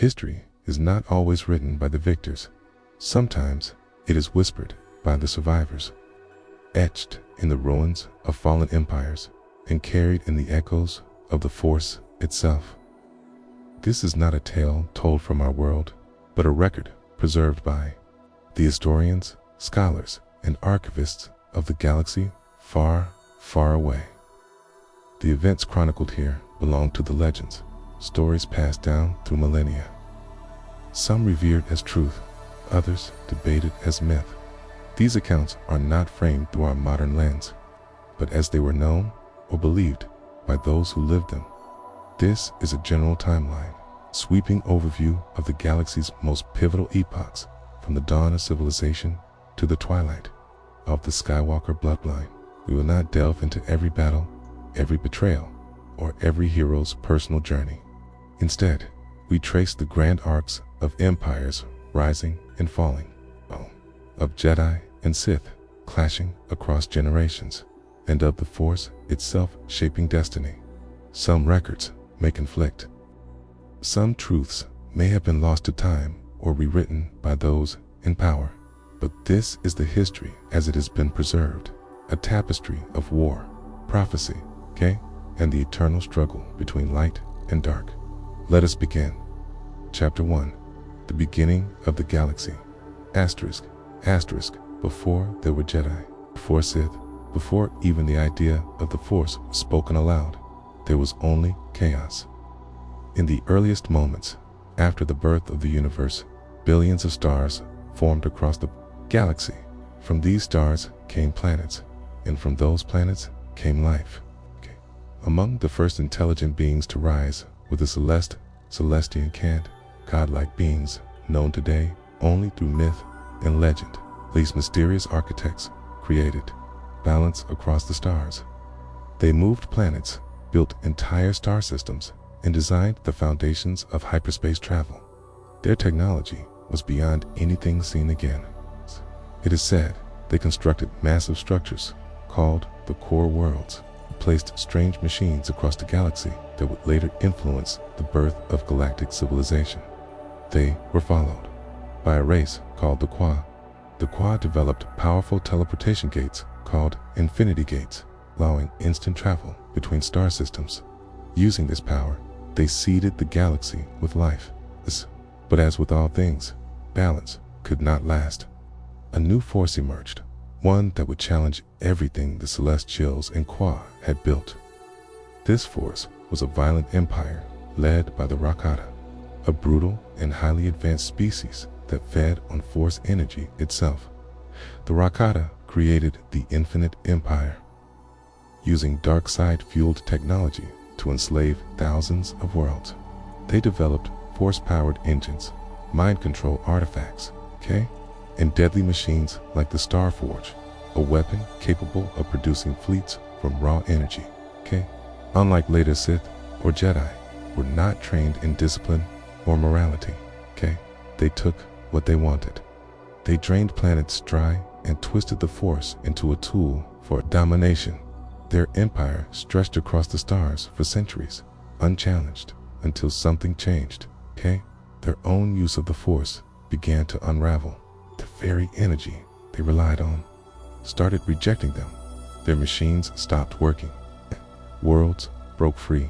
history is not always written by the victors. Sometimes it is whispered by the survivors, etched in the ruins of fallen empires and carried in the echoes of the Force itself. This is not a tale told from our world, but a record preserved by the historians, scholars, and archivists of the galaxy far, far away. The events chronicled here belong to the legends, stories passed down through millennia. Some revered as truth, others debated as myth. These accounts are not framed through our modern lens, but as they were known or believed by those who lived them. This is a general timeline, sweeping overview of the galaxy's most pivotal epochs, from the dawn of civilization to the twilight of the Skywalker bloodline. We will not delve into every battle, every betrayal, or every hero's personal journey. Instead, we trace the grand arcs of empires rising and falling, of Jedi and Sith clashing across generations, and of the Force itself shaping destiny. Some records may conflict. Some truths may have been lost to time or rewritten by those in power, but this is the history as it has been preserved, a tapestry of war, prophecy, and the eternal struggle between light and dark. Let us begin. Chapter 1. The beginning of the galaxy. Asterisk. Before there were Jedi, before Sith, before even the idea of the Force was spoken aloud, there was only chaos. In the earliest moments, after the birth of the universe, billions of stars formed across the galaxy. From these stars came planets, and from those planets came life. Among the first intelligent beings to rise were the celestial godlike beings known today only through myth and legend. These mysterious architects created balance across the stars. They moved planets, built entire star systems, and designed the foundations of hyperspace travel. Their technology was beyond anything seen again. It is said they constructed massive structures called the core worlds, placed strange machines across the galaxy that would later influence the birth of galactic civilization. They were followed by a race called the Qua. The Qua developed powerful teleportation gates called infinity gates, allowing instant travel between star systems. Using this power, they seeded the galaxy with life. But as with all things, balance could not last. A new force emerged, one that would challenge everything the Celestials and Qua had built. This force was a violent empire led by the Rakata, a brutal and highly advanced species that fed on force energy itself. The Rakata created the Infinite Empire, using dark side-fueled technology to enslave thousands of worlds. They developed force-powered engines, mind control artifacts, and deadly machines like the Starforge, a weapon capable of producing fleets from raw energy. Unlike later Sith or Jedi, were not trained in discipline or morality. They took what they wanted. They drained planets dry and twisted the Force into a tool for domination. Their empire stretched across the stars for centuries, unchallenged, until something changed. Their own use of the Force began to unravel. The very energy they relied on started rejecting them. Their machines stopped working. Worlds broke free.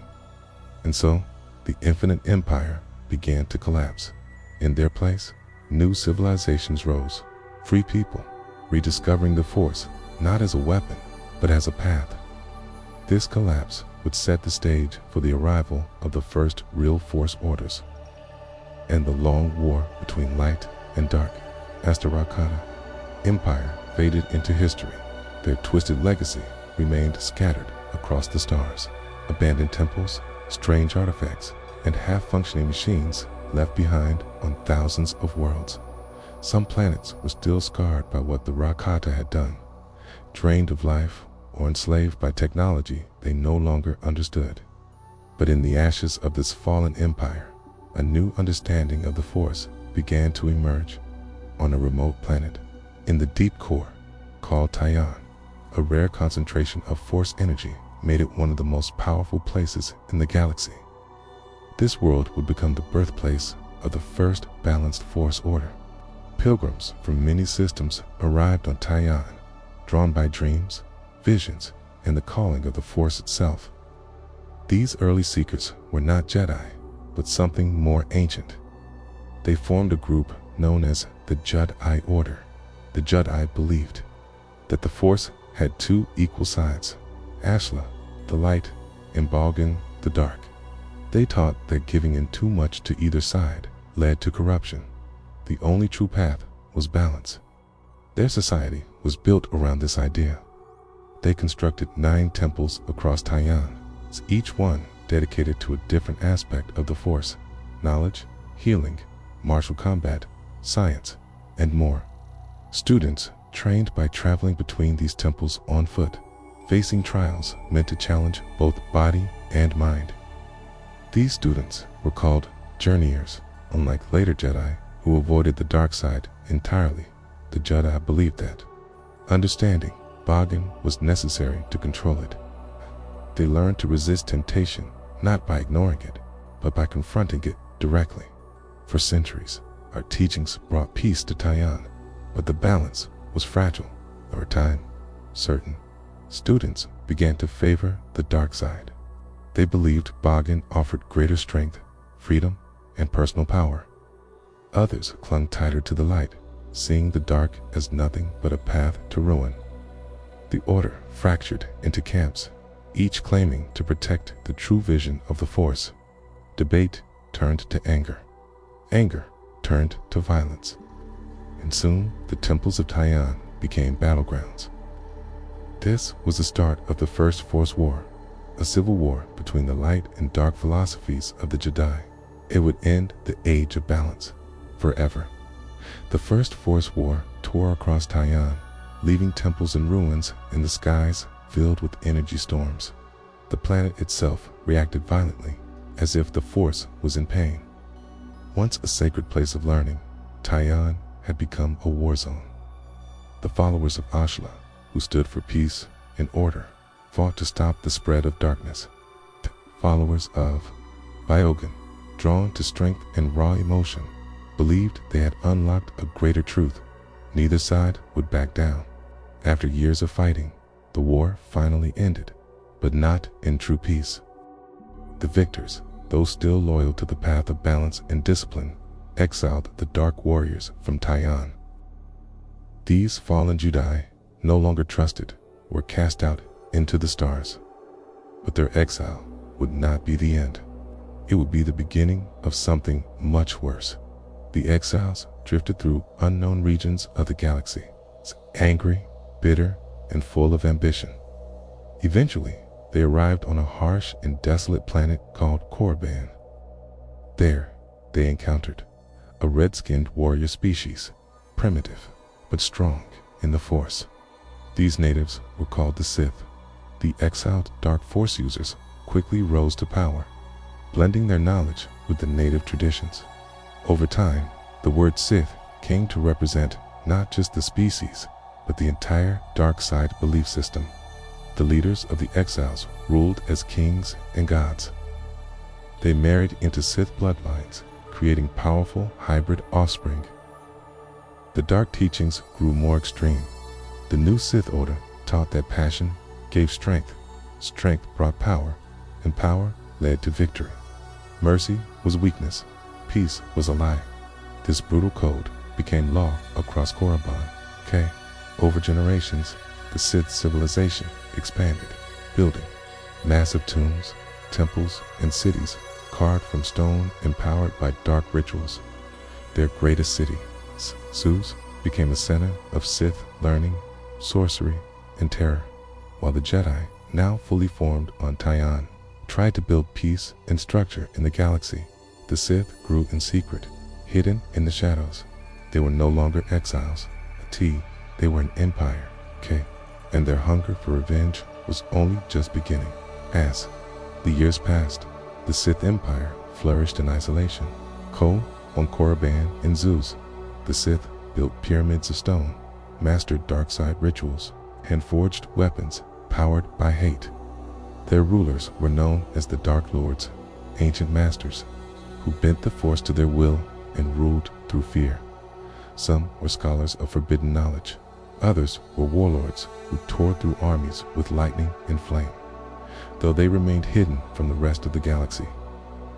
And so, the Infinite Empire began to collapse. In their place, new civilizations rose. Free people, rediscovering the Force not as a weapon, but as a path. This collapse would set the stage for the arrival of the first real Force orders, and the long war between light and dark. As the Rakata Empire faded into history, their twisted legacy remained scattered across the stars. Abandoned temples, strange artifacts, and half-functioning machines left behind on thousands of worlds. Some planets were still scarred by what the Rakata had done, drained of life or enslaved by technology they no longer understood. But in the ashes of this fallen empire, a new understanding of the Force began to emerge. On a remote planet, in the deep core, called Taiyan, a rare concentration of Force energy made it one of the most powerful places in the galaxy. This world would become the birthplace of the first balanced Force order. Pilgrims from many systems arrived on Taiyan, drawn by dreams, visions, and the calling of the Force itself. These early seekers were not Jedi, but something more ancient. They formed a group known as the Jedi Order. The Jedi believed that the Force had two equal sides, Ashla, the light, and Balgan, the dark. They taught that giving in too much to either side led to corruption. The only true path was balance. Their society was built around this idea. They constructed 9 temples across Taiyan, each one dedicated to a different aspect of the Force: knowledge, healing, martial combat, science, and more. Students trained by traveling between these temples on foot, facing trials meant to challenge both body and mind. These students were called journeyers. Unlike later Jedi, who avoided the dark side entirely, the Jedi believed that understanding Balgan was necessary to control it. They learned to resist temptation not by ignoring it, but by confronting it directly. For centuries, our teachings brought peace to Taiyan, but the balance was fragile. Over time, certain students began to favor the dark side. They believed Balgan offered greater strength, freedom, and personal power. Others clung tighter to the light, seeing the dark as nothing but a path to ruin. The order fractured into camps, each claiming to protect the true vision of the Force. Debate turned to anger. Anger turned to violence. And soon, the temples of Taiyan became battlegrounds. This was the start of the First Force War, a civil war between the light and dark philosophies of the Jedi. It would end the Age of Balance forever. The First Force War tore across Taiyan, leaving temples in ruins and the skies filled with energy storms. The planet itself reacted violently, as if the Force was in pain. Once a sacred place of learning, Taiyan had become a war zone. The followers of Ashla, who stood for peace and order, fought to stop the spread of darkness. The followers of Biogan, drawn to strength and raw emotion, believed they had unlocked a greater truth. Neither side would back down. After years of fighting, the war finally ended, but not in true peace. The victors, those still loyal to the path of balance and discipline, exiled the Dark Warriors from Taiyan. These fallen Jedi, no longer trusted, were cast out into the stars. But their exile would not be the end. It would be the beginning of something much worse. The exiles drifted through unknown regions of the galaxy, angry, bitter, and full of ambition. Eventually, they arrived on a harsh and desolate planet called Korriban. There, they encountered a red-skinned warrior species, primitive but strong in the Force. These natives were called the Sith. The exiled Dark Force users quickly rose to power, blending their knowledge with the native traditions. Over time, the word Sith came to represent not just the species, but the entire dark side belief system. The leaders of the exiles ruled as kings and gods. They married into Sith bloodlines, creating powerful hybrid offspring. The dark teachings grew more extreme. The new Sith order taught that passion gave strength, strength brought power, and power led to victory. Mercy was weakness, peace was a lie. This brutal code became law across Korriban. Over generations, the Sith civilization expanded, building massive tombs, temples, and cities carved from stone and powered by dark rituals. Their greatest city, Suz, became a center of Sith learning, sorcery, and terror, while the Jedi, now fully formed on Taiyan, tried to build peace and structure in the galaxy. The Sith grew in secret, hidden in the shadows. They were no longer exiles, they were an empire, and their hunger for revenge was only just beginning. As the years passed, the Sith Empire flourished in isolation. On Korriban and Zuz, the Sith built pyramids of stone, mastered dark side rituals, and forged weapons powered by hate. Their rulers were known as the Dark Lords, ancient masters, who bent the Force to their will and ruled through fear. Some were scholars of forbidden knowledge. Others were warlords who tore through armies with lightning and flame. Though they remained hidden from the rest of the galaxy,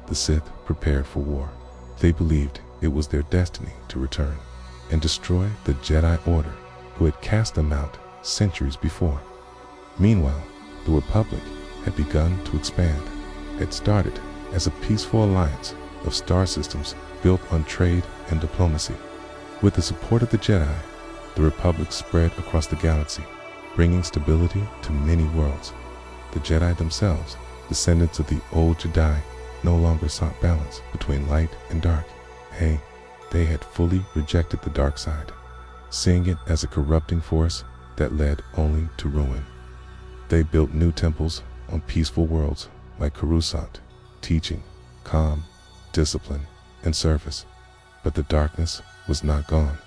the Sith prepared for war. They believed it was their destiny to return and destroy the Jedi Order who had cast them out centuries before. Meanwhile, the Republic had begun to expand. It started as a peaceful alliance of star systems built on trade and diplomacy. With the support of the Jedi, the Republic spread across the galaxy, bringing stability to many worlds. The Jedi themselves, descendants of the old Jedi, no longer sought balance between light and dark. They had fully rejected the dark side, seeing it as a corrupting force that led only to ruin. They built new temples on peaceful worlds like Coruscant, teaching calm, discipline, and service. But the darkness was not gone.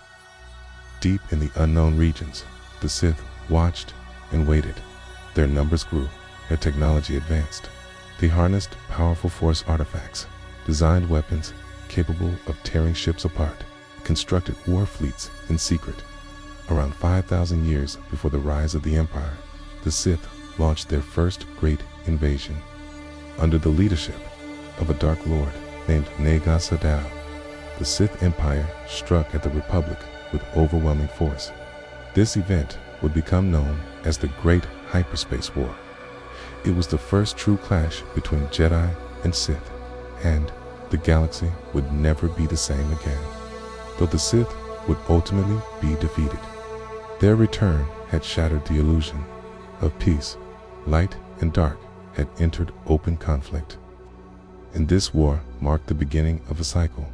Deep in the unknown regions, the Sith watched and waited. Their numbers grew, their technology advanced. They harnessed powerful Force artifacts, designed weapons capable of tearing ships apart, constructed war fleets in secret. Around 5,000 years before the rise of the Empire, the Sith launched their first great invasion. Under the leadership of a Dark Lord named Naga Sadow, the Sith Empire struck at the Republic with overwhelming force. This event would become known as the Great Hyperspace War. It was the first true clash between Jedi and Sith, and the galaxy would never be the same again, though the Sith would ultimately be defeated. Their return had shattered the illusion of peace. Light and dark had entered open conflict. And this war marked the beginning of a cycle,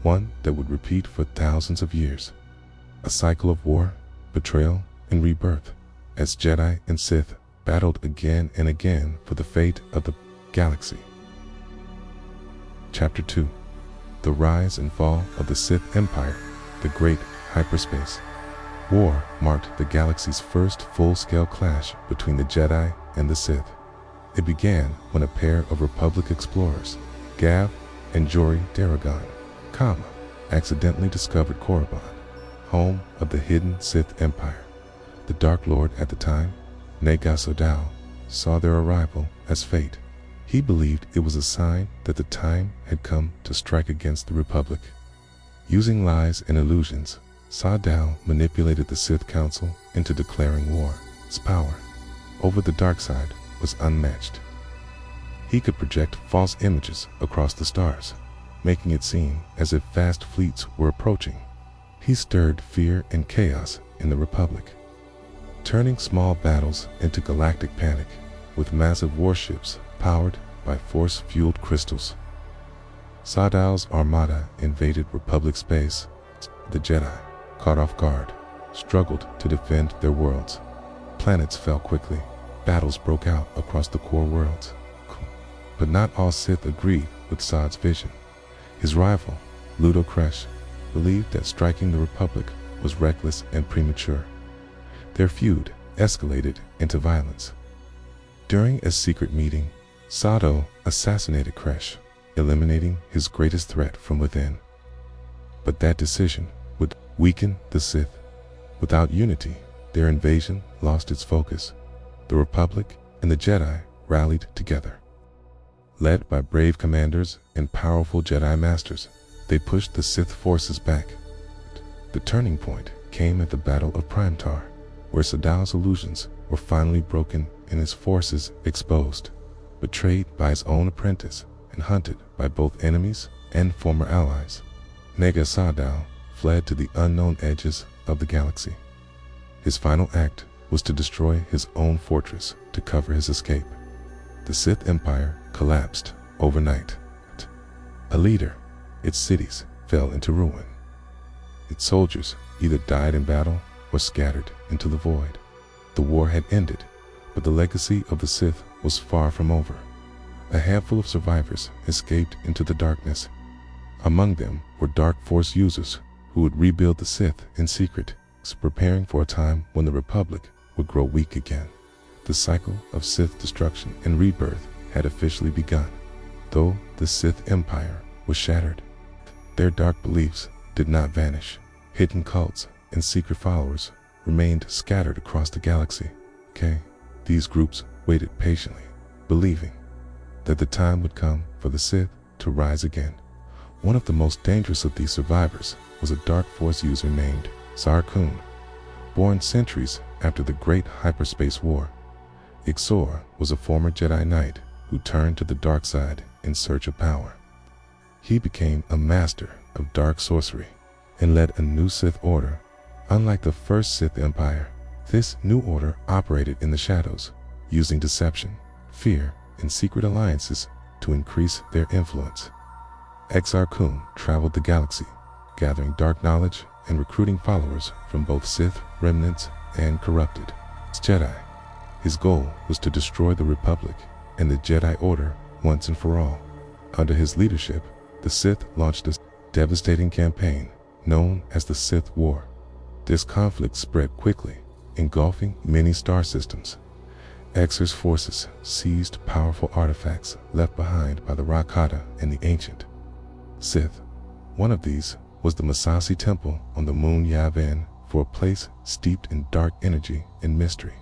one that would repeat for thousands of years. A cycle of war, betrayal, and rebirth, as Jedi and Sith battled again and again for the fate of the galaxy. Chapter 2. The Rise and Fall of the Sith Empire, the Great Hyperspace War marked the galaxy's first full-scale clash between the Jedi and the Sith. It began when a pair of Republic explorers, Gav and Jory Daragon, accidentally discovered Korriban, home of the hidden Sith Empire. The Dark Lord at the time, Naga Sadow, saw their arrival as fate. He believed it was a sign that the time had come to strike against the Republic. Using lies and illusions, Sadow manipulated the Sith Council into declaring war. His power over the dark side was unmatched. He could project false images across the stars, making it seem as if vast fleets were approaching. He stirred fear and chaos in the Republic, turning small battles into galactic panic with massive warships powered by Force-fueled crystals. Sadow's armada invaded Republic space. The Jedi, caught off guard, struggled to defend their worlds. Planets fell quickly. Battles broke out across the core worlds. But not all Sith agreed with Sad's vision. His rival, Ludo Kresh, believed that striking the Republic was reckless and premature. Their feud escalated into violence. During a secret meeting, Sadow assassinated Kresh, eliminating his greatest threat from within. But that decision would weaken the Sith. Without unity, their invasion lost its focus. The Republic and the Jedi rallied together. Led by brave commanders and powerful Jedi Masters, they pushed the Sith forces back. The turning point came at the Battle of Primetar, where Sadow's illusions were finally broken and his forces exposed. Betrayed by his own apprentice and hunted by both enemies and former allies, Naga Sadow fled to the unknown edges of the galaxy. His final act was to destroy his own fortress to cover his escape. The Sith Empire collapsed overnight. A leader, its cities fell into ruin. Its soldiers either died in battle or scattered into the void. The war had ended, but the legacy of the Sith was far from over. A handful of survivors escaped into the darkness. Among them were Dark Force users who would rebuild the Sith in secret, preparing for a time when the Republic would grow weak again. The cycle of Sith destruction and rebirth had officially begun. Though the Sith Empire was shattered, Their dark beliefs did not vanish. Hidden cults and secret followers remained scattered across the galaxy. These groups waited patiently, believing that the time would come for the Sith to rise again. One of the most dangerous of these survivors was a dark force user named Exar Kun. Born centuries after the Great Hyperspace War, Exar was a former Jedi Knight who turned to the dark side in search of power. He became a master of dark sorcery and led a new Sith order. Unlike the first Sith Empire, this new order operated in the shadows, using deception, fear, and secret alliances to increase their influence. Exar Kun traveled the galaxy, gathering dark knowledge and recruiting followers from both Sith remnants and corrupted Jedi. His goal was to destroy the Republic and the Jedi Order once and for all. Under his leadership, the Sith launched a devastating campaign known as the Sith War. This conflict spread quickly, engulfing many star systems. Exar's forces seized powerful artifacts left behind by the Rakata and the ancient Sith. One of these was the Massassi Temple on the moon Yavin, for a place steeped in dark energy and mystery.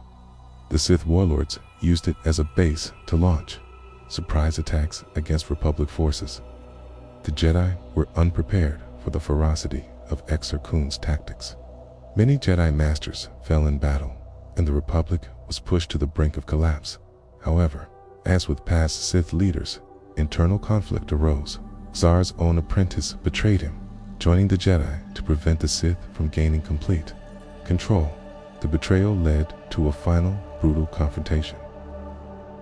The Sith warlords used it as a base to launch surprise attacks against Republic forces. The Jedi were unprepared for the ferocity of Exar Kun's tactics. Many Jedi Masters fell in battle, and the Republic was pushed to the brink of collapse. However, as with past Sith leaders, internal conflict arose. Exar's own apprentice betrayed him, joining the Jedi to prevent the Sith from gaining complete control. The betrayal led to a final, brutal confrontation.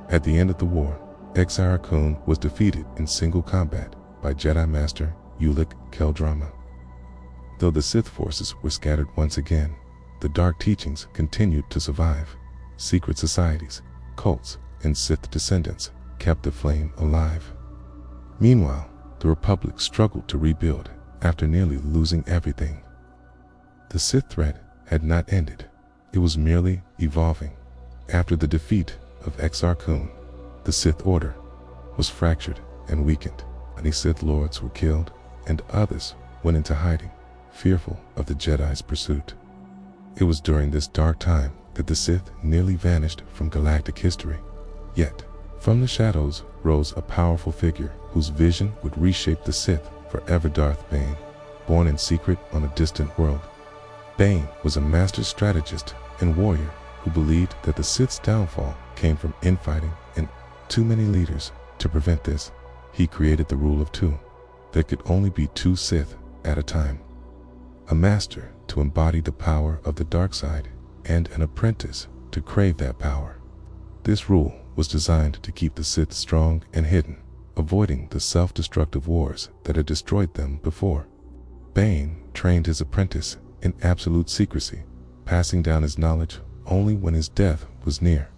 At the end of the war, Exar Kun was defeated in single combat by Jedi Master Ulic Qel-Drama. Though the Sith forces were scattered once again, the dark teachings continued to survive. Secret societies, cults, and Sith descendants kept the flame alive. Meanwhile, the Republic struggled to rebuild after nearly losing everything. The Sith threat had not ended. It was merely evolving. After the defeat of Exar Kun, the Sith Order was fractured and weakened. Many Sith Lords were killed, and others went into hiding, fearful of the Jedi's pursuit. It was during this dark time that the Sith nearly vanished from galactic history. Yet, from the shadows rose a powerful figure whose vision would reshape the Sith forever. Darth Bane, born in secret on a distant world. Bane was a master strategist and warrior who believed that the Sith's downfall came from infighting and too many leaders. To prevent this, he created the rule of two. There could only be two Sith at a time. A master to embody the power of the dark side, and an apprentice to crave that power. This rule was designed to keep the Sith strong and hidden, avoiding the self-destructive wars that had destroyed them before. Bane trained his apprentice in absolute secrecy, passing down his knowledge only when his death was near.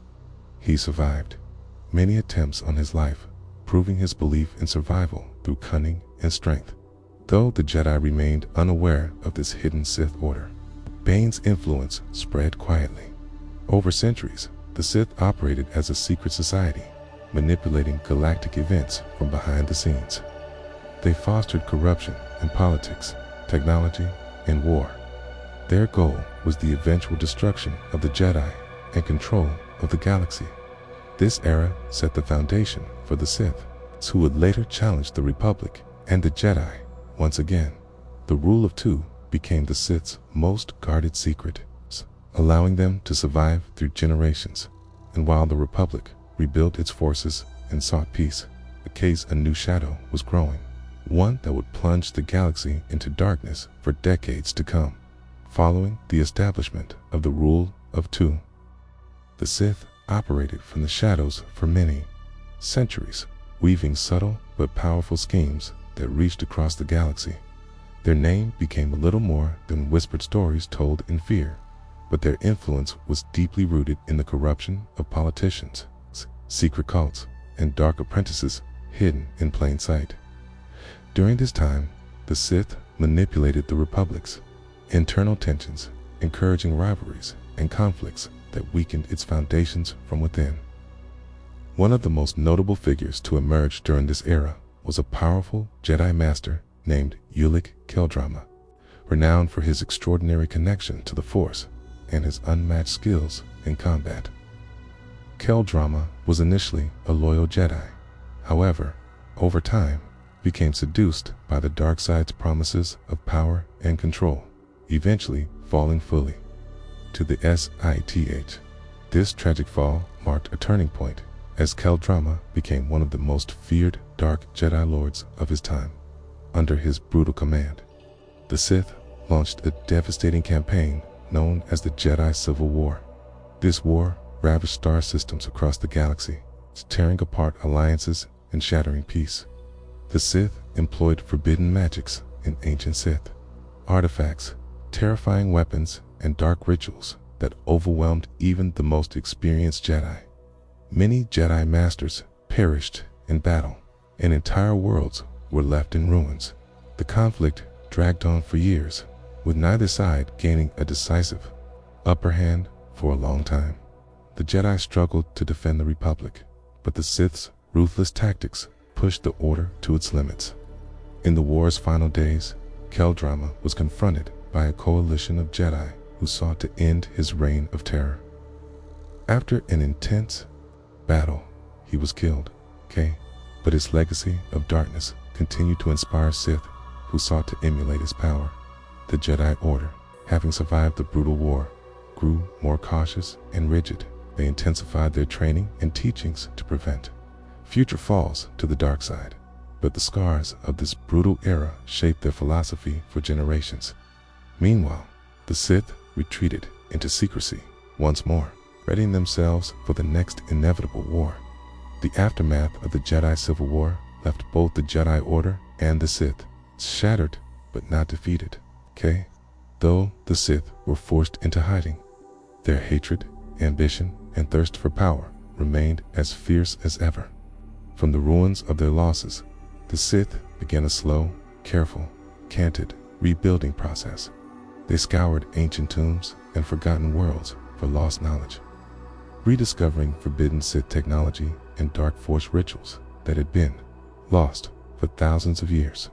He survived many attempts on his life, proving his belief in survival through cunning and strength. Though the Jedi remained unaware of this hidden Sith order, Bane's influence spread quietly. Over centuries, the Sith operated as a secret society, manipulating galactic events from behind the scenes. They fostered corruption in politics, technology, and war. Their goal was the eventual destruction of the Jedi and control of the galaxy. This era set the foundation for the Sith, who would later challenge the Republic and the Jedi. Once again, the rule of two became the Sith's most guarded secret, allowing them to survive through generations. And while the Republic rebuilt its forces and sought peace, a new shadow was growing, one that would plunge the galaxy into darkness for decades to come. Following the establishment of the rule of two, the Sith operated from the shadows for many centuries, weaving subtle but powerful schemes that reached across the galaxy. Their name became little more than whispered stories told in fear, but their influence was deeply rooted in the corruption of politicians, secret cults, and dark apprentices hidden in plain sight. During this time, the Sith manipulated the Republic's internal tensions, encouraging rivalries and conflicts that weakened its foundations from within. One of the most notable figures to emerge during this era was a powerful Jedi Master named Ulic Qel-Drama, renowned for his extraordinary connection to the Force and his unmatched skills in combat. Qel-Drama was initially a loyal Jedi, however, over time, became seduced by the dark side's promises of power and control, eventually falling fully to the Sith. This tragic fall marked a turning point, as Qel-Drama became one of the most feared dark Jedi Lords of his time. Under his brutal command, the Sith launched a devastating campaign known as the Jedi Civil War. This war ravaged star systems across the galaxy, tearing apart alliances and shattering peace. The Sith employed forbidden magics and ancient Sith artifacts, terrifying weapons, and dark rituals that overwhelmed even the most experienced Jedi. Many Jedi Masters perished in battle, and entire worlds were left in ruins. The conflict dragged on for years, with neither side gaining a decisive upper hand for a long time. The Jedi struggled to defend the Republic, but the Sith's ruthless tactics pushed the Order to its limits. In the war's final days, Qel-Drama was confronted by a coalition of Jedi who sought to end his reign of terror. After an intense battle, he was killed, but his legacy of darkness continued to inspire Sith who sought to emulate his power. The Jedi Order, having survived the brutal war, grew more cautious and rigid. They intensified their training and teachings to prevent future falls to the dark side. But the scars of this brutal era shaped their philosophy for generations. Meanwhile, the Sith retreated into secrecy once more, readying themselves for the next inevitable war. The aftermath of the Jedi Civil War left both the Jedi Order and the Sith shattered but not defeated. Though the Sith were forced into hiding, their hatred, ambition, and thirst for power remained as fierce as ever. From the ruins of their losses, the Sith began a slow, careful, canted rebuilding process. They scoured ancient tombs and forgotten worlds for lost knowledge, rediscovering forbidden Sith technology and dark Force rituals that had been lost for thousands of years.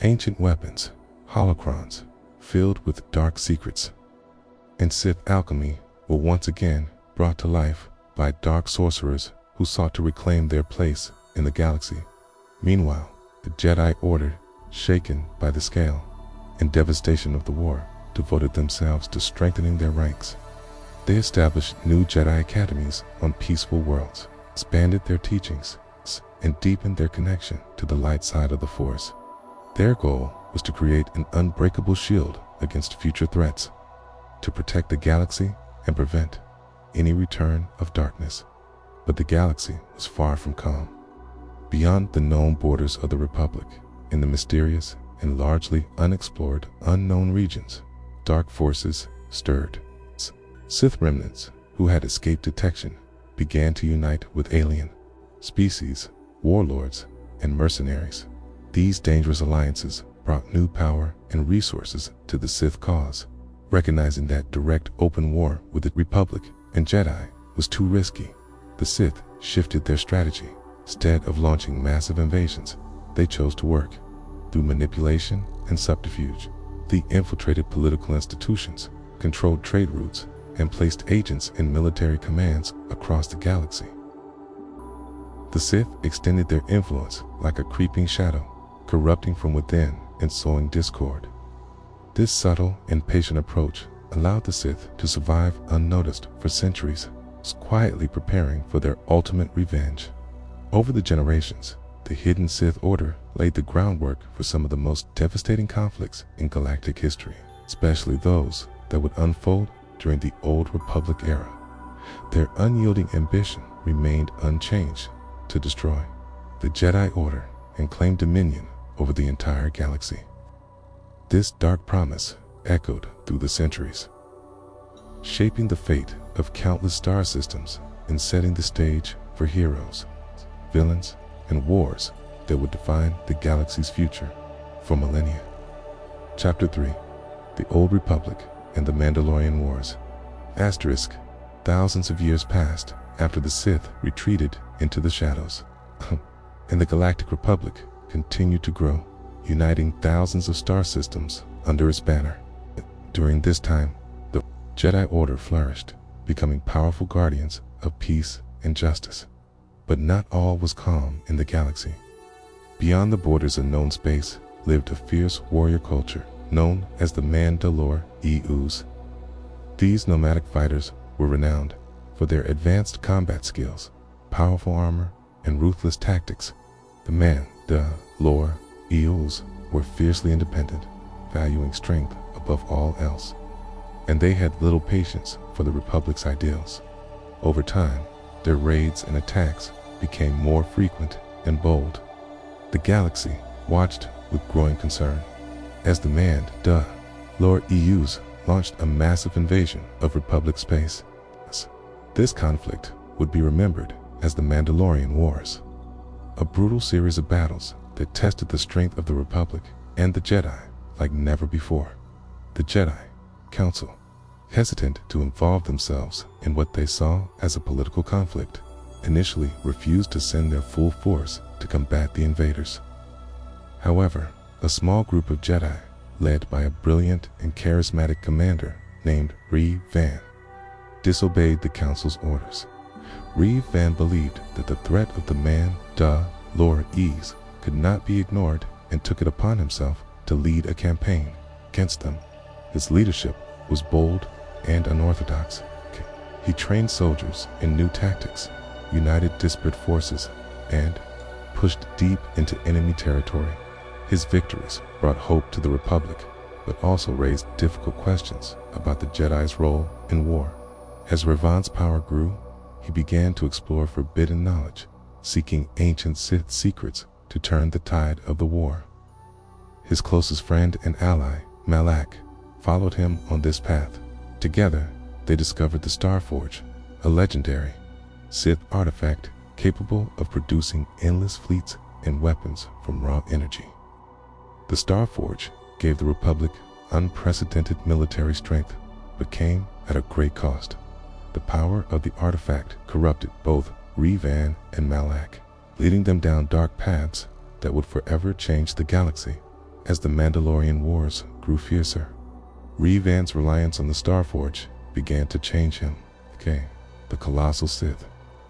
Ancient weapons, holocrons, filled with dark secrets, and Sith alchemy were once again brought to life by dark sorcerers who sought to reclaim their place in the galaxy. Meanwhile, the Jedi Order, shaken by the scale and devastation of the war, devoted themselves to strengthening their ranks. They established new Jedi academies on peaceful worlds, expanded their teachings, and deepened their connection to the light side of the Force. Their goal was to create an unbreakable shield against future threats, to protect the galaxy and prevent any return of darkness. But the galaxy was far from calm. Beyond the known borders of the Republic, in the mysterious and largely unexplored unknown regions, dark forces stirred. Sith remnants who had escaped detection began to unite with alien species, warlords, and mercenaries. These dangerous alliances brought new power and resources to the Sith cause. Recognizing that direct open war with the Republic and Jedi was too risky, the Sith shifted their strategy. Instead of launching massive invasions, they chose to work through manipulation and subterfuge. They infiltrated political institutions, controlled trade routes, and placed agents in military commands across the galaxy. The Sith extended their influence like a creeping shadow, corrupting from within and sowing discord. This subtle and patient approach allowed the Sith to survive unnoticed for centuries, quietly preparing for their ultimate revenge. Over the generations, the hidden Sith Order laid the groundwork for some of the most devastating conflicts in galactic history, especially those that would unfold during the Old Republic era. Their unyielding ambition remained unchanged: to destroy the Jedi Order and claim dominion over the entire galaxy. This dark promise echoed through the centuries, shaping the fate of countless star systems and setting the stage for heroes, villains, and wars that would define the galaxy's future for millennia. Chapter 3: The Old Republic and the Mandalorian Wars. Asterisk. Thousands of years passed after the Sith retreated into the shadows, and the Galactic Republic continued to grow. uniting thousands of star systems under its banner. During this time, the Jedi Order flourished, becoming powerful guardians of peace and justice. But not all was calm in the galaxy. Beyond the borders of known space lived a fierce warrior culture known as the Mandalore Eus. These nomadic fighters were renowned for their advanced combat skills, powerful armor, and ruthless tactics. The Mandalore Eus were fiercely independent, valuing strength above all else, and they had little patience for the Republic's ideals. Over time, their raids and attacks became more frequent and bold. The galaxy watched with growing concern as the Mandalore Eus launched a massive invasion of Republic space. This conflict would be remembered as the Mandalorian Wars, a brutal series of battles that tested the strength of the Republic and the Jedi like never before. The Jedi Council, hesitant to involve themselves in what they saw as a political conflict, initially refused to send their full force to combat the invaders. However, a small group of Jedi, led by a brilliant and charismatic commander named Revan, disobeyed the Council's orders. Revan believed that the threat of the Mandalore Eus could not be ignored and took it upon himself to lead a campaign against them. His leadership was bold and unorthodox. He trained soldiers in new tactics, united disparate forces, and pushed deep into enemy territory. His victories brought hope to the Republic, but also raised difficult questions about the Jedi's role in war. As Revan's power grew, he began to explore forbidden knowledge, seeking ancient Sith secrets to turn the tide of the war. His closest friend and ally, Malak, followed him on this path. Together, they discovered the Starforge, a legendary Sith artifact capable of producing endless fleets and weapons from raw energy. The Starforge gave the Republic unprecedented military strength, but came at a great cost. The power of the artifact corrupted both Revan and Malak, leading them down dark paths that would forever change the galaxy. As the Mandalorian Wars grew fiercer, Revan's reliance on the Starforge began to change him. The colossal Sith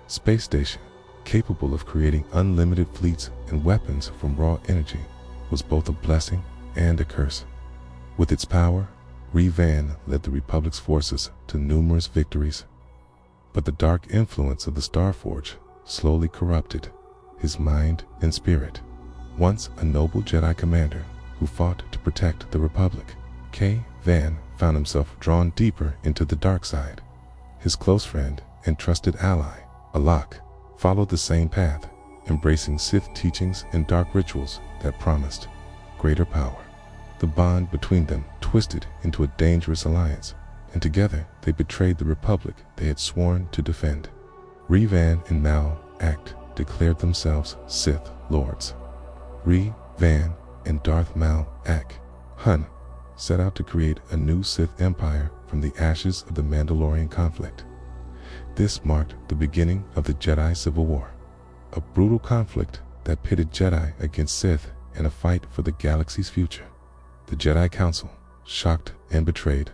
space station, capable of creating unlimited fleets and weapons from raw energy, was both a blessing and a curse. With its power, Revan led the Republic's forces to numerous victories. But the dark influence of the Starforge slowly corrupted his mind and spirit. Once a noble Jedi commander who fought to protect the Republic, Van found himself drawn deeper into the dark side. His close friend and trusted ally, Alak, followed the same path, embracing Sith teachings and dark rituals that promised greater power. The bond between them twisted into a dangerous alliance, and together they betrayed the Republic they had sworn to defend. Revan and Malak declared themselves Sith Lords. Revan and Darth Malak set out to create a new Sith empire from the ashes of the Mandalorian conflict. This marked the beginning of the Jedi Civil War, a brutal conflict that pitted Jedi against Sith in a fight for the galaxy's future. The Jedi Council, shocked and betrayed,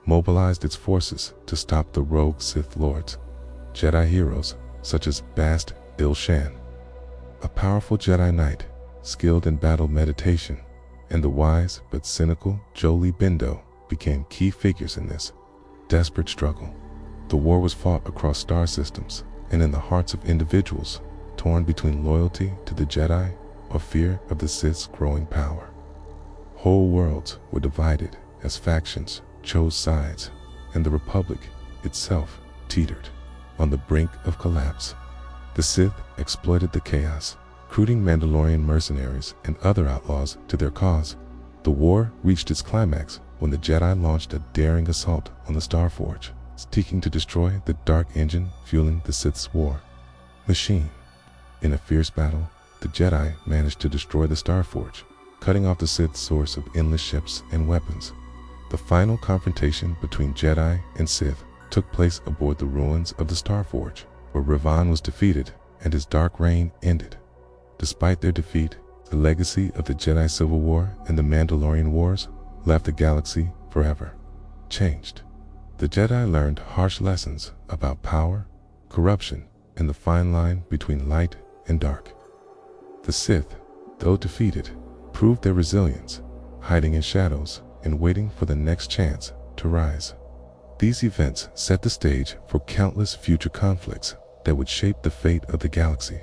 mobilized its forces to stop the rogue Sith Lords. Jedi heroes such as Bast Ilshan, a powerful Jedi Knight skilled in battle meditation, and the wise but cynical Jolee Bindo became key figures in this desperate struggle. The war was fought across star systems and in the hearts of individuals torn between loyalty to the Jedi or fear of the Sith's growing power. Whole worlds were divided as factions chose sides, and the Republic itself teetered on the brink of collapse. The Sith exploited the chaos, recruiting Mandalorian mercenaries and other outlaws to their cause. The war reached its climax when the Jedi launched a daring assault on the Starforge, seeking to destroy the dark engine fueling the Sith's war machine. In a fierce battle, the Jedi managed to destroy the Starforge, cutting off the Sith's source of endless ships and weapons. The final confrontation between Jedi and Sith took place aboard the ruins of the Starforge, where Revan was defeated and his dark reign ended. Despite their defeat, The legacy of the Jedi Civil War and the Mandalorian Wars left the galaxy forever changed. The Jedi learned harsh lessons about power, corruption, and the fine line between light and dark. The Sith, though defeated, proved their resilience, hiding in shadows and waiting for the next chance to rise. These events set the stage for countless future conflicts that would shape the fate of the galaxy.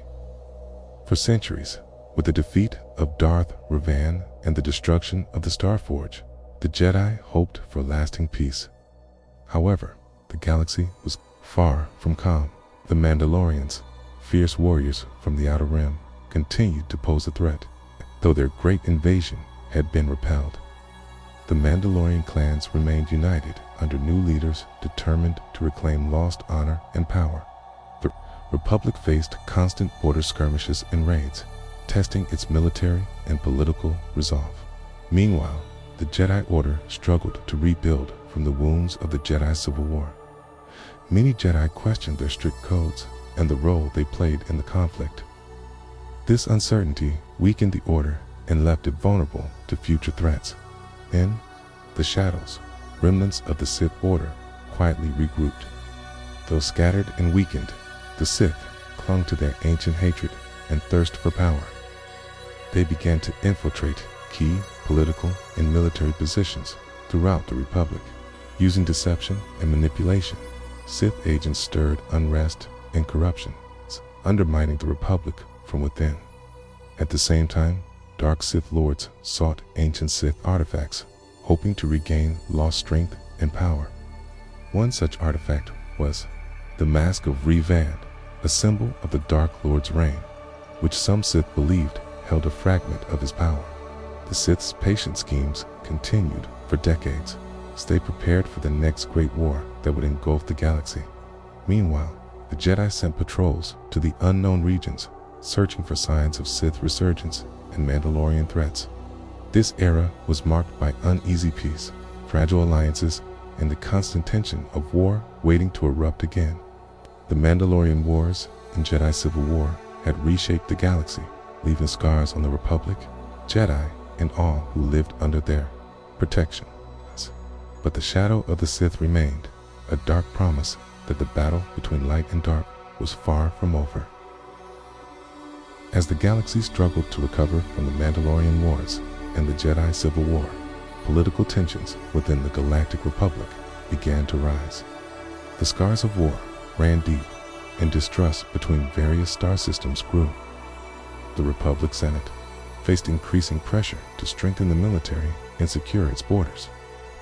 For centuries, with the defeat of Darth Revan and the destruction of the Starforge, the Jedi hoped for lasting peace. However, the galaxy was far from calm. The Mandalorians, fierce warriors from the Outer Rim, continued to pose a threat, though their great invasion had been repelled. The Mandalorian clans remained united under new leaders determined to reclaim lost honor and power. The Republic faced constant border skirmishes and raids, testing its military and political resolve. Meanwhile, the Jedi Order struggled to rebuild from the wounds of the Jedi Civil War. Many Jedi questioned their strict codes and the role they played in the conflict. This uncertainty weakened the Order and left it vulnerable to future threats. In the shadows, remnants of the Sith Order quietly regrouped. Though scattered and weakened, the Sith clung to their ancient hatred and thirst for power. They began to infiltrate key political and military positions throughout the Republic. Using deception and manipulation, Sith agents stirred unrest and corruption, undermining the Republic from within. At the same time, dark Sith lords sought ancient Sith artifacts, hoping to regain lost strength and power. One such artifact was the Mask of Revan, a symbol of the Dark Lord's reign, which some Sith believed held a fragment of his power. The Sith's patient schemes continued for decades. Stay prepared for the next great war that would engulf the galaxy. Meanwhile, the Jedi sent patrols to the unknown regions, searching for signs of Sith resurgence and Mandalorian threats. This era was marked by uneasy peace, fragile alliances, and the constant tension of war waiting to erupt again. The Mandalorian Wars and Jedi Civil War had reshaped the galaxy, leaving scars on the Republic, Jedi, and all who lived under their protection. But the shadow of the Sith remained, a dark promise that the battle between light and dark was far from over. As the galaxy struggled to recover from the Mandalorian Wars and the Jedi Civil War, political tensions within the Galactic Republic began to rise. The scars of war ran deep, and distrust between various star systems grew. The Republic Senate faced increasing pressure to strengthen the military and secure its borders,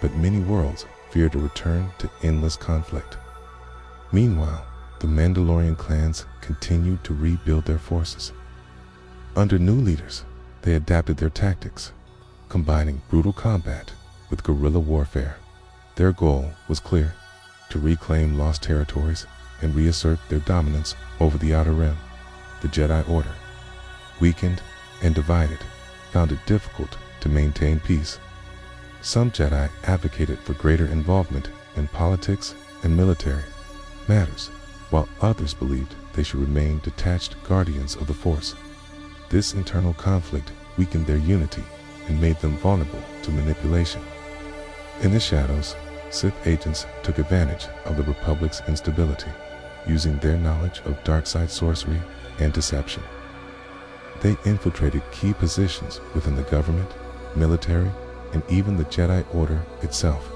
but many worlds feared a return to endless conflict. Meanwhile, the Mandalorian clans continued to rebuild their forces. Under new leaders, they adapted their tactics, combining brutal combat with guerrilla warfare. Their goal was clear: to reclaim lost territories and reassert their dominance over the Outer Rim. The Jedi Order, weakened and divided, found it difficult to maintain peace. Some Jedi advocated for greater involvement in politics and military matters, while others believed they should remain detached guardians of the Force. This internal conflict weakened their unity and made them vulnerable to manipulation. In the shadows, Sith agents took advantage of the Republic's instability, using their knowledge of dark side sorcery and deception. They infiltrated key positions within the government, military, and even the Jedi Order itself.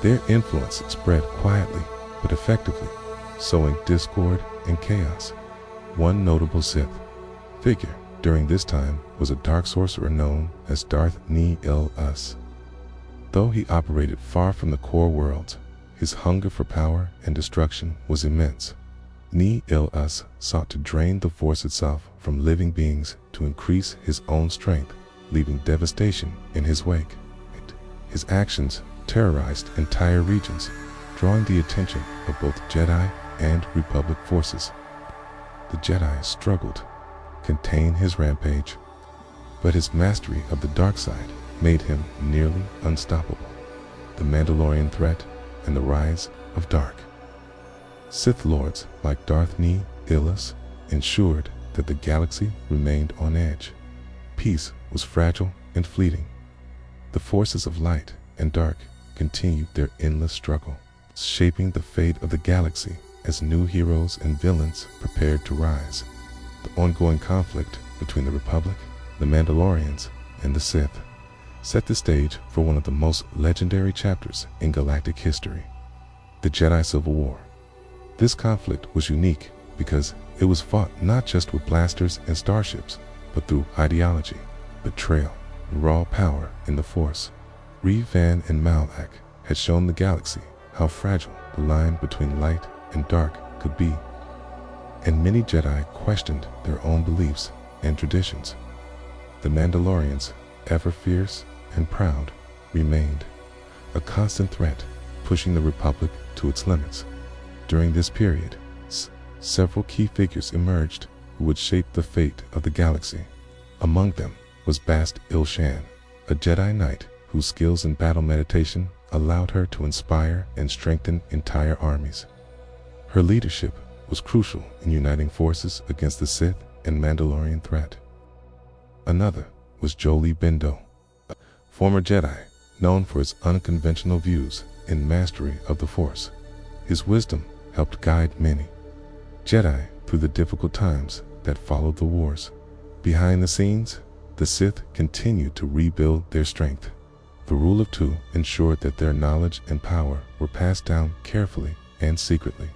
Their influence spread quietly but effectively, sowing discord and chaos. One notable Sith figure during this time was a dark sorcerer known as Darth Nihilus. Though he operated far from the core worlds, his hunger for power and destruction was immense. Nihilus sought to drain the Force itself from living beings to increase his own strength, leaving devastation in his wake. His actions terrorized entire regions, drawing the attention of both Jedi and Republic forces. The Jedi struggled to contain his rampage, but his mastery of the dark side made him nearly unstoppable. The Mandalorian threat and the rise of dark Sith lords like Darth Nihilus ensured that the galaxy remained on edge. peace was fragile and fleeting. The forces of light and dark continued their endless struggle, shaping the fate of the galaxy as new heroes and villains prepared to rise. The ongoing conflict between the Republic, the Mandalorians, and the Sith set the stage for one of the most legendary chapters in galactic history, the Jedi Civil War. This conflict was unique because it was fought not just with blasters and starships, but through ideology, betrayal, and raw power in the Force. Revan and Malgus had shown the galaxy how fragile the line between light and dark could be, and many Jedi questioned their own beliefs and traditions. The Mandalorians, ever fierce and proud, remained a constant threat, pushing the Republic to its limits. During this period, several key figures emerged who would shape the fate of the galaxy. Among them was Bast Ilshan, a Jedi Knight whose skills in battle meditation allowed her to inspire and strengthen entire armies. Her leadership was crucial in uniting forces against the Sith and Mandalorian threat. Another was Jolee Bindo, a former Jedi known for his unconventional views and mastery of the Force. His wisdom helped guide many Jedi through the difficult times that followed the wars. Behind the scenes, the Sith continued to rebuild their strength. The Rule of Two ensured that their knowledge and power were passed down carefully and secretly.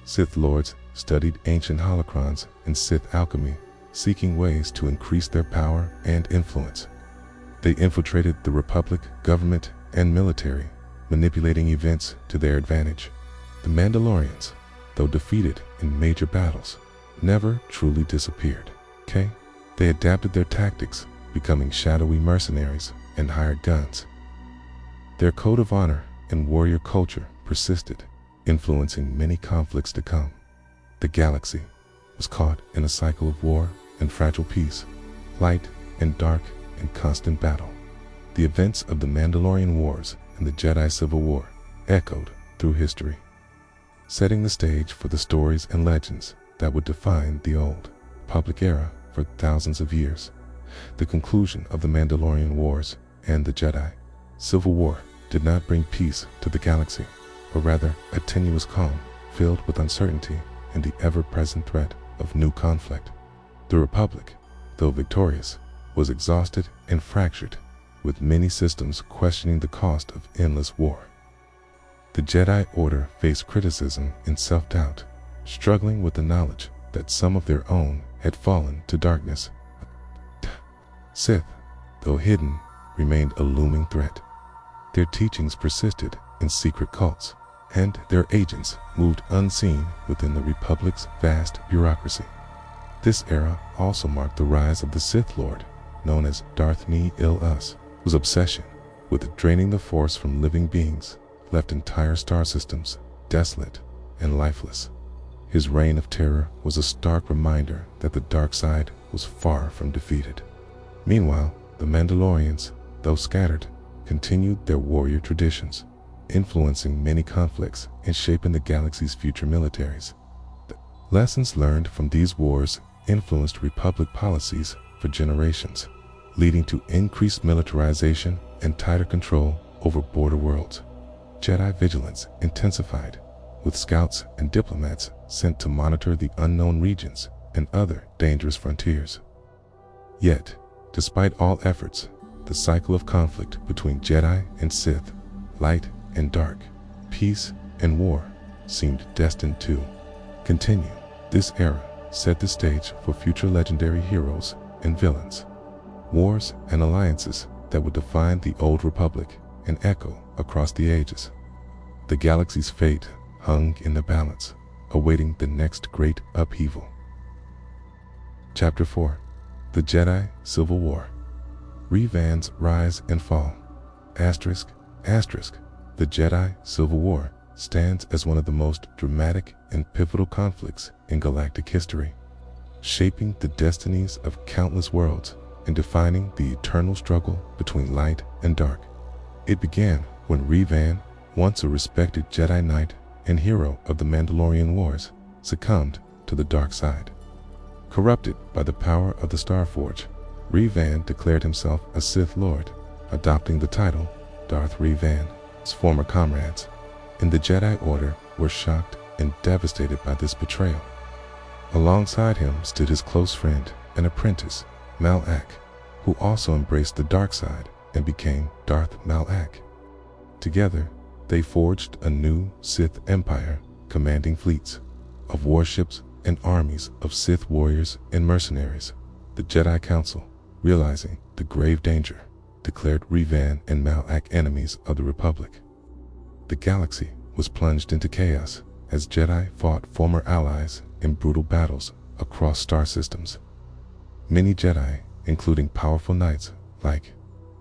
Sith Lords studied ancient holocrons and Sith alchemy, seeking ways to increase their power and influence. They infiltrated the Republic, government, and military, manipulating events to their advantage. The Mandalorians, though defeated in major battles, never truly disappeared. They adapted their tactics, becoming shadowy mercenaries and hired guns. Their code of honor and warrior culture persisted, influencing many conflicts to come. The galaxy was caught in a cycle of war and fragile peace, light and dark and constant battle. The events of the Mandalorian Wars and the Jedi Civil War echoed through history, setting the stage for the stories and legends that would define the old Republic era for thousands of years. The conclusion of the Mandalorian Wars and the Jedi Civil War did not bring peace to the galaxy, but rather a tenuous calm filled with uncertainty and the ever-present threat of new conflict. The Republic, though victorious, was exhausted and fractured, with many systems questioning the cost of endless war. The Jedi Order faced criticism and self-doubt, struggling with the knowledge that some of their own had fallen to darkness. Sith, though hidden, remained a looming threat. Their teachings persisted in secret cults, and their agents moved unseen within the Republic's vast bureaucracy. This era also marked the rise of the Sith Lord, known as Darth Nihil-Us, whose obsession with draining the Force from living beings left entire star systems desolate and lifeless. His reign of terror was a stark reminder that the dark side was far from defeated. Meanwhile, the Mandalorians, though scattered, continued their warrior traditions, influencing many conflicts and shaping the galaxy's future militaries. The lessons learned from these wars influenced Republic policies for generations, leading to increased militarization and tighter control over border worlds. Jedi vigilance intensified, with scouts and diplomats sent to monitor the unknown regions and other dangerous frontiers. Yet, despite all efforts, the cycle of conflict between Jedi and Sith, light and dark, peace and war, seemed destined to continue. This era set the stage for future legendary heroes and villains, wars and alliances that would define the old Republic and echo across the ages. The galaxy's fate hung in the balance, awaiting the next great upheaval. Chapter 4. The Jedi Civil War. Revan's Rise and Fall. Asterisk. The Jedi Civil War stands as one of the most dramatic and pivotal conflicts in galactic history, shaping the destinies of countless worlds and defining the eternal struggle between light and dark. It began when Revan, once a respected Jedi Knight and hero of the Mandalorian Wars, succumbed to the dark side. Corrupted by the power of the Starforge, Revan declared himself a Sith Lord, adopting the title Darth Revan. His former comrades in the Jedi Order were shocked and devastated by this betrayal. Alongside him stood his close friend and apprentice, Malak, who also embraced the dark side and became Darth Malak. Together, they forged a new Sith empire, commanding fleets of warships and armies of Sith warriors and mercenaries. The Jedi Council, realizing the grave danger, declared Revan and Malak enemies of the Republic. The galaxy was plunged into chaos as Jedi fought former allies in brutal battles across star systems. Many Jedi, including powerful knights like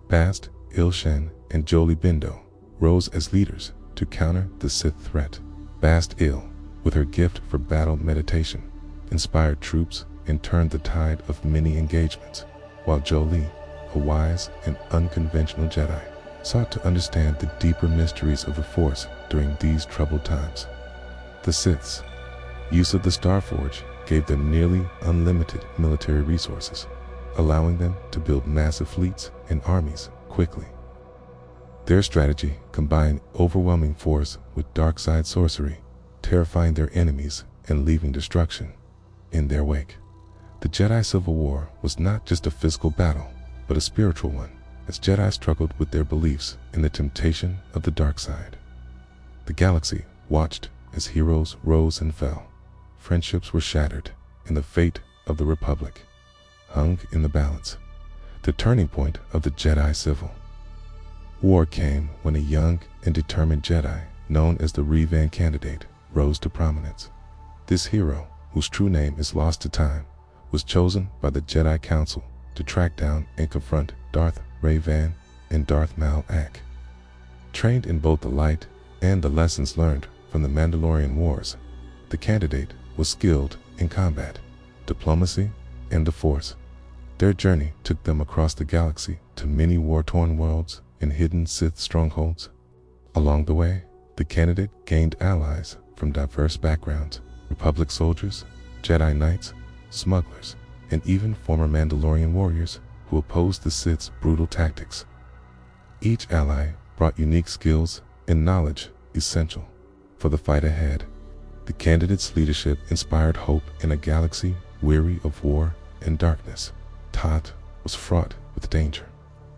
Bast, Ilshen, and Jolee Bindo, rose as leaders to counter the Sith threat. Bast Il, with her gift for battle meditation, inspired troops and turned the tide of many engagements, while Jolee, a wise and unconventional Jedi, sought to understand the deeper mysteries of the Force during these troubled times. The Sith's use of the Starforge gave them nearly unlimited military resources, allowing them to build massive fleets and armies quickly. Their strategy combined overwhelming force with dark side sorcery, terrifying their enemies and leaving destruction in their wake. The Jedi Civil War was not just a physical battle, but a spiritual one, as Jedi struggled with their beliefs and the temptation of the dark side. The galaxy watched as heroes rose and fell. Friendships were shattered, and the fate of the Republic hung in the balance. The turning point of the Jedi Civil War came when a young and determined Jedi, known as the Revan Candidate, rose to prominence. This hero, whose true name is lost to time, was chosen by the Jedi Council to track down and confront Darth Revan and Darth Malak. Trained in both the light and the lessons learned from the Mandalorian Wars, the candidate was skilled in combat, diplomacy, and the Force. Their journey took them across the galaxy to many war-torn worlds and hidden Sith strongholds. Along the way, the candidate gained allies from diverse backgrounds: Republic soldiers, Jedi Knights, smugglers, and even former Mandalorian warriors who opposed the Sith's brutal tactics. Each ally brought unique skills and knowledge essential for the fight ahead. The candidate's leadership inspired hope in a galaxy weary of war and darkness. Tat was fraught with danger.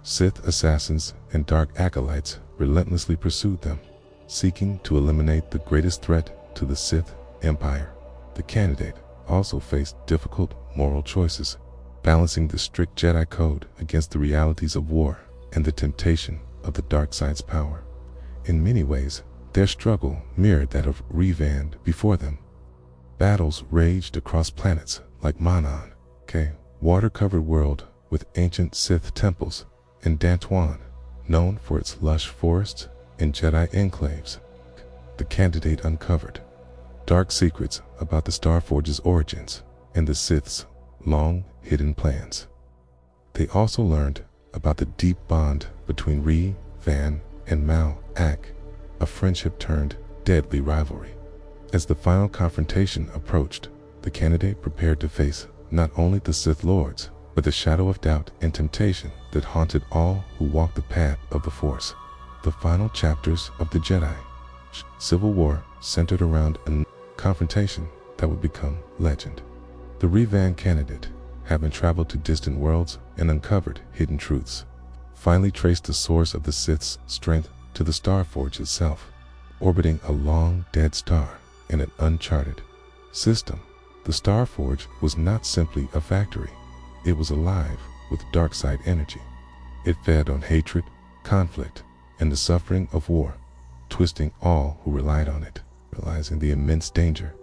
Sith assassins and dark acolytes relentlessly pursued them, seeking to eliminate the greatest threat to the Sith Empire. The candidate also faced difficult moral choices, balancing the strict Jedi code against the realities of war and the temptation of the dark side's power. In many ways, their struggle mirrored that of Revan before them. Battles raged across planets like Manan, a water-covered world with ancient Sith temples, and Dantooine, known for its lush forests and Jedi enclaves. The candidate uncovered dark secrets about the Starforge's origins and the Sith's long-hidden plans. They also learned about the deep bond between Revan and Malak, a friendship turned deadly rivalry. As the final confrontation approached, the candidate prepared to face not only the Sith Lords, but the shadow of doubt and temptation that haunted all who walked the path of the Force. The final chapters of the Jedi Civil War centered around a confrontation that would become legend. The Revan candidate, having traveled to distant worlds and uncovered hidden truths, finally traced the source of the Sith's strength to the Starforge itself, orbiting a long dead star in an uncharted system. The Starforge was not simply a factory. It was alive with dark side energy. It fed on hatred, conflict, and the suffering of war, twisting all who relied on it. Realizing the immense danger,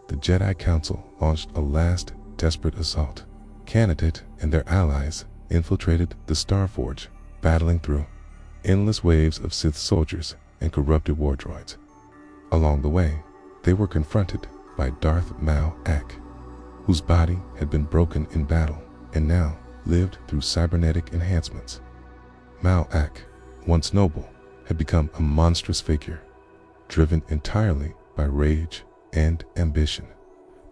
the Jedi Council launched a last desperate assault. Candidate and their allies infiltrated the Starforge, battling through endless waves of Sith soldiers and corrupted war droids. Along the way, they were confronted by Darth Malak, whose body had been broken in battle and now lived through cybernetic enhancements. Malak, once noble, had become a monstrous figure, driven entirely by rage and ambition.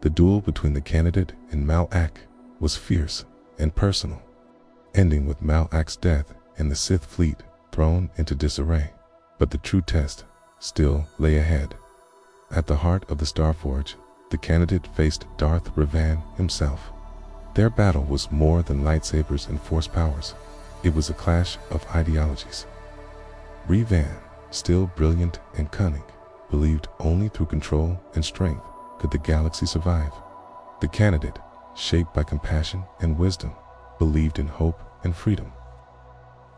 The duel between the candidate and Malak was fierce and personal. ending with Malak's death and the Sith fleet thrown into disarray. But the true test still lay ahead. At the heart of the Starforge, the candidate faced Darth Revan himself. Their battle was more than lightsabers and force powers. It was a clash of ideologies. Revan, still brilliant and cunning, believed only through control and strength could the galaxy survive. The candidate, shaped by compassion and wisdom, believed in hope and freedom.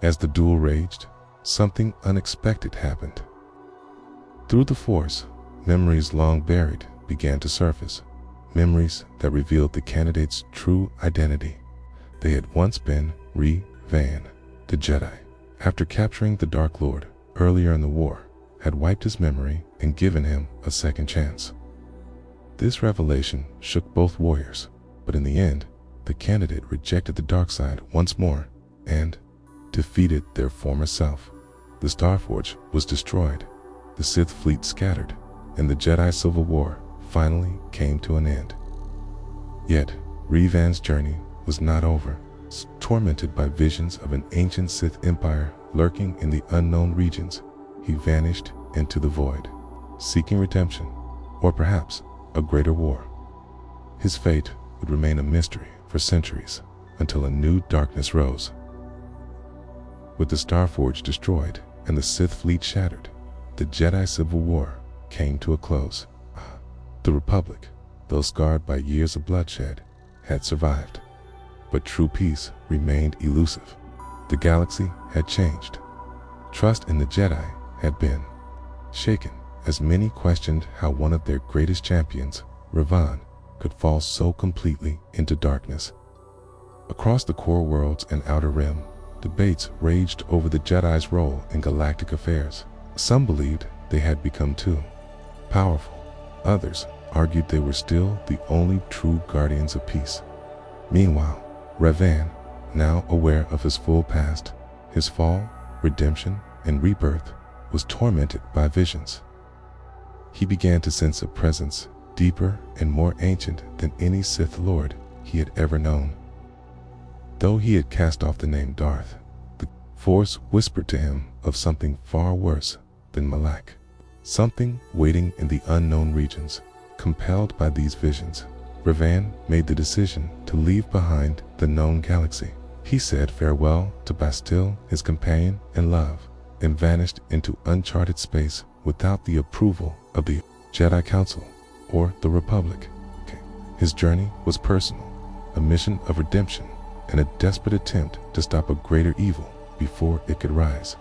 As the duel raged, something unexpected happened. Through the Force, memories long buried began to surface, memories that revealed the candidate's true identity. They had once been Revan, the Jedi. After capturing the Dark Lord earlier in the war, had wiped his memory and given him a second chance. This revelation shook both warriors, but in the end, the candidate rejected the dark side once more and defeated their former self. The Starforge was destroyed, the Sith fleet scattered, and the Jedi Civil War finally came to an end. Yet, Revan's journey was not over. Tormented by visions of an ancient Sith empire lurking in the unknown regions, he vanished into the void, seeking redemption, or perhaps a greater war. His fate would remain a mystery for centuries until a new darkness rose. With the Starforge destroyed and the Sith fleet shattered, the Jedi Civil War came to a close. The Republic, though scarred by years of bloodshed, had survived. But true peace remained elusive. The galaxy had changed. Trust in the Jedi had been shaken, as many questioned how one of their greatest champions, Revan, could fall so completely into darkness. Across the core worlds and Outer Rim, debates raged over the Jedi's role in galactic affairs. Some believed they had become too powerful. Others argued they were still the only true guardians of peace. Meanwhile, Revan, now aware of his full past, his fall, redemption, and rebirth, was tormented by visions. He began to sense a presence deeper and more ancient than any Sith Lord he had ever known. Though he had cast off the name Darth, the Force whispered to him of something far worse than Malak, something waiting in the unknown regions. Compelled by these visions, Revan made the decision to leave behind the known galaxy. He said farewell to Bastille, his companion and love, and vanished into uncharted space without the approval of the Jedi Council or the Republic. His journey was personal, a mission of redemption, and a desperate attempt to stop a greater evil before it could rise.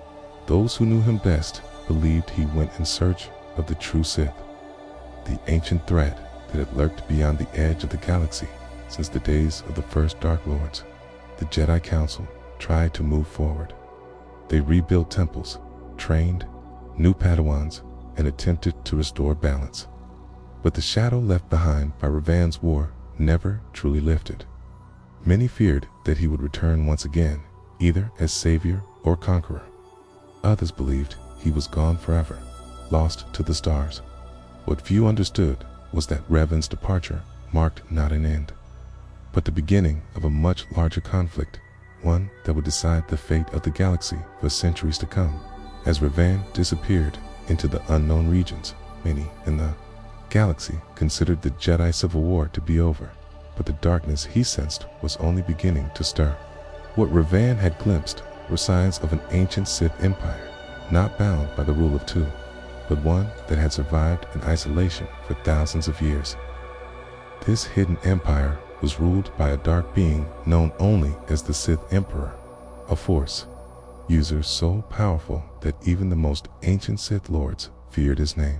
Those who knew him best believed he went in search of the true Sith, the ancient threat that had lurked beyond the edge of the galaxy since the days of the first Dark Lords. The Jedi Council tried to move forward. They rebuilt temples, trained new Padawans, and attempted to restore balance. But the shadow left behind by Revan's war never truly lifted. Many feared that he would return once again, either as savior or conqueror. Others believed he was gone forever, lost to the stars. What few understood was that Revan's departure marked not an end, but the beginning of a much larger conflict, one that would decide the fate of the galaxy for centuries to come. As Revan disappeared into the unknown regions, many in the galaxy considered the Jedi Civil War to be over, but the darkness he sensed was only beginning to stir. What Revan had glimpsed were signs of an ancient Sith empire, not bound by the rule of two, but one that had survived in isolation for thousands of years. This hidden empire was ruled by a dark being known only as the Sith Emperor, a Force user so powerful that even the most ancient Sith Lords feared his name.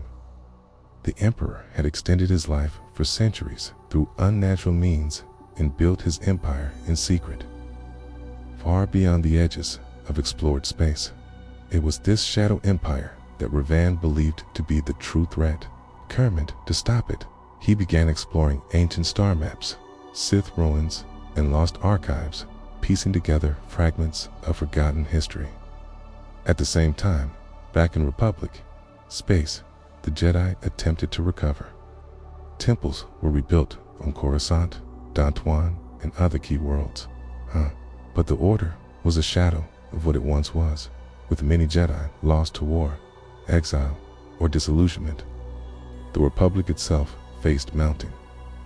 The Emperor had extended his life for centuries through unnatural means and built his empire in secret, far beyond the edges of explored space. It was this shadow empire that Revan believed to be the true threat. Determined to stop it, he began exploring ancient star maps, Sith ruins, and lost archives, piecing together fragments of forgotten history. At the same time, back in Republic space, the Jedi attempted to recover. Temples were rebuilt on Coruscant, Thrawn, and other key worlds. But the Order was a shadow of what it once was, with many Jedi lost to war, exile, or disillusionment. The Republic itself faced mounting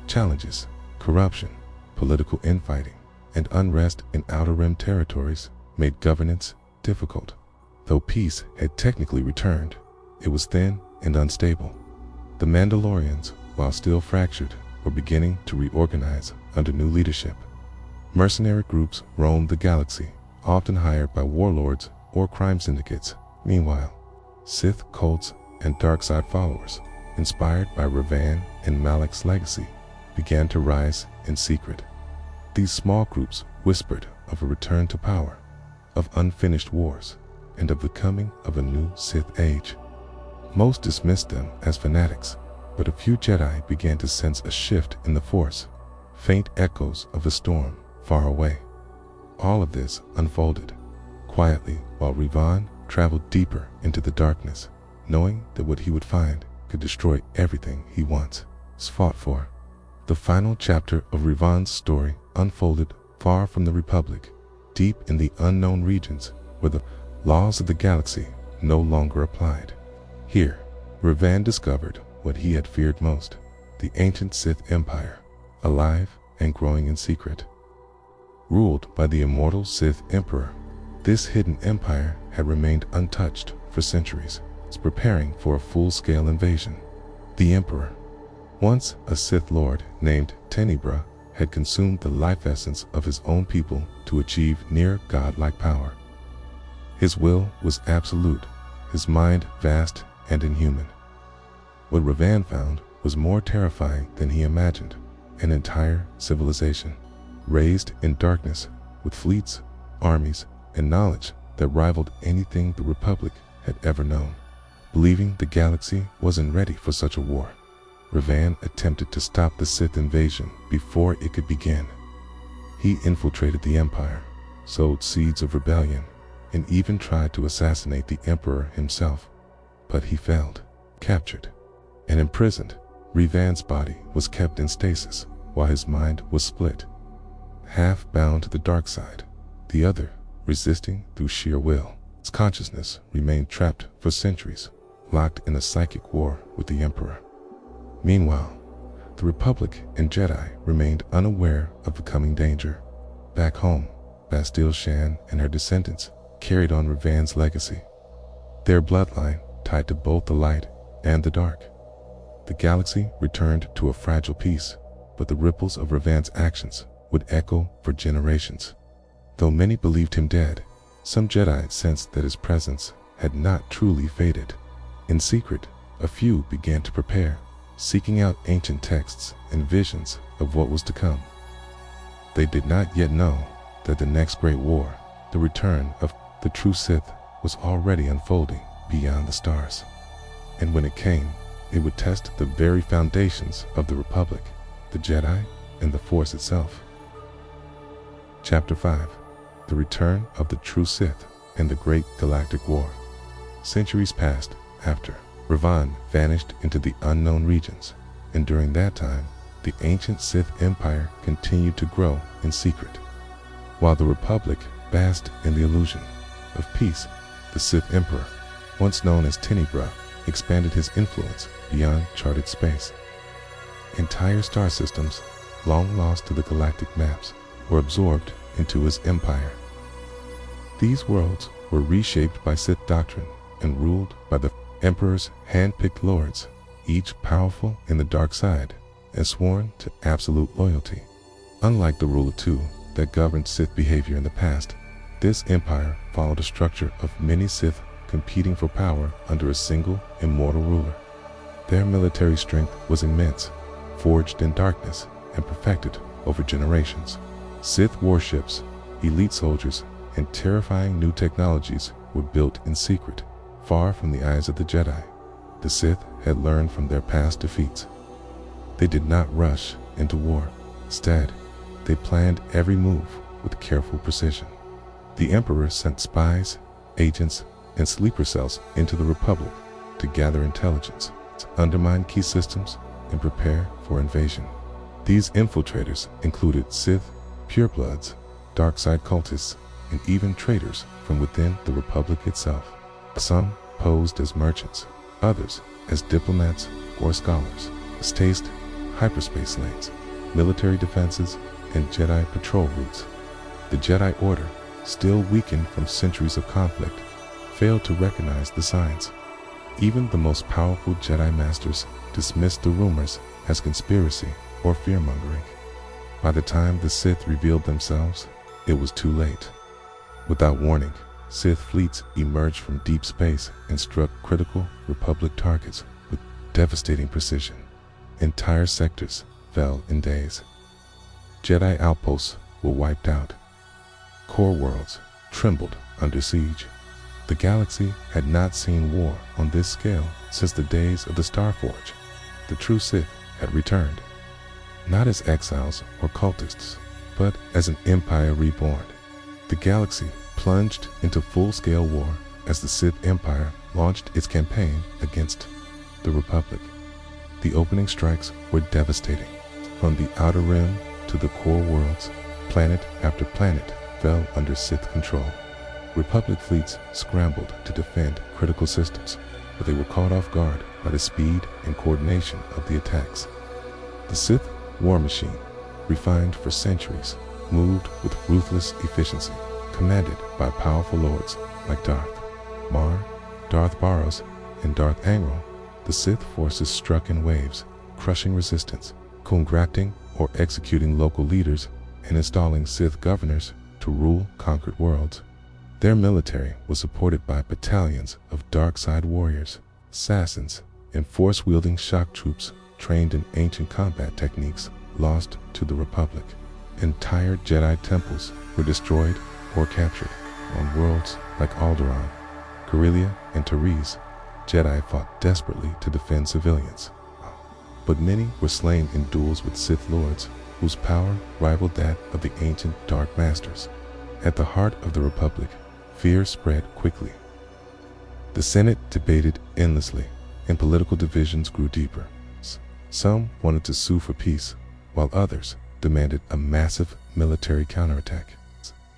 challenges: corruption, political infighting, and unrest in Outer Rim territories made governance difficult. Though peace had technically returned, it was thin and unstable. The Mandalorians, while still fractured, were beginning to reorganize under new leadership. Mercenary groups roamed the galaxy, often hired by warlords or crime syndicates. Meanwhile, Sith cults and dark side followers, inspired by Revan and Malak's legacy, began to rise in secret. These small groups whispered of a return to power, of unfinished wars, and of the coming of a new Sith age. Most dismissed them as fanatics, but a few Jedi began to sense a shift in the Force, faint echoes of a storm far away. All of this unfolded quietly while Revan traveled deeper into the darkness, knowing that what he would find could destroy everything he once fought for. The final chapter of Revan's story unfolded far from the Republic, deep in the unknown regions where the laws of the galaxy no longer applied. Here, Revan discovered what he had feared most: the ancient Sith Empire, alive and growing in secret. Ruled by the immortal Sith Emperor, this hidden empire had remained untouched for centuries, preparing for a full-scale invasion. The Emperor, once a Sith Lord named Tenebra, had consumed the life essence of his own people to achieve near godlike power. His will was absolute, his mind vast and inhuman. What Revan found was more terrifying than he imagined: an entire civilization, raised in darkness, with fleets, armies, and knowledge that rivaled anything the Republic had ever known. Believing the galaxy wasn't ready for such a war, Revan attempted to stop the Sith invasion before it could begin. He infiltrated the Empire, sowed seeds of rebellion, and even tried to assassinate the Emperor himself. But he failed. Captured and imprisoned, Revan's body was kept in stasis while his mind was split, half bound to the dark side, the other resisting through sheer will. His consciousness remained trapped for centuries, locked in a psychic war with the Emperor. Meanwhile, the Republic and Jedi remained unaware of the coming danger. Back home, Bastille Shan and her descendants carried on Revan's legacy, their bloodline tied to both the light and the dark. The galaxy returned to a fragile peace, but the ripples of Revan's actions would echo for generations. Though many believed him dead, some Jedi sensed that his presence had not truly faded. In secret, a few began to prepare, seeking out ancient texts and visions of what was to come. They did not yet know that the next great war, the return of the true Sith, was already unfolding beyond the stars. And when it came, it would test the very foundations of the Republic, the Jedi, and the Force itself. Chapter 5: The Return of the True Sith and the Great Galactic War. Centuries passed after Revan vanished into the unknown regions, and during that time, the ancient Sith Empire continued to grow in secret. While the Republic basked in the illusion of peace, the Sith Emperor, once known as Tenebra, expanded his influence beyond charted space. Entire star systems, long lost to the galactic maps, were absorbed into his empire. These worlds were reshaped by Sith doctrine and ruled by the Emperor's hand-picked lords, each powerful in the dark side and sworn to absolute loyalty. Unlike the rule of two that governed Sith behavior in the past, this empire followed a structure of many Sith competing for power under a single immortal ruler. Their military strength was immense, forged in darkness and perfected over generations. Sith warships, elite soldiers, and terrifying new technologies were built in secret, far from the eyes of the Jedi. The Sith had learned from their past defeats. They did not rush into war. Instead, they planned every move with careful precision. The Emperor sent spies, agents, and sleeper cells into the Republic to gather intelligence, to undermine key systems, and prepare for invasion. These infiltrators included Sith purebloods, dark side cultists, and even traitors from within the Republic itself. Some posed as merchants, others as diplomats or scholars, staged hyperspace lanes, military defenses, and Jedi patrol routes. The Jedi Order, still weakened from centuries of conflict, failed to recognize the signs. Even the most powerful Jedi Masters dismissed the rumors as conspiracy or fear-mongering. By the time the Sith revealed themselves, it was too late. Without warning, Sith fleets emerged from deep space and struck critical Republic targets with devastating precision. Entire sectors fell in days. Jedi outposts were wiped out. Core worlds trembled under siege. The galaxy had not seen war on this scale since the days of the Starforge. The true Sith had returned, not as exiles or cultists, but as an empire reborn. The galaxy plunged into full-scale war as the Sith Empire launched its campaign against the Republic. The opening strikes were devastating. From the Outer Rim to the core worlds, planet after planet fell under Sith control. Republic fleets scrambled to defend critical systems, but they were caught off guard by the speed and coordination of the attacks. The Sith war machine, refined for centuries, moved with ruthless efficiency, commanded by powerful lords like Darth Mar, Darth Baros, and Darth Angral. The Sith forces struck in waves, crushing resistance, contracting or executing local leaders, and installing Sith governors to rule conquered worlds. Their military was supported by battalions of dark side warriors, assassins, and force-wielding shock troops trained in ancient combat techniques lost to the Republic. Entire Jedi temples were destroyed or captured. On worlds like Alderaan, Corellia, and Therese, Jedi fought desperately to defend civilians. But many were slain in duels with Sith lords, whose power rivaled that of the ancient Dark Masters. At the heart of the Republic, fear spread quickly. The Senate debated endlessly, and political divisions grew deeper. Some wanted to sue for peace, while others demanded a massive military counterattack.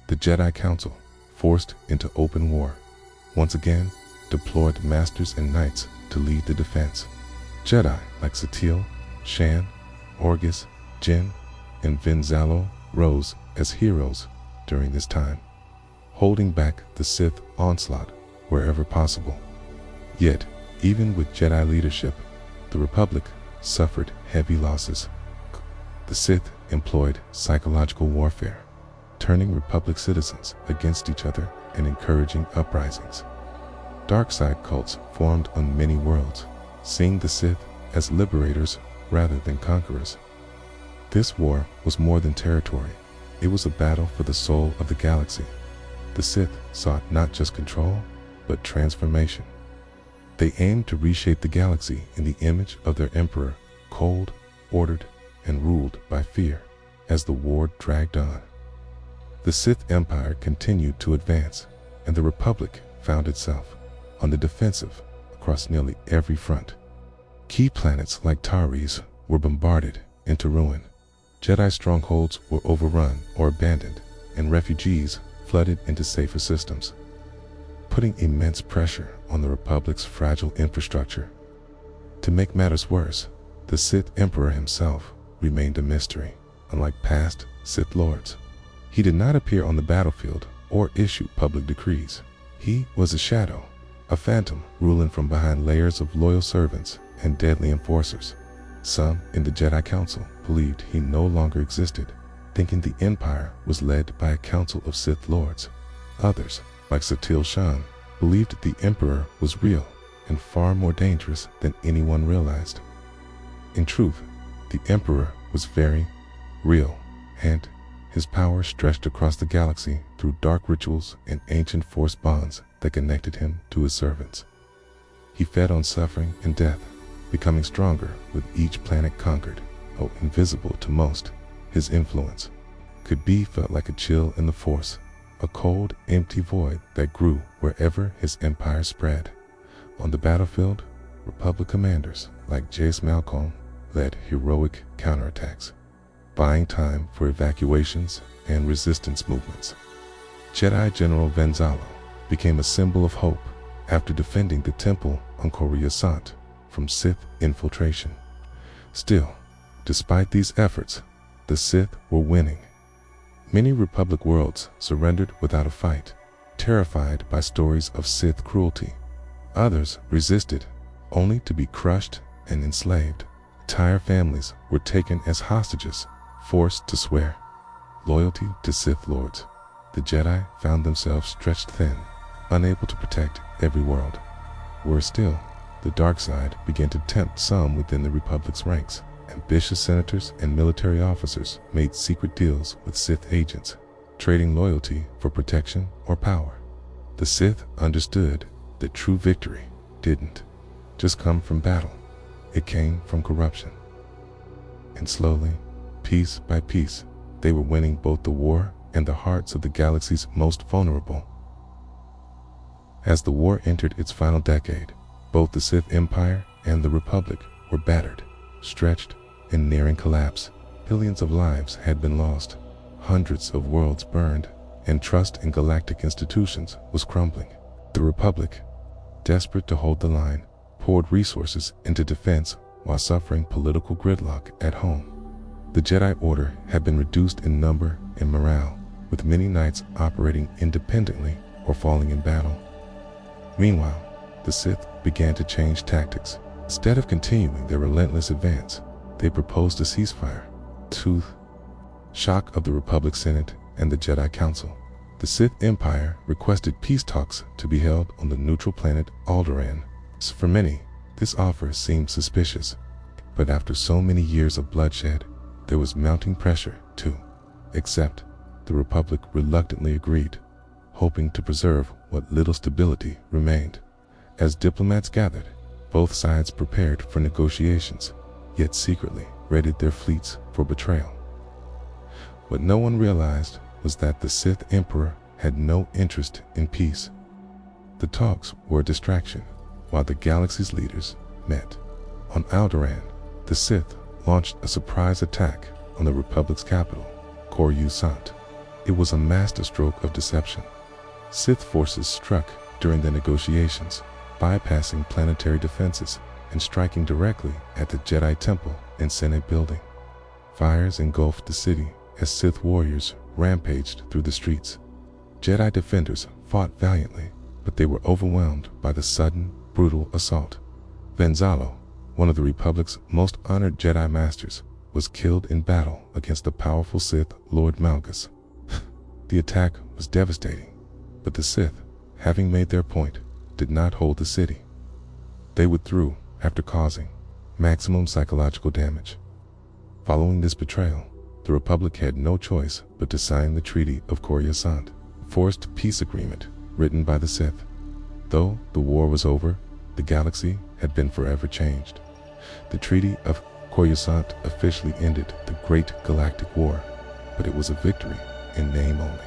The Jedi Council, forced into open war, once again deployed masters and knights to lead the defense. Jedi like Satele, Shan, Orgus, Jin, and Vin rose as heroes during this time, holding back the Sith onslaught wherever possible. Yet, even with Jedi leadership, the Republic suffered heavy losses. The Sith employed psychological warfare, turning Republic citizens against each other and encouraging uprisings. Dark side cults formed on many worlds, seeing the Sith as liberators rather than conquerors. This war was more than territory. It was a battle for the soul of the galaxy. The Sith sought not just control, but transformation. They aimed to reshape the galaxy in the image of their emperor, cold, ordered, and ruled by fear. As the war dragged on, the Sith Empire continued to advance, and the Republic found itself on the defensive across nearly every front. Key planets like Therese were bombarded into ruin. Jedi strongholds were overrun or abandoned, and refugees flooded into safer systems, putting immense pressure on the Republic's fragile infrastructure. To make matters worse, the Sith Emperor himself remained a mystery. Unlike past Sith Lords, he did not appear on the battlefield or issue public decrees. He was a shadow, a phantom ruling from behind layers of loyal servants and deadly enforcers. Some in the Jedi Council believed he no longer existed, thinking the Empire was led by a council of Sith Lords. Others, like Satele Shan, believed the Emperor was real and far more dangerous than anyone realized. In truth, the Emperor was very real, and his power stretched across the galaxy through dark rituals and ancient force bonds that connected him to his servants. He fed on suffering and death, becoming stronger with each planet conquered. Though invisible to most, his influence could be felt like a chill in the Force, a cold, empty void that grew wherever his empire spread. On the battlefield, Republic commanders like Jace Malcolm led heroic counterattacks. buying time for evacuations and resistance movements. Jedi General Venzalo became a symbol of hope after defending the temple on Coruscant from Sith infiltration. Still, despite these efforts, the Sith were winning. Many Republic worlds surrendered without a fight, terrified by stories of Sith cruelty. Others resisted, only to be crushed and enslaved. Entire families were taken as hostages, forced to swear loyalty to Sith lords. The Jedi found themselves stretched thin, unable to protect every world. Worse still, the dark side began to tempt some within the Republic's ranks. Ambitious senators and military officers made secret deals with Sith agents, trading loyalty for protection or power. The Sith understood that true victory didn't just come from battle. It came from corruption. And slowly, piece by piece, they were winning both the war and the hearts of the galaxy's most vulnerable. As the war entered its final decade, both the Sith Empire and the Republic were battered, stretched, and nearing collapse. Billions of lives had been lost, hundreds of worlds burned, and trust in galactic institutions was crumbling. The Republic, desperate to hold the line, poured resources into defense while suffering political gridlock at home. The Jedi Order had been reduced in number and morale, with many knights operating independently or falling in battle. Meanwhile, the Sith began to change tactics. Instead of continuing their relentless advance, they proposed a ceasefire. To shock of the Republic Senate and the Jedi Council, the Sith Empire requested peace talks to be held on the neutral planet Alderaan. For many, this offer seemed suspicious, but after so many years of bloodshed, there was mounting pressure to accept. The Republic reluctantly agreed, hoping to preserve what little stability remained. As diplomats gathered, both sides prepared for negotiations, yet secretly readied their fleets for betrayal. What no one realized was that the Sith Emperor had no interest in peace. The talks were a distraction while the galaxy's leaders met. On Alderaan, the Sith launched a surprise attack on the Republic's capital, Coruscant. It was a masterstroke of deception. Sith forces struck during the negotiations, bypassing planetary defenses and striking directly at the Jedi Temple and Senate building. Fires engulfed the city as Sith warriors rampaged through the streets. Jedi defenders fought valiantly, but they were overwhelmed by the sudden, brutal assault. Venzalo, one of the Republic's most honored Jedi Masters, was killed in battle against the powerful Sith Lord Malgus. The attack was devastating, but the Sith, having made their point, did not hold the city. They withdrew after causing maximum psychological damage. Following this betrayal, the Republic had no choice but to sign the Treaty of Coruscant, a forced peace agreement written by the Sith. Though the war was over, the galaxy had been forever changed. The Treaty of Coruscant officially ended the Great Galactic War, but it was a victory in name only.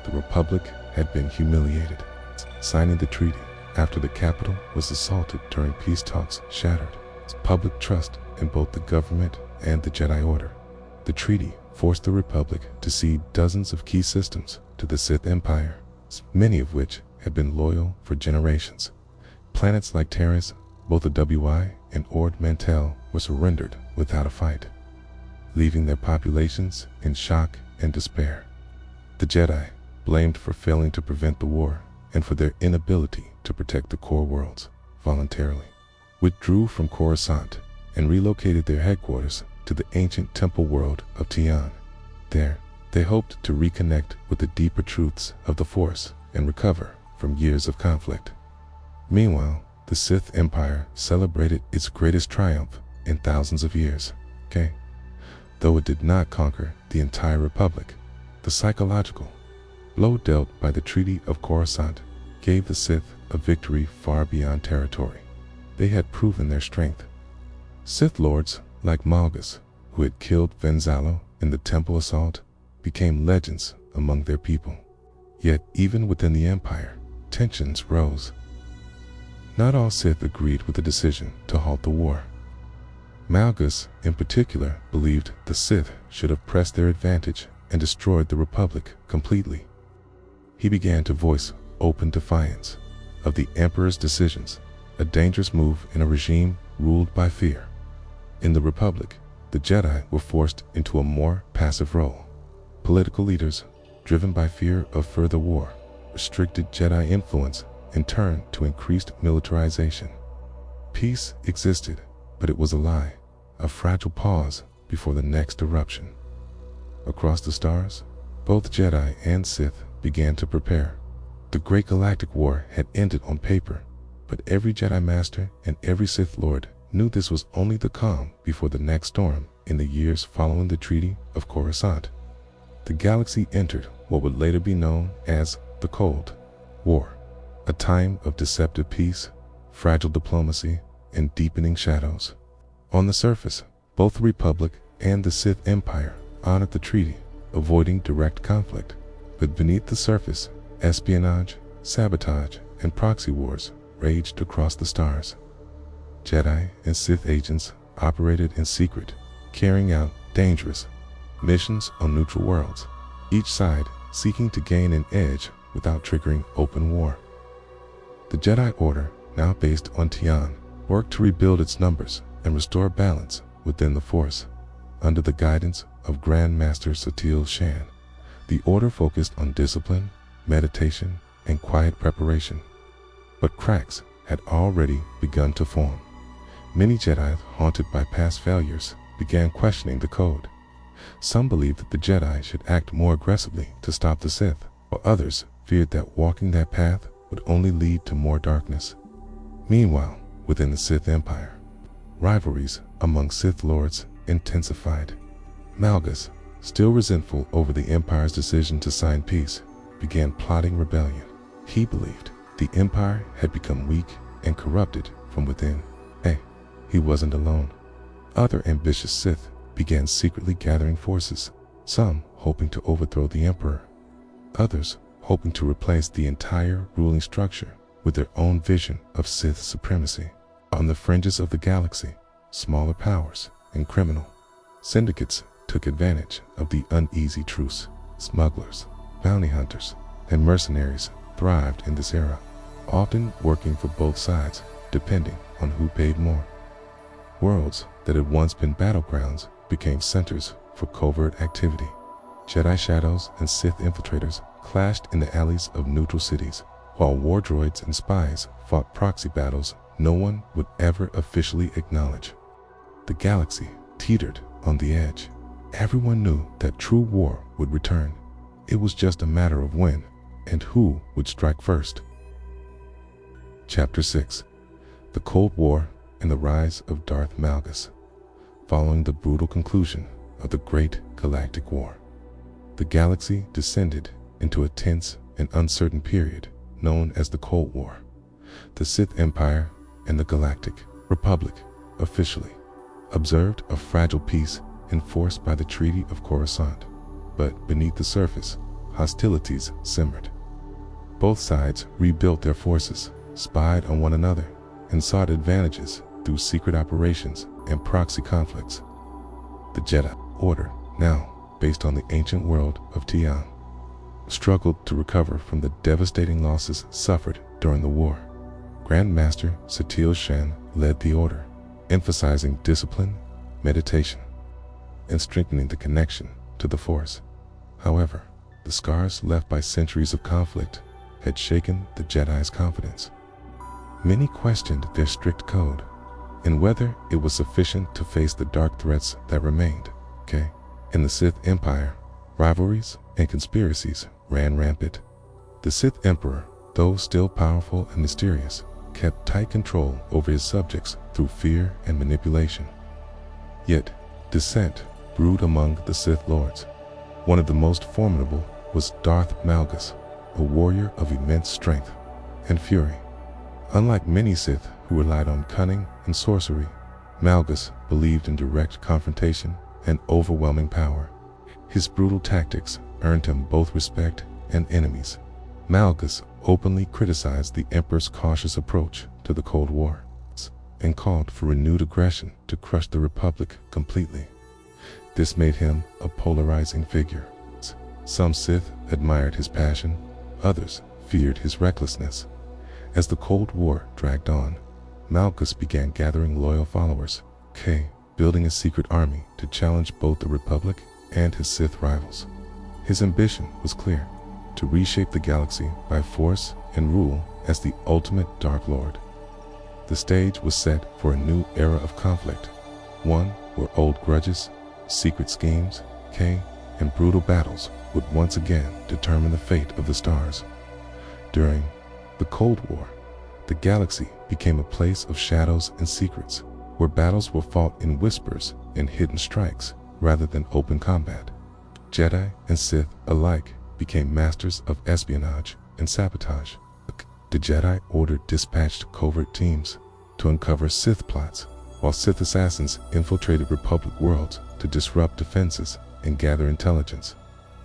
The Republic had been humiliated. Signing the treaty after the capital was assaulted during peace talks shattered public trust in both the government and the Jedi Order. The treaty forced the Republic to cede dozens of key systems to the Sith Empire, many of which had been loyal for generations. Planets like Terrace, both the WI and Ord Mantell, were surrendered without a fight, leaving their populations in shock and despair. The Jedi, blamed for failing to prevent the war and for their inability to protect the core worlds, voluntarily withdrew from Coruscant and relocated their headquarters to the ancient temple world of Tian. There, they hoped to reconnect with the deeper truths of the Force and recover from years of conflict. Meanwhile, the Sith Empire celebrated its greatest triumph in thousands of years, though it did not conquer the entire Republic. The psychological blow dealt by the Treaty of Coruscant gave the Sith a victory far beyond territory. They had proven their strength. Sith lords like Malgus, who had killed Venzalo in the temple assault, became legends among their people. Yet even within the Empire, tensions rose. Not all Sith agreed with the decision to halt the war. Malgus, in particular, believed the Sith should have pressed their advantage and destroyed the Republic completely. He began to voice open defiance of the Emperor's decisions, a dangerous move in a regime ruled by fear. In the Republic, the Jedi were forced into a more passive role. Political leaders, driven by fear of further war, restricted Jedi influence and turned to increased militarization. Peace existed, but it was a lie, a fragile pause before the next eruption. Across the stars, both Jedi and Sith began to prepare. The Great Galactic War had ended on paper, but every Jedi Master and every Sith Lord knew this was only the calm before the next storm in the years following the Treaty of Coruscant. The galaxy entered what would later be known as the Cold War, a time of deceptive peace, fragile diplomacy, and deepening shadows. On the surface, both the Republic and the Sith Empire honored the treaty, avoiding direct conflict. But beneath the surface, espionage, sabotage, and proxy wars raged across the stars. Jedi and Sith agents operated in secret, carrying out dangerous missions on neutral worlds, each side seeking to gain an edge without triggering open war. The Jedi Order, now based on Tian, worked to rebuild its numbers and restore balance within the Force. Under the guidance of Grand Master Satele Shan, the Order focused on discipline, meditation, and quiet preparation. But cracks had already begun to form. Many Jedi, haunted by past failures, began questioning the code. Some believed that the Jedi should act more aggressively to stop the Sith, while others feared that walking that path would only lead to more darkness. Meanwhile, within the Sith Empire, rivalries among Sith Lords intensified. Malgus, still resentful over the Empire's decision to sign peace, began plotting rebellion. He believed the Empire had become weak and corrupted from within. Hey, he wasn't alone. Other ambitious Sith began secretly gathering forces, some hoping to overthrow the Emperor, others hoping to replace the entire ruling structure with their own vision of Sith supremacy. On the fringes of the galaxy, smaller powers and criminal syndicates took advantage of the uneasy truce. Smugglers, bounty hunters, and mercenaries thrived in this era, often working for both sides, depending on who paid more. Worlds that had once been battlegrounds became centers for covert activity. Jedi shadows and Sith infiltrators clashed in the alleys of neutral cities, while war droids and spies fought proxy battles no one would ever officially acknowledge. The galaxy teetered on the edge. Everyone knew that true war would return. It was just a matter of when and who would strike first. Chapter 6: The Cold War and the Rise of Darth Malgus. Following the brutal conclusion of the Great Galactic War, the galaxy descended into a tense and uncertain period known as the Cold War. The Sith Empire and the Galactic Republic officially observed a fragile peace enforced by the Treaty of Coruscant, but beneath the surface, hostilities simmered. Both sides rebuilt their forces, spied on one another, and sought advantages through secret operations and proxy conflicts. The Jedi Order, now based on the ancient world of Tian, struggled to recover from the devastating losses suffered during the war. Grand Master Satele Shan led the Order, emphasizing discipline, meditation, and strengthening the connection to the Force. However, the scars left by centuries of conflict had shaken the Jedi's confidence. Many questioned their strict code and whether it was sufficient to face the dark threats that remained. In the Sith Empire, rivalries and conspiracies ran rampant. The Sith Emperor, though still powerful and mysterious, kept tight control over his subjects through fear and manipulation. Yet, dissent brewed among the Sith Lords. One of the most formidable was Darth Malgus, a warrior of immense strength and fury. Unlike many Sith who relied on cunning and sorcery, Malgus believed in direct confrontation and overwhelming power. His brutal tactics earned him both respect and enemies. Malgus openly criticized the Emperor's cautious approach to the Cold War. and called for renewed aggression to crush the Republic completely. This made him a polarizing figure. Some Sith admired his passion, others feared his recklessness. As the Cold War dragged on, Malgus began gathering loyal followers, building a secret army to challenge both the Republic and his Sith rivals. His ambition was clear: to reshape the galaxy by force and rule as the ultimate Dark Lord. The stage was set for a new era of conflict, one where old grudges, secret schemes, and brutal battles would once again determine the fate of the stars. During the Cold War, the galaxy became a place of shadows and secrets, where battles were fought in whispers and hidden strikes rather than open combat. Jedi and Sith alike became masters of espionage and sabotage. The Jedi Order dispatched covert teams to uncover Sith plots, while Sith assassins infiltrated Republic worlds to disrupt defenses and gather intelligence.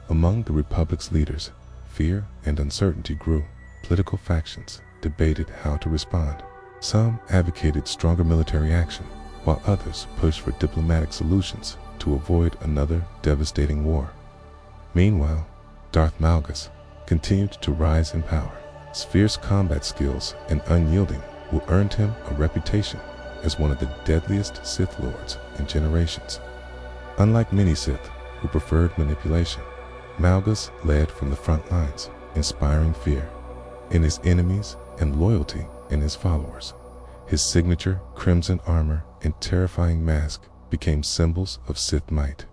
Among the Republic's leaders, fear and uncertainty grew. Political factions debated how to respond. Some advocated stronger military action, while others pushed for diplomatic solutions to avoid another devastating war. Meanwhile, Darth Malgus continued to rise in power. His fierce combat skills and unyielding will earned him a reputation as one of the deadliest Sith Lords in generations. Unlike many Sith who preferred manipulation, Malgus led from the front lines, inspiring fear in his enemies and loyalty in his followers. His signature crimson armor and terrifying mask became symbols of Sith might.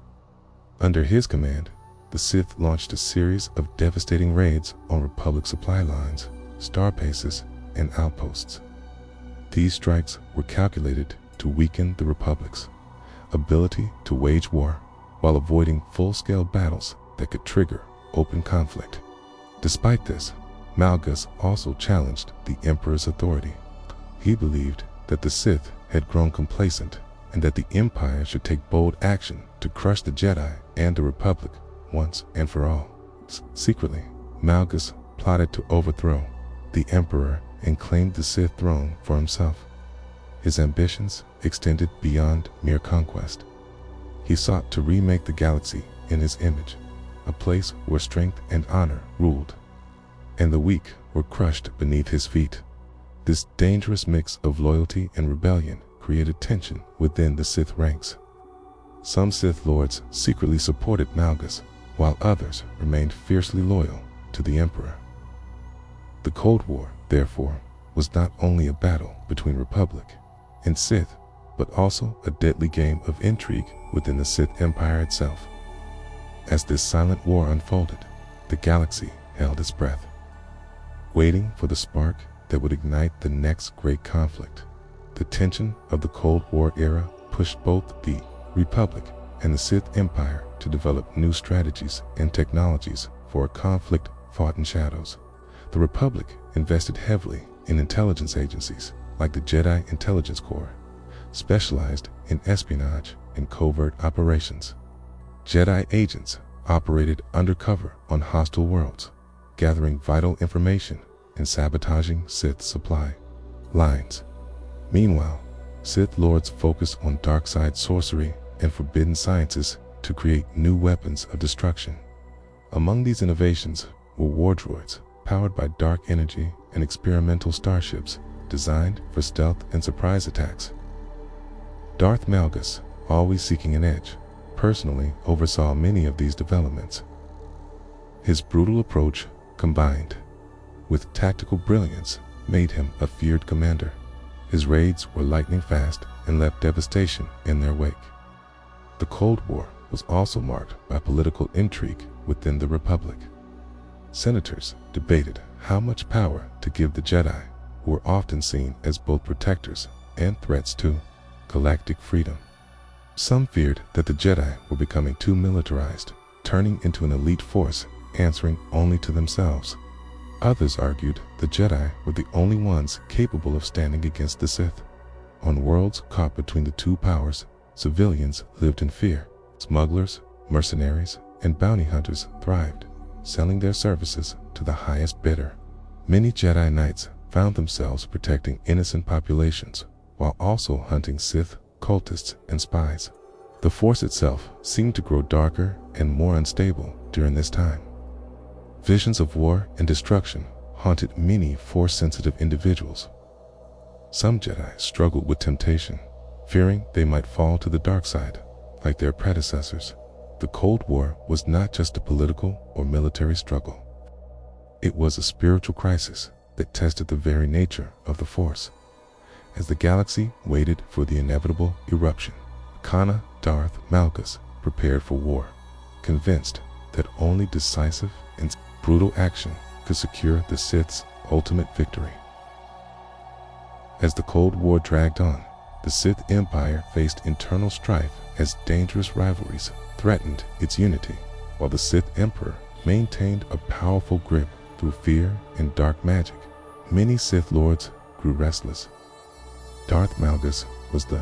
Under his command, the Sith launched a series of devastating raids on Republic supply lines, star bases, and outposts. These strikes were calculated to weaken the Republic's ability to wage war while avoiding full-scale battles that could trigger open conflict. Despite this, Malgus also challenged the Emperor's authority. He believed that the Sith had grown complacent and that the Empire should take bold action to crush the Jedi and the Republic once and for all. Secretly, Malgus plotted to overthrow the Emperor and claimed the Sith throne for himself. His ambitions extended beyond mere conquest. He sought to remake the galaxy in his image, a place where strength and honor ruled, and the weak were crushed beneath his feet. This dangerous mix of loyalty and rebellion created tension within the Sith ranks. Some Sith Lords secretly supported Malgus, while others remained fiercely loyal to the Emperor. The Cold War, therefore, was not only a battle between Republic and Sith, but also a deadly game of intrigue within the Sith Empire itself. As this silent war unfolded, the galaxy held its breath, waiting for the spark that would ignite the next great conflict. The tension of the Cold War era pushed both the Republic and the Sith Empire to develop new strategies and technologies for a conflict fought in shadows. The Republic invested heavily in intelligence agencies like the Jedi Intelligence Corps, specialized in espionage and covert operations. Jedi agents operated undercover on hostile worlds, gathering vital information and sabotaging Sith supply lines. Meanwhile, Sith Lords focused on dark side sorcery and forbidden sciences to create new weapons of destruction. Among these innovations were war droids powered by dark energy and experimental starships designed for stealth and surprise attacks. Darth Malgus, always seeking an edge, personally oversaw many of these developments. His brutal approach, combined with tactical brilliance, made him a feared commander. His raids were lightning fast and left devastation in their wake. The Cold War was also marked by political intrigue within the Republic. Senators debated how much power to give the Jedi, who were often seen as both protectors and threats to galactic freedom. Some feared that the Jedi were becoming too militarized, turning into an elite force answering only to themselves. Others argued the Jedi were the only ones capable of standing against the Sith. On worlds caught between the two powers, civilians lived in fear. Smugglers, mercenaries, and bounty hunters thrived, selling their services to the highest bidder. Many Jedi Knights found themselves protecting innocent populations, while also hunting Sith, cultists, and spies. The Force itself seemed to grow darker and more unstable during this time. Visions of war and destruction haunted many Force-sensitive individuals. Some Jedi struggled with temptation, fearing they might fall to the dark side, like their predecessors. The Cold War was not just a political or military struggle. It was a spiritual crisis that tested the very nature of the Force. As the galaxy waited for the inevitable eruption, Rakata, Darth, Malgus prepared for war, convinced that only decisive and brutal action could secure the Sith's ultimate victory. As the Cold War dragged on, the Sith Empire faced internal strife as dangerous rivalries threatened its unity, while the Sith Emperor maintained a powerful grip through fear and dark magic. Many Sith Lords grew restless. Darth Malgus was the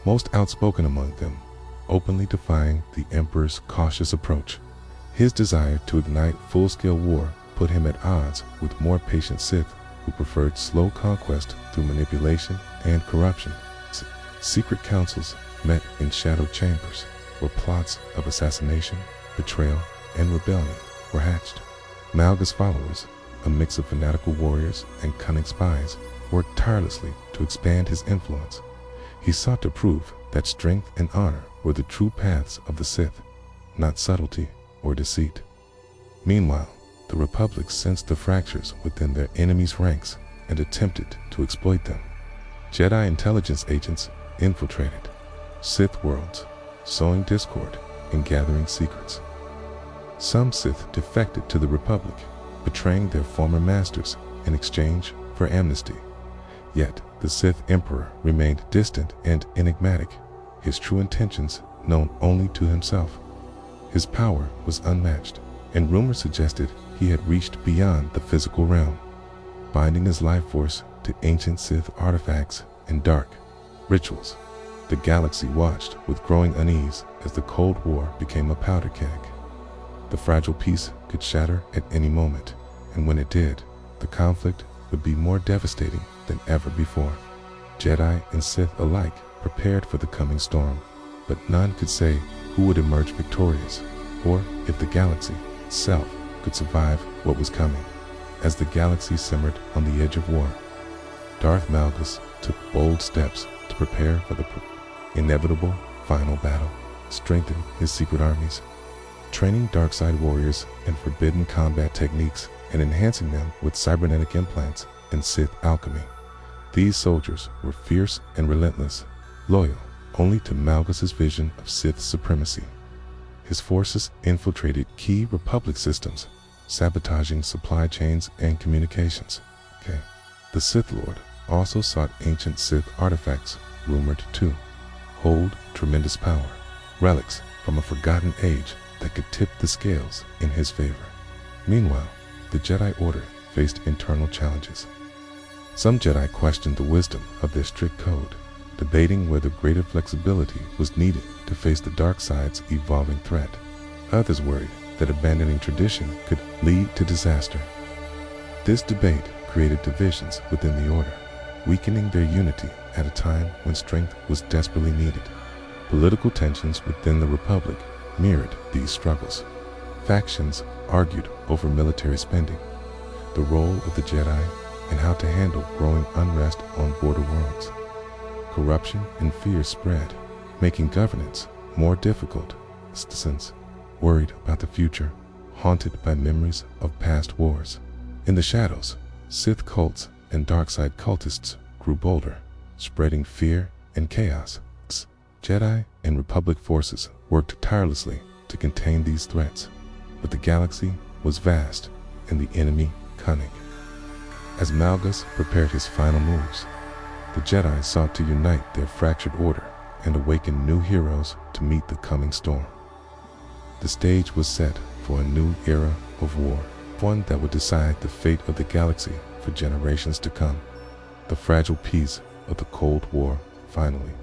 most outspoken among them, openly defying the Emperor's cautious approach. His desire to ignite full-scale war put him at odds with more patient Sith who preferred slow conquest through manipulation and corruption. Secret councils met in shadow chambers where plots of assassination, betrayal, and rebellion were hatched. Malgus' followers, a mix of fanatical warriors and cunning spies, worked tirelessly to expand his influence. He sought to prove that strength and honor were the true paths of the Sith, not subtlety or deceit. Meanwhile, the Republic sensed the fractures within their enemies' ranks and attempted to exploit them. Jedi intelligence agents infiltrated Sith worlds, sowing discord and gathering secrets. Some Sith defected to the Republic, betraying their former masters in exchange for amnesty. Yet the Sith Emperor remained distant and enigmatic, his true intentions known only to himself. His power was unmatched, and rumors suggested he had reached beyond the physical realm, binding his life force to ancient Sith artifacts and dark rituals. The galaxy watched with growing unease as the Cold War became a powder keg. The fragile peace could shatter at any moment, and when it did, the conflict would be more devastating than ever before. Jedi and Sith alike prepared for the coming storm, but none could say who would emerge victorious, or if the galaxy itself could survive what was coming. As the galaxy simmered on the edge of war, Darth Malgus took bold steps to prepare for the inevitable final battle, strengthen his secret armies, training dark-side warriors in forbidden combat techniques and enhancing them with cybernetic implants and Sith alchemy. These soldiers were fierce and relentless, loyal only to Malgus' vision of Sith supremacy. His forces infiltrated key Republic systems, sabotaging supply chains and communications. The Sith Lord also sought ancient Sith artifacts rumored to hold tremendous power, relics from a forgotten age that could tip the scales in his favor. Meanwhile, the Jedi Order faced internal challenges. Some Jedi questioned the wisdom of their strict code, debating whether greater flexibility was needed to face the dark side's evolving threat. Others worried that abandoning tradition could lead to disaster. This debate created divisions within the Order, weakening their unity at a time when strength was desperately needed. Political tensions within the Republic mirrored these struggles. Factions argued over military spending, the role of the Jedi, and how to handle growing unrest on border worlds. Corruption and fear spread, making governance more difficult. Citizens worried about the future, haunted by memories of past wars. In the shadows, Sith cults and dark-side cultists grew bolder, spreading fear and chaos. Jedi and Republic forces worked tirelessly to contain these threats, but the galaxy was vast and the enemy cunning. As Malgus prepared his final moves, the Jedi sought to unite their fractured order and awaken new heroes to meet the coming storm. The stage was set for a new era of war, one that would decide the fate of the galaxy for generations to come. The fragile peace of the Cold War finally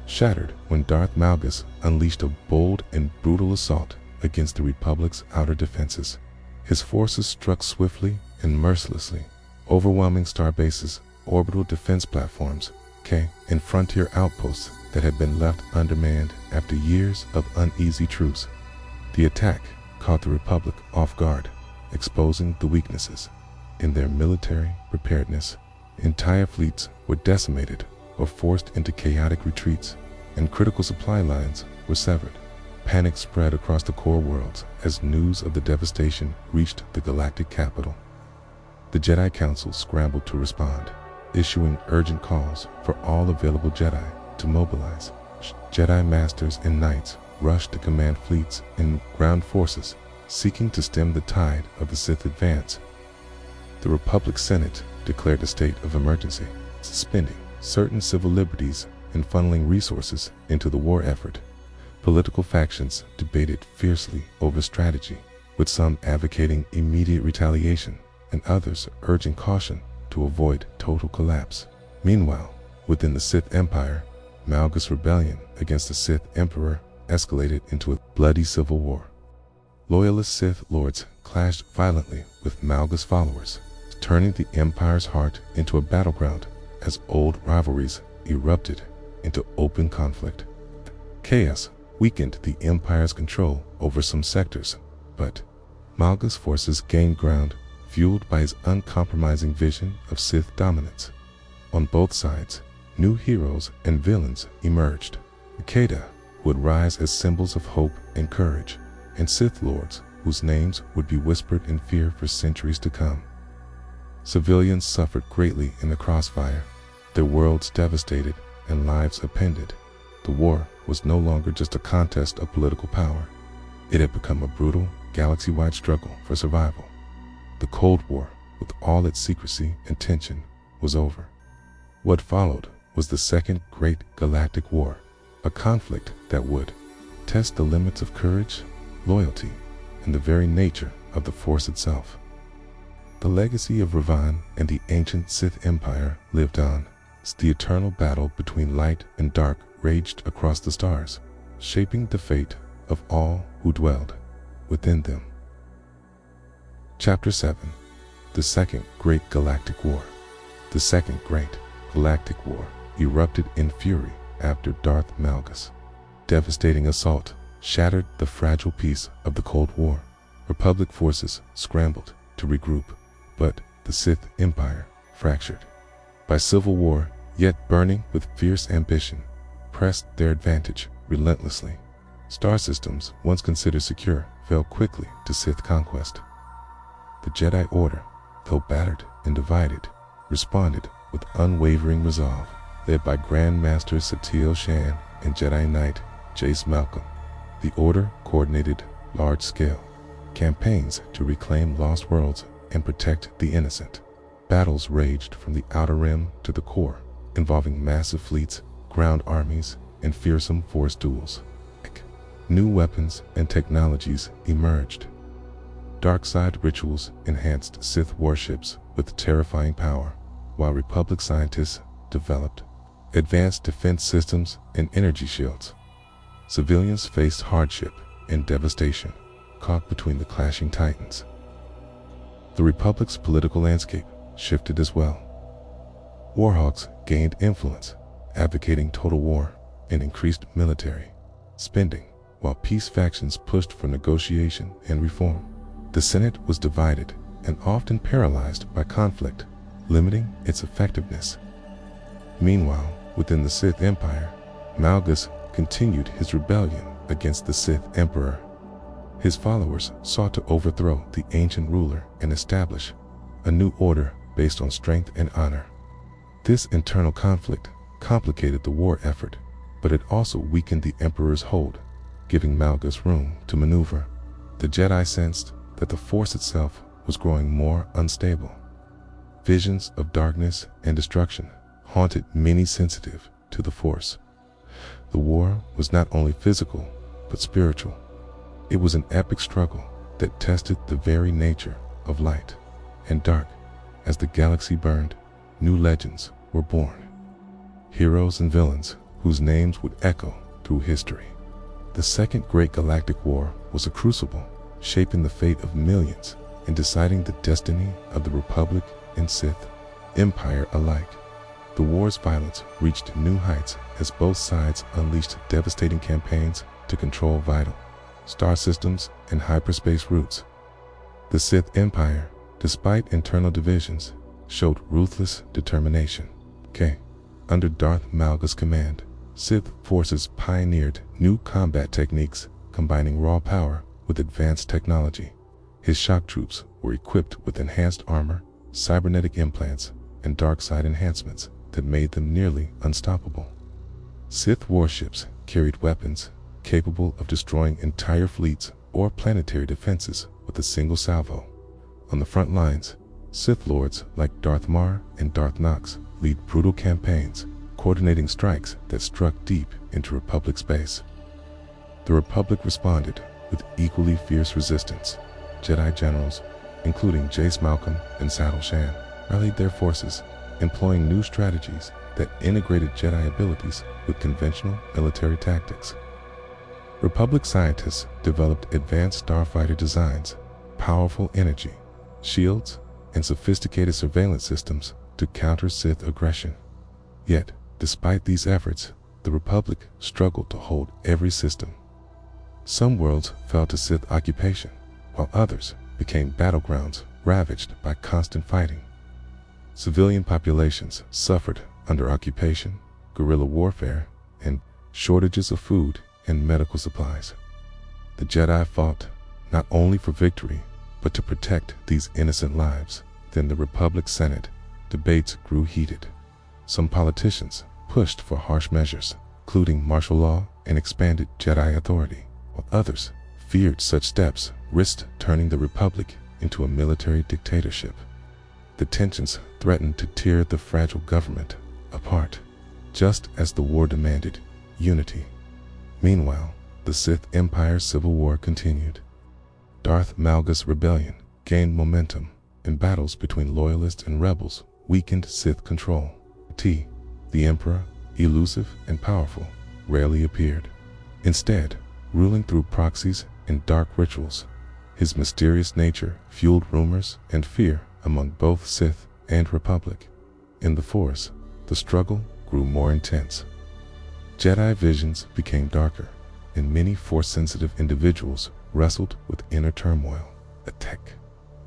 shattered when Darth Malgus unleashed a bold and brutal assault against the Republic's outer defenses. His forces struck swiftly and mercilessly, overwhelming star bases, orbital defense platforms, and frontier outposts that had been left undermanned after years of uneasy truce. The attack caught the Republic off guard, exposing the weaknesses in their military preparedness. Entire fleets were decimated or forced into chaotic retreats, and critical supply lines were severed. Panic spread across the core worlds as news of the devastation reached the galactic capital. The Jedi Council scrambled to respond, issuing urgent calls for all available Jedi to mobilize. Jedi Masters and Knights rushed to command fleets and ground forces, seeking to stem the tide of the Sith advance. The Republic Senate declared a state of emergency, suspending certain civil liberties and funneling resources into the war effort. Political factions debated fiercely over strategy, with some advocating immediate retaliation and others urging caution to avoid total collapse. Meanwhile, within the Sith Empire, Malgus' rebellion against the Sith Emperor escalated into a bloody civil war. Loyalist Sith lords clashed violently with Malgus followers, turning the Empire's heart into a battleground as old rivalries erupted into open conflict. Chaos weakened the Empire's control over some sectors, but Malgus' forces gained ground, fueled by his uncompromising vision of Sith dominance. On both sides, new heroes and villains emerged. Rakata would rise as symbols of hope and courage, and Sith lords whose names would be whispered in fear for centuries to come. Civilians suffered greatly in the crossfire, their worlds devastated and lives upended. The war was no longer just a contest of political power. It had become a brutal, galaxy-wide struggle for survival. The Cold War, with all its secrecy and tension, was over. What followed was the Second Great Galactic War, a conflict that would test the limits of courage, loyalty, and the very nature of the Force itself. The legacy of Revan and the ancient Sith Empire lived on. The eternal battle between light and dark raged across the stars, shaping the fate of all who dwelled within them. Chapter 7. The Second Great Galactic War. The Second Great Galactic War erupted in fury after Darth Malgus' devastating assault shattered the fragile peace of the Cold War. Republic forces scrambled to regroup, but the Sith Empire fractured. By civil war, yet burning with fierce ambition, pressed their advantage relentlessly. Star systems, once considered secure, fell quickly to Sith conquest. The Jedi Order, though battered and divided, responded with unwavering resolve, led by Grand Master Satele Shan and Jedi Knight Jace Malcolm. The Order coordinated large-scale campaigns to reclaim lost worlds and protect the innocent. Battles raged from the Outer Rim to the core, involving massive fleets, ground armies, and fearsome force duels. New weapons and technologies emerged. Dark-side rituals enhanced Sith warships with terrifying power, while Republic scientists developed advanced defense systems and energy shields. Civilians faced hardship and devastation, caught between the clashing titans. The Republic's political landscape shifted as well. Warhawks gained influence, advocating total war and increased military spending, while peace factions pushed for negotiation and reform. The Senate was divided and often paralyzed by conflict, limiting its effectiveness. Meanwhile, within the Sith Empire, Malgus continued his rebellion against the Sith Emperor. His followers sought to overthrow the ancient ruler and establish a new order based on strength and honor. This internal conflict complicated the war effort, but it also weakened the Emperor's hold, giving Malgus room to maneuver. The Jedi sensed that the Force itself was growing more unstable. Visions of darkness and destruction haunted many sensitive to the Force. The war was not only physical, but spiritual. It was an epic struggle that tested the very nature of light and dark. As the galaxy burned, new legends were born. Heroes and villains whose names would echo through history. The Second Great Galactic War was a crucible, shaping the fate of millions and deciding the destiny of the Republic and Sith Empire alike. The war's violence reached new heights as both sides unleashed devastating campaigns to control vital star systems and hyperspace routes. The Sith Empire, despite internal divisions, showed ruthless determination. Under Darth Malgus' command, Sith forces pioneered new combat techniques combining raw power with advanced technology. His shock troops were equipped with enhanced armor, cybernetic implants, and dark side enhancements that made them nearly unstoppable. Sith warships carried weapons capable of destroying entire fleets or planetary defenses with a single salvo. On the front lines, Sith lords like Darth Mar and Darth Nox lead brutal campaigns, coordinating strikes that struck deep into Republic space. The Republic responded with equally fierce resistance. Jedi generals, including Jace Malcolm and Saddle Shan, rallied their forces, employing new strategies that integrated Jedi abilities with conventional military tactics. Republic scientists developed advanced starfighter designs, powerful energy shields, and sophisticated surveillance systems to counter Sith aggression. Yet, despite these efforts, the Republic struggled to hold every system. Some worlds fell to Sith occupation, while others became battlegrounds ravaged by constant fighting. Civilian populations suffered under occupation, guerrilla warfare, and shortages of food and medical supplies. The Jedi fought not only for victory, but to protect these innocent lives. Then the Republic Senate debates grew heated. Some politicians pushed for harsh measures, including martial law and expanded Jedi authority, while others feared such steps risked turning the Republic into a military dictatorship. The tensions threatened to tear the fragile government apart, just as the war demanded unity. Meanwhile, the Sith Empire's civil war continued. Darth Malgus' rebellion gained momentum, and battles between loyalists and rebels weakened Sith control. The Emperor, elusive and powerful, rarely appeared. Instead, ruling through proxies and dark rituals, his mysterious nature fueled rumors and fear among both Sith and Republic. In the Force, the struggle grew more intense. Jedi visions became darker, and many Force-sensitive individuals wrestled with inner turmoil. The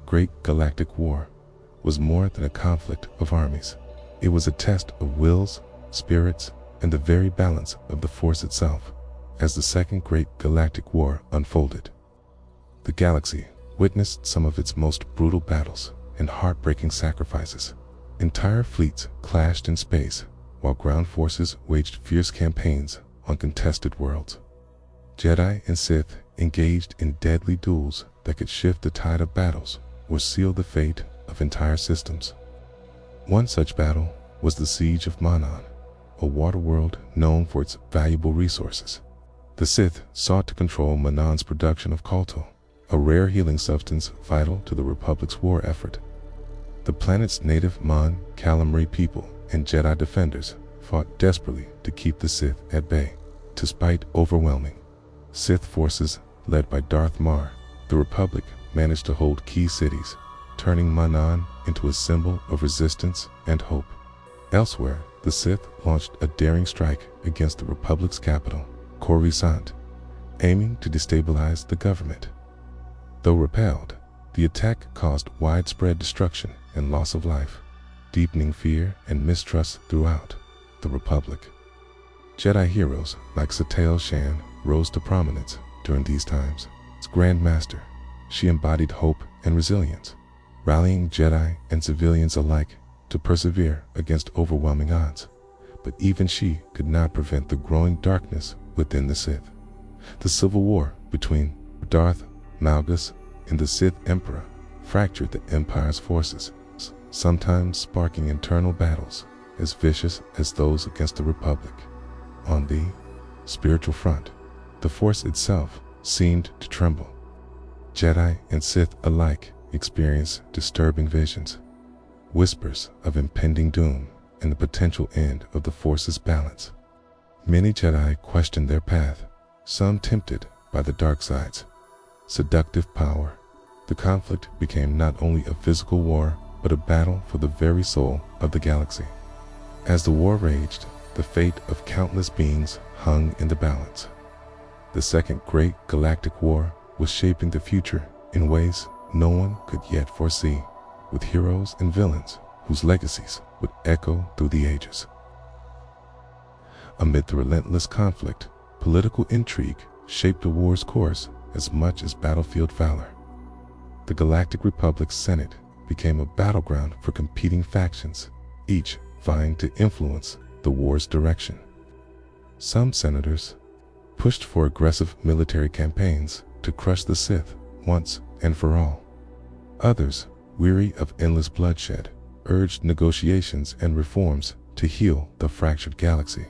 Great Galactic War was more than a conflict of armies. It was a test of wills, spirits, and the very balance of the Force itself. As the Second Great Galactic War unfolded, the galaxy witnessed some of its most brutal battles and heartbreaking sacrifices. Entire fleets clashed in space, while ground forces waged fierce campaigns on contested worlds. Jedi and Sith engaged in deadly duels that could shift the tide of battles or seal the fate of entire systems. One such battle was the Siege of Manaan, a water world known for its valuable resources. The Sith sought to control Manaan's production of Kolto, a rare healing substance vital to the Republic's war effort. The planet's native Mon Calamari people and Jedi defenders fought desperately to keep the Sith at bay. Despite overwhelming Sith forces led by Darth Mar, the Republic managed to hold key cities, turning Manaan into a symbol of resistance and hope. Elsewhere, the Sith launched a daring strike against the Republic's capital, Coruscant, aiming to destabilize the government. Though repelled, the attack caused widespread destruction and loss of life, deepening fear and mistrust throughout the Republic. Jedi heroes like Satele Shan rose to prominence during these times. As Grand Master, she embodied hope and resilience, rallying Jedi and civilians alike to persevere against overwhelming odds. But even she could not prevent the growing darkness within the Sith. The civil war between Darth Malgus and the Sith Emperor fractured the Empire's forces, sometimes sparking internal battles as vicious as those against the Republic. On the spiritual front, the Force itself seemed to tremble. Jedi and Sith alike experienced disturbing visions, whispers of impending doom and the potential end of the Force's balance. Many Jedi questioned their path, some tempted by the dark side's seductive power. The conflict became not only a physical war, but a battle for the very soul of the galaxy. As the war raged, the fate of countless beings hung in the balance. The Second Great Galactic War was shaping the future in ways no one could yet foresee, with heroes and villains whose legacies would echo through the ages. Amid the relentless conflict, political intrigue shaped the war's course as much as battlefield valor. The Galactic Republic's Senate became a battleground for competing factions, each vying to influence the war's direction. Some senators pushed for aggressive military campaigns to crush the Sith once and for all. Others, weary of endless bloodshed, urged negotiations and reforms to heal the fractured galaxy.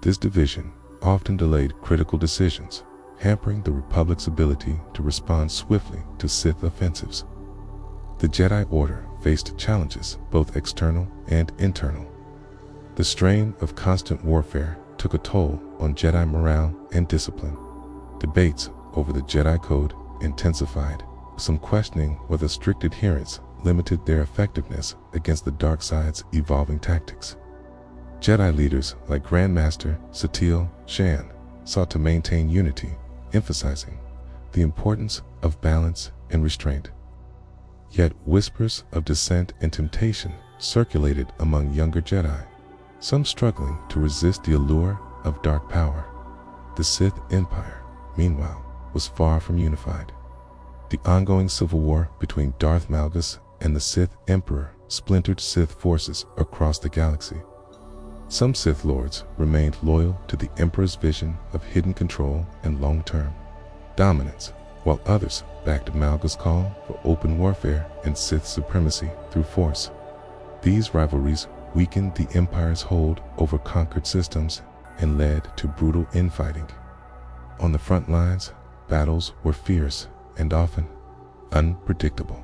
This division often delayed critical decisions, hampering the Republic's ability to respond swiftly to Sith offensives. The Jedi Order faced challenges both external and internal. The strain of constant warfare took a toll on Jedi morale and discipline. Debates over the Jedi Code intensified, some questioning whether strict adherence limited their effectiveness against the dark side's evolving tactics. Jedi leaders like Grandmaster Satele Shan sought to maintain unity, emphasizing the importance of balance and restraint. Yet whispers of dissent and temptation circulated among younger Jedi, some struggling to resist the allure of dark power. The Sith Empire, meanwhile, was far from unified. The ongoing civil war between Darth Malgus and the Sith Emperor splintered Sith forces across the galaxy. Some Sith Lords remained loyal to the Emperor's vision of hidden control and long-term dominance, while others backed Malgus' call for open warfare and Sith supremacy through force. These rivalries weakened the Empire's hold over conquered systems and led to brutal infighting. On the front lines, battles were fierce and often unpredictable.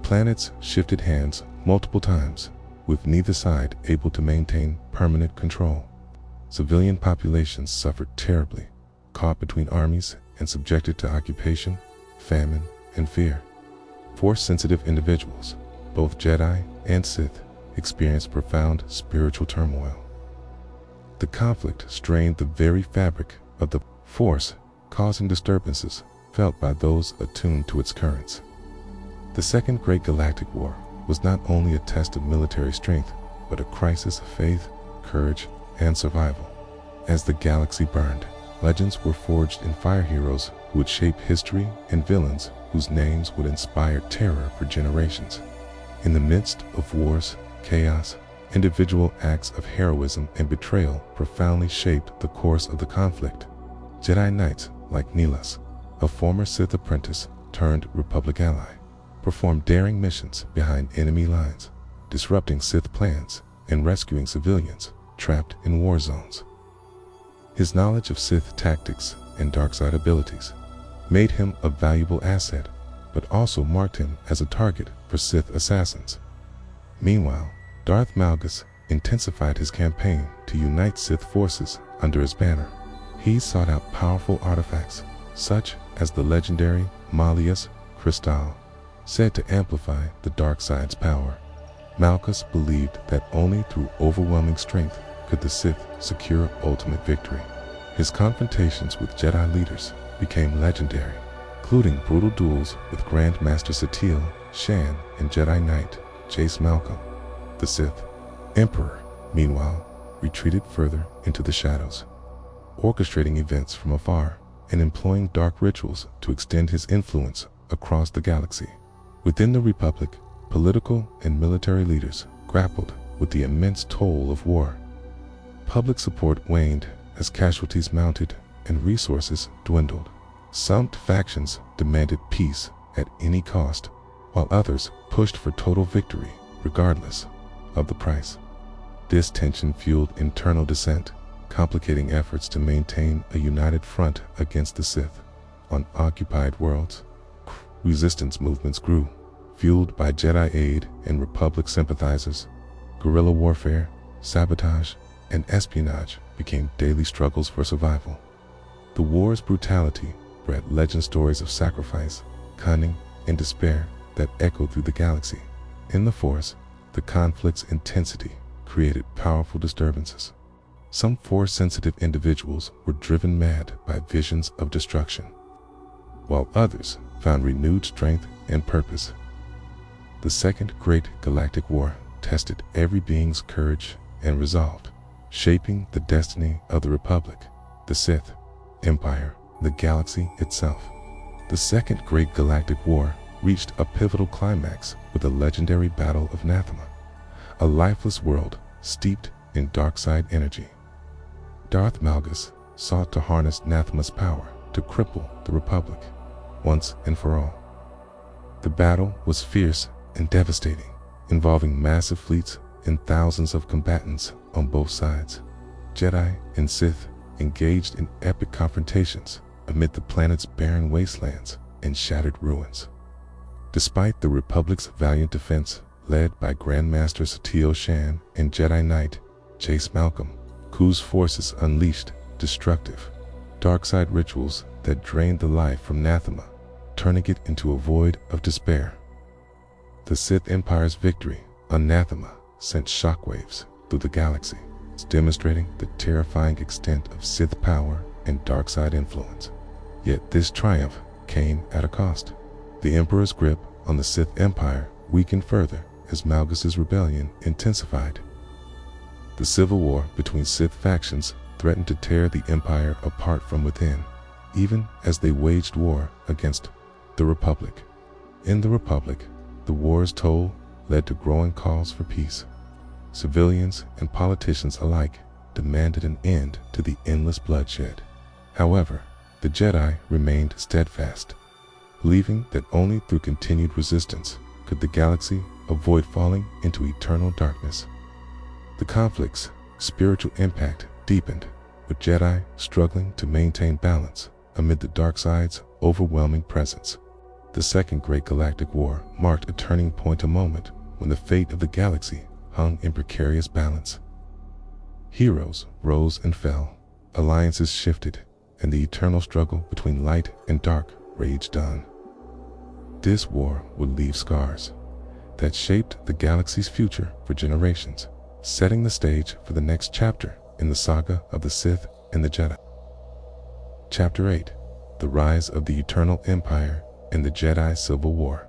Planets shifted hands multiple times, with neither side able to maintain permanent control. Civilian populations suffered terribly, caught between armies and subjected to occupation, famine, and fear. Force-sensitive individuals, both Jedi and Sith, experienced profound spiritual turmoil. The conflict strained the very fabric of the Force, causing disturbances felt by those attuned to its currents. The Second Great Galactic War was not only a test of military strength, but a crisis of faith, courage, and survival. As the galaxy burned, legends were forged in fire heroes who would shape history and villains whose names would inspire terror for generations. In the midst of wars, chaos, individual acts of heroism and betrayal profoundly shaped the course of the conflict. Jedi Knights like Nilas, a former Sith apprentice turned Republic ally, performed daring missions behind enemy lines, disrupting Sith plans and rescuing civilians trapped in war zones. His knowledge of Sith tactics and darkside abilities made him a valuable asset, but also marked him as a target for Sith assassins. Meanwhile, Darth Malgus intensified his campaign to unite Sith forces under his banner. He sought out powerful artifacts, such as the legendary Malleus Crystal, said to amplify the dark side's power. Malgus believed that only through overwhelming strength could the Sith secure ultimate victory. His confrontations with Jedi leaders became legendary, including brutal duels with Grandmaster Satele Shan and Jedi Knight Jace Malcolm. The Sith Emperor, meanwhile, retreated further into the shadows, orchestrating events from afar and employing dark rituals to extend his influence across the galaxy. Within the Republic, political and military leaders grappled with the immense toll of war. Public support waned as casualties mounted and resources dwindled. Some factions demanded peace at any cost, while others pushed for total victory regardless of the price. This tension fueled internal dissent, complicating efforts to maintain a united front against the Sith. On occupied worlds, resistance movements grew, fueled by Jedi aid and Republic sympathizers. Guerrilla warfare, sabotage, and espionage became daily struggles for survival. The war's brutality bred legend stories of sacrifice, cunning, and despair that echoed through the galaxy. In the Force, the conflict's intensity created powerful disturbances. Some Force-sensitive individuals were driven mad by visions of destruction, while others found renewed strength and purpose. The Second Great Galactic War tested every being's courage and resolve, shaping the destiny of the Republic, the Sith, Empire, and the galaxy itself. The Second Great Galactic War reached a pivotal climax with the legendary Battle of Nathema, a lifeless world steeped in dark side energy. Darth Malgus sought to harness Nathema's power to cripple the Republic once and for all. The battle was fierce and devastating, involving massive fleets and thousands of combatants on both sides. Jedi and Sith engaged in epic confrontations amid the planet's barren wastelands and shattered ruins. Despite the Republic's valiant defense, led by Grandmasters Teo Shan and Jedi Knight Jace Malcolm, whose forces unleashed destructive, dark-side rituals that drained the life from Nathema, turning it into a void of despair. The Sith Empire's victory on Nathema sent shockwaves through the galaxy, demonstrating the terrifying extent of Sith power and dark-side influence. Yet this triumph came at a cost. The Emperor's grip on the Sith Empire weakened further as Malgus's rebellion intensified. The civil war between Sith factions threatened to tear the Empire apart from within, even as they waged war against the Republic. In the Republic, the war's toll led to growing calls for peace. Civilians and politicians alike demanded an end to the endless bloodshed. However, the Jedi remained steadfast, believing that only through continued resistance could the galaxy avoid falling into eternal darkness. The conflict's spiritual impact deepened, with Jedi struggling to maintain balance amid the dark side's overwhelming presence. The Second Great Galactic War marked a turning point, a moment when the fate of the galaxy hung in precarious balance. Heroes rose and fell, alliances shifted, and the eternal struggle between light and dark raged on. This war would leave scars that shaped the galaxy's future for generations, setting the stage for the next chapter in the saga of the Sith and the Jedi. Chapter 8: The Rise of the Eternal Empire and the Jedi Civil War.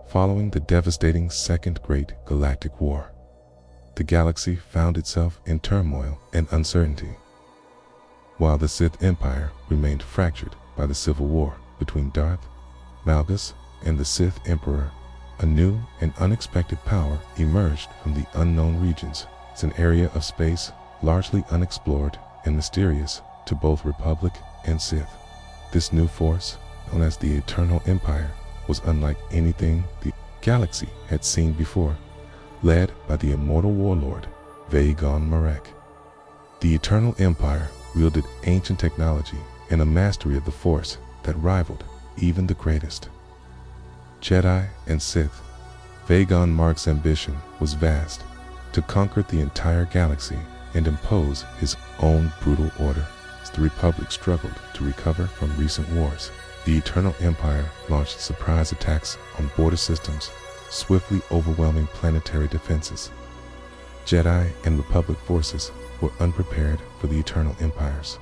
Following the devastating Second Great Galactic War, the galaxy found itself in turmoil and uncertainty. While the Sith Empire remained fractured by the civil war between Darth, Malgus, and the Sith Emperor, a new and unexpected power emerged from the unknown regions. It's an area of space largely unexplored and mysterious to both Republic and Sith. This new force, known as the Eternal Empire, was unlike anything the galaxy had seen before, led by the immortal warlord, Vagon Marek. The Eternal Empire wielded ancient technology and a mastery of the Force that rivaled even the greatest Jedi and Sith. Vagon Marek's ambition was vast, to conquer the entire galaxy and impose his own brutal order. As the Republic struggled to recover from recent wars, the Eternal Empire launched surprise attacks on border systems, swiftly overwhelming planetary defenses. Jedi and Republic forces were unprepared for the Eternal Empire's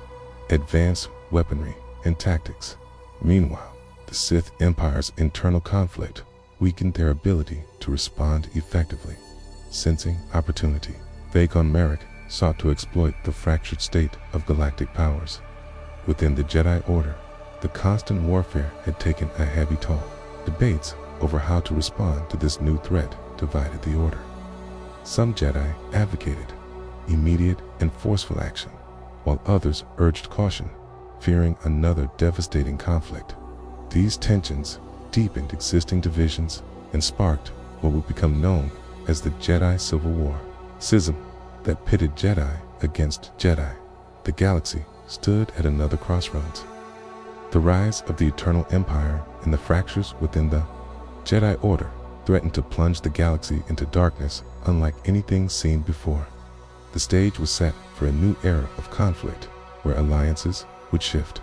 advanced weaponry and tactics. Meanwhile, the Sith Empire's internal conflict weakened their ability to respond effectively. Sensing opportunity, Vagon Marek sought to exploit the fractured state of galactic powers. Within the Jedi Order, the constant warfare had taken a heavy toll. Debates over how to respond to this new threat divided the Order. Some Jedi advocated immediate and forceful action, while others urged caution, fearing another devastating conflict. These tensions deepened existing divisions and sparked what would become known as the Jedi Civil War, schism that pitted Jedi against Jedi. The galaxy stood at another crossroads. The rise of the Eternal Empire and the fractures within the Jedi Order threatened to plunge the galaxy into darkness unlike anything seen before. The stage was set for a new era of conflict where alliances would shift.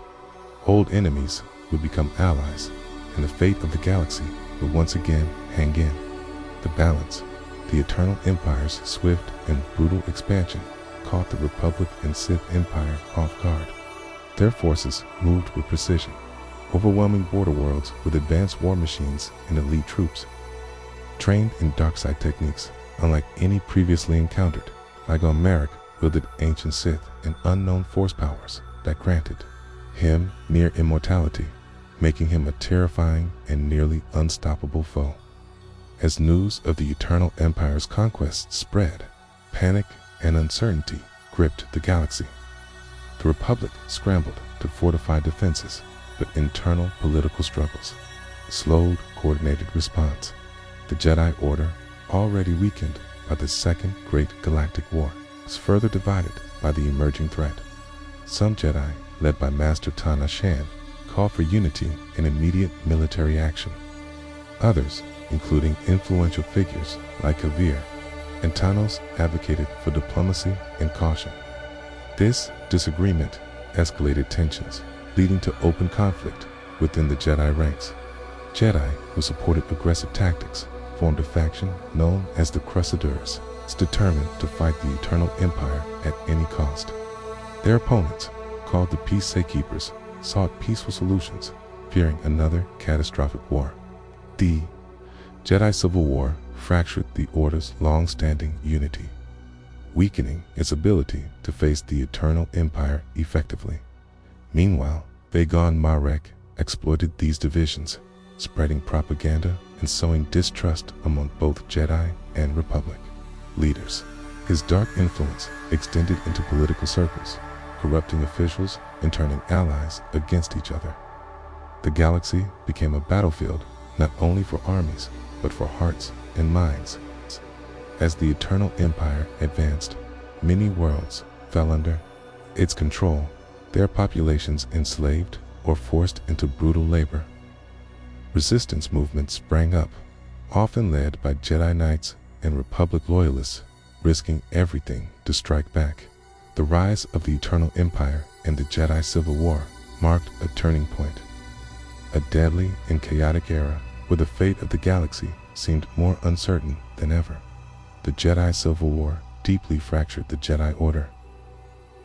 Old enemies would become allies, and the fate of the galaxy would once again hang in the balance. The Eternal Empire's swift and brutal expansion caught the Republic and Sith Empire off guard. Their forces moved with precision, overwhelming border worlds with advanced war machines and elite troops. Trained in darkside techniques unlike any previously encountered, Yuuzhan Vong wielded ancient Sith and unknown force powers that granted him near immortality, making him a terrifying and nearly unstoppable foe. As news of the Eternal Empire's conquest spread, panic and uncertainty gripped the galaxy. The Republic scrambled to fortify defenses, but internal political struggles slowed coordinated response. The Jedi Order, already weakened by the Second Great Galactic War, was further divided by the emerging threat. Some Jedi, led by Master Tana Shan, called for unity and immediate military action. Others, including influential figures like Kavir and Tanos, advocated for diplomacy and caution. This disagreement escalated tensions, leading to open conflict within the Jedi ranks. Jedi who supported aggressive tactics formed a faction known as the Crusaders, determined to fight the Eternal Empire at any cost. Their opponents, called the Peacekeepers, sought peaceful solutions, fearing another catastrophic war. The Jedi Civil War fractured the Order's long-standing unity, weakening its ability to face the Eternal Empire effectively. Meanwhile, Yuuzhan Vong exploited these divisions, spreading propaganda and sowing distrust among both Jedi and Republic leaders. His dark influence extended into political circles, corrupting officials and turning allies against each other. The galaxy became a battlefield not only for armies, but for hearts and minds. As the Eternal Empire advanced, many worlds fell under its control, their populations enslaved or forced into brutal labor. Resistance movements sprang up, often led by Jedi Knights and Republic loyalists, risking everything to strike back. The rise of the Eternal Empire and the Jedi Civil War marked a turning point, a deadly and chaotic era where the fate of the galaxy seemed more uncertain than ever. The Jedi Civil War deeply fractured the Jedi Order,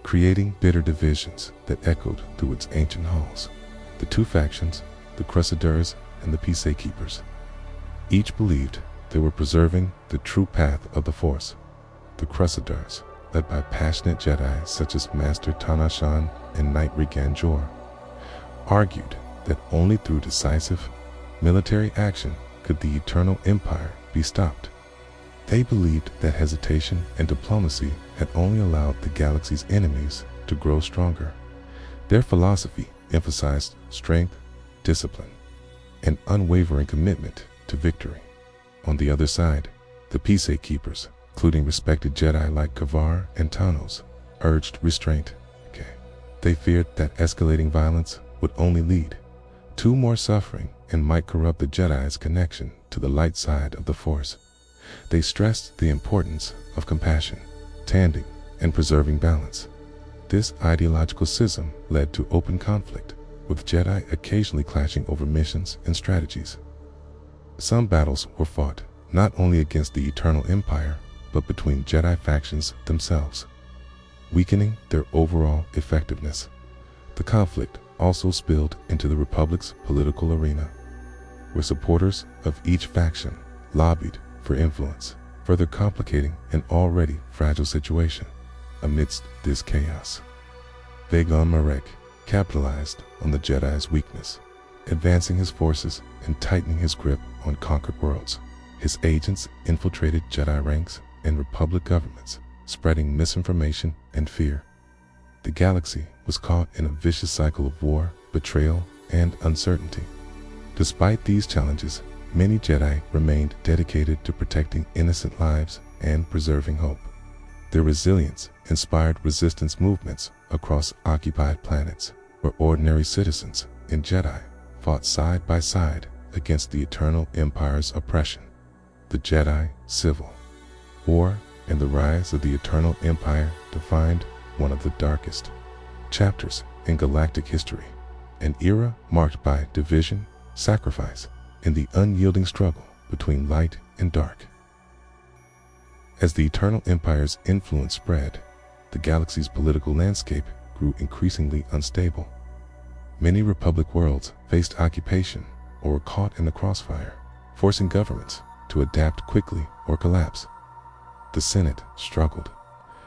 creating bitter divisions that echoed through its ancient halls. The two factions, the Crusaders and the Peacekeepers, each believed they were preserving the true path of the Force. The Crusaders, led by passionate Jedi such as Master Tana Shan and Knight Regan Jor, argued that only through decisive military action could the Eternal Empire be stopped. They believed that hesitation and diplomacy had only allowed the galaxy's enemies to grow stronger. Their philosophy emphasized strength, discipline, and unwavering commitment to victory. On the other side, the Peacekeepers, including respected Jedi like Kavar and Tanos, urged restraint. They feared that escalating violence would only lead to more suffering and might corrupt the Jedi's connection to the light side of the Force. They stressed the importance of compassion, tending, and preserving balance. This ideological schism led to open conflict, with Jedi occasionally clashing over missions and strategies. Some battles were fought not only against the Eternal Empire, but between Jedi factions themselves, weakening their overall effectiveness. The conflict also spilled into the Republic's political arena, where supporters of each faction lobbied for influence, further complicating an already fragile situation. Amidst this chaos, Yuuzhan Vong capitalized on the Jedi's weakness, advancing his forces and tightening his grip on conquered worlds. His agents infiltrated Jedi ranks and Republic governments, spreading misinformation and fear. The galaxy was caught in a vicious cycle of war, betrayal, and uncertainty. Despite these challenges, many Jedi remained dedicated to protecting innocent lives and preserving hope. Their resilience inspired resistance movements across occupied planets, where ordinary citizens and Jedi fought side by side against the Eternal Empire's oppression. The Jedi Civil War and the rise of the Eternal Empire defined one of the darkest chapters in galactic history, an era marked by division, sacrifice, and the unyielding struggle between light and dark. As the Eternal Empire's influence spread, the galaxy's political landscape grew increasingly unstable. Many Republic worlds faced occupation or were caught in the crossfire, forcing governments to adapt quickly or collapse. The Senate struggled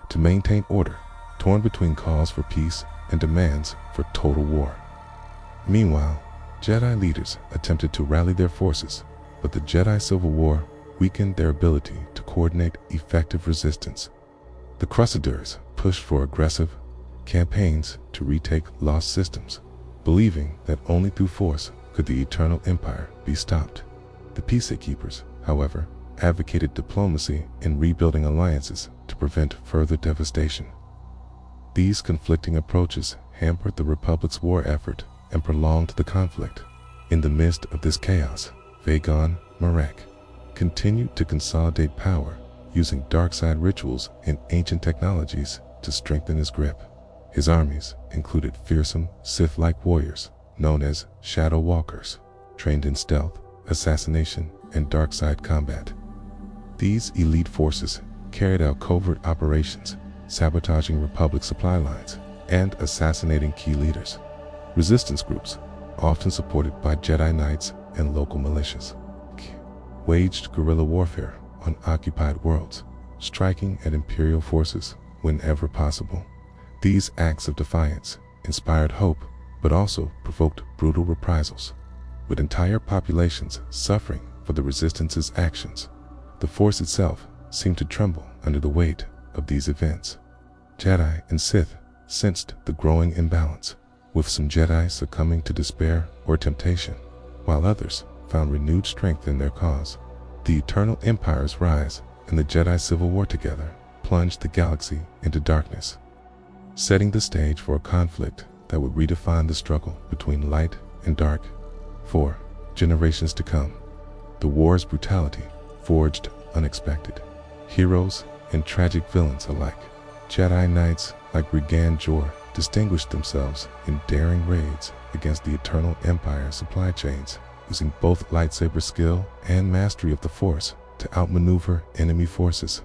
to maintain order, torn between calls for peace and demands for total war. Meanwhile, Jedi leaders attempted to rally their forces, but the Jedi Civil War weakened their ability to coordinate effective resistance. The Crusaders pushed for aggressive campaigns to retake lost systems, believing that only through force could the Eternal Empire be stopped. The Peacekeepers, however, advocated diplomacy and rebuilding alliances to prevent further devastation. These conflicting approaches hampered the Republic's war effort and prolonged the conflict. In the midst of this chaos, Vagon Marek continued to consolidate power, using dark-side rituals and ancient technologies to strengthen his grip. His armies included fearsome Sith-like warriors known as Shadow Walkers, trained in stealth, assassination, and dark-side combat. These elite forces carried out covert operations, sabotaging Republic supply lines and assassinating key leaders. Resistance groups, often supported by Jedi Knights and local militias, waged guerrilla warfare on occupied worlds, striking at Imperial forces whenever possible. These acts of defiance inspired hope, but also provoked brutal reprisals, with entire populations suffering for the Resistance's actions. The Force itself seemed to tremble under the weight of these events. Jedi and Sith sensed the growing imbalance, with some Jedi succumbing to despair or temptation, while others found renewed strength in their cause. The Eternal Empire's rise and the Jedi Civil War together plunged the galaxy into darkness, setting the stage for a conflict that would redefine the struggle between light and dark for generations to come. The war's brutality forged unexpected heroes and tragic villains alike. Jedi Knights like Regan Jor distinguished themselves in daring raids against the Eternal Empire supply chains, using both lightsaber skill and mastery of the Force to outmaneuver enemy forces.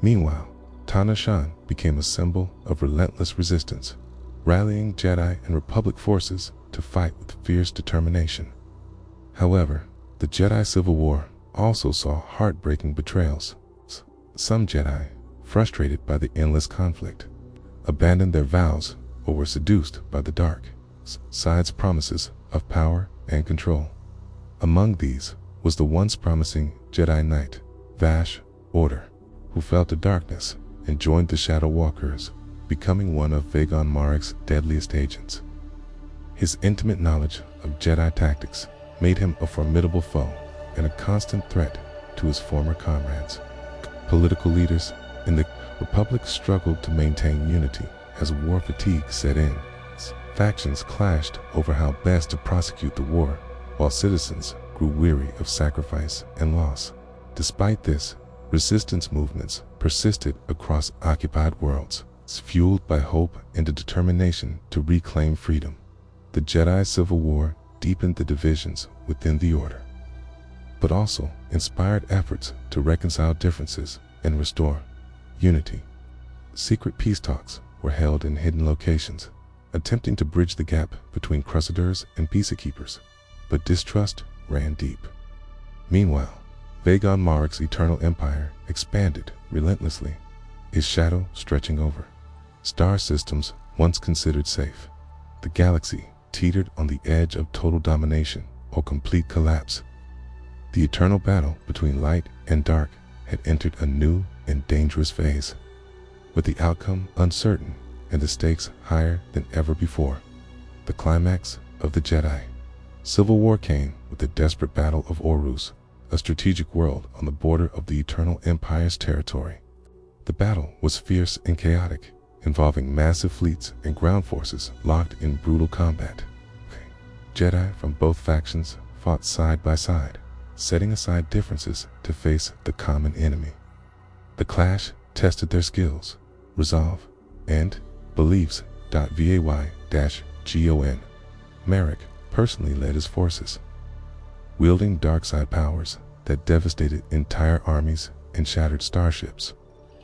Meanwhile, Tana Shan became a symbol of relentless resistance, rallying Jedi and Republic forces to fight with fierce determination. However, the Jedi Civil War also saw heartbreaking betrayals. Some Jedi, frustrated by the endless conflict, abandoned their vows or were seduced by the dark side's promises of power and control. Among these was the once promising Jedi Knight, Vash Order, who fell to darkness and joined the Shadow Walkers, becoming one of Vagon Marek's deadliest agents. His intimate knowledge of Jedi tactics made him a formidable foe and a constant threat to his former comrades. Political leaders in the Republic struggled to maintain unity as war fatigue set in. Factions clashed over how best to prosecute the war, while citizens grew weary of sacrifice and loss. Despite this, resistance movements persisted across occupied worlds, fueled by hope and a determination to reclaim freedom. The Jedi Civil War deepened the divisions within the Order, but also inspired efforts to reconcile differences and restore unity. Secret peace talks were held in hidden locations, attempting to bridge the gap between Crusaders and Peacekeepers, but distrust ran deep. Meanwhile, Vagon Marek's Eternal Empire expanded relentlessly, its shadow stretching over star systems once considered safe. The galaxy teetered on the edge of total domination or complete collapse. The eternal battle between light and dark had entered a new and dangerous phase, with the outcome uncertain and the stakes higher than ever before. The climax of the Jedi Civil War came with the desperate Battle of Orus, a strategic world on the border of the Eternal Empire's territory. The battle was fierce and chaotic, involving massive fleets and ground forces locked in brutal combat. Jedi from both factions fought side by side, setting aside differences to face the common enemy. The clash tested their skills, resolve, and beliefs. Vay-gon. Marek personally led his forces, wielding dark side powers that devastated entire armies and shattered starships.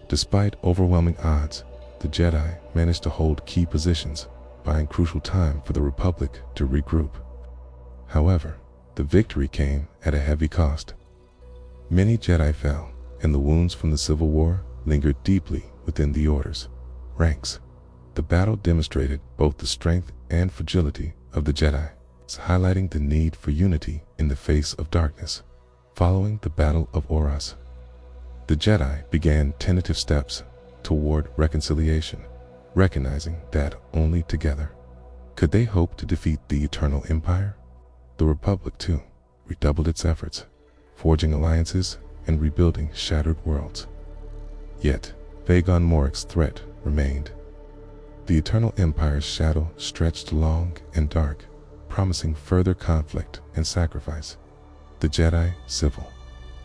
Despite overwhelming odds, the Jedi managed to hold key positions, buying crucial time for the Republic to regroup. However, the victory came at a heavy cost. Many Jedi fell, and the wounds from the Civil War lingered deeply within the Order's ranks. The battle demonstrated both the strength and fragility of the Jedi, highlighting the need for unity in the face of darkness. Following the Battle of Oros, the Jedi began tentative steps toward reconciliation, recognizing that only together could they hope to defeat the Eternal Empire. The Republic, too, redoubled its efforts, forging alliances and rebuilding shattered worlds. Yet, Vagon Morik's threat remained. The Eternal Empire's shadow stretched long and dark, promising further conflict and sacrifice. The Jedi Civil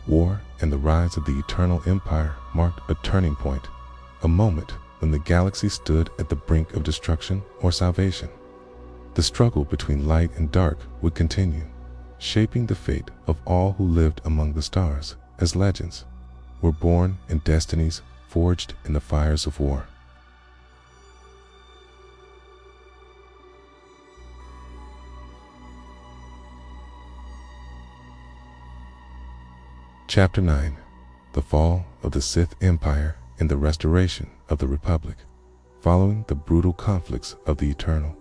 War and the rise of the Eternal Empire marked a turning point, a moment when the galaxy stood at the brink of destruction or salvation. The struggle between light and dark would continue, shaping the fate of all who lived among the stars as legends were born and destinies forged in the fires of war. Chapter 9: The Fall of the Sith Empire and the Restoration of the Republic. Following the brutal conflicts of the Eternal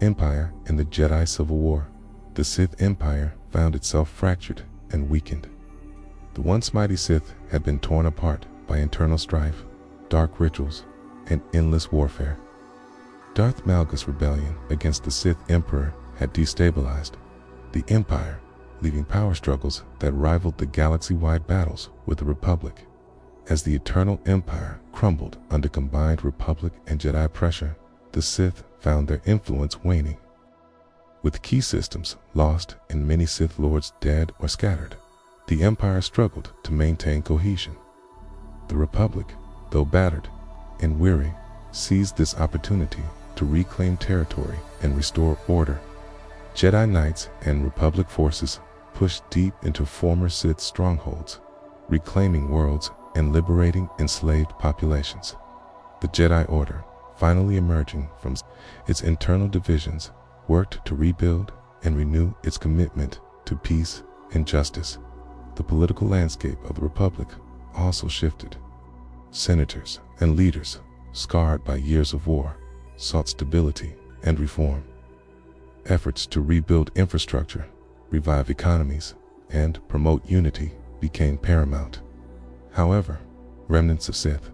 Empire and the Jedi Civil War, the Sith Empire found itself fractured and weakened. The once mighty Sith had been torn apart by internal strife, dark rituals, and endless warfare. Darth Malgus' rebellion against the Sith Emperor had destabilized the Empire, leaving power struggles that rivaled the galaxy-wide battles with the Republic. As the Eternal Empire crumbled under combined Republic and Jedi pressure, the Sith found their influence waning. With key systems lost and many Sith Lords dead or scattered, the Empire struggled to maintain cohesion. The Republic, though battered and weary, seized this opportunity to reclaim territory and restore order. Jedi Knights and Republic forces pushed deep into former Sith strongholds, reclaiming worlds and liberating enslaved populations. The Jedi Order, finally emerging from its internal divisions, worked to rebuild and renew its commitment to peace and justice. The political landscape of the Republic also shifted. Senators and leaders, scarred by years of war, sought stability and reform. Efforts to rebuild infrastructure, revive economies, and promote unity became paramount. However, remnants of Sith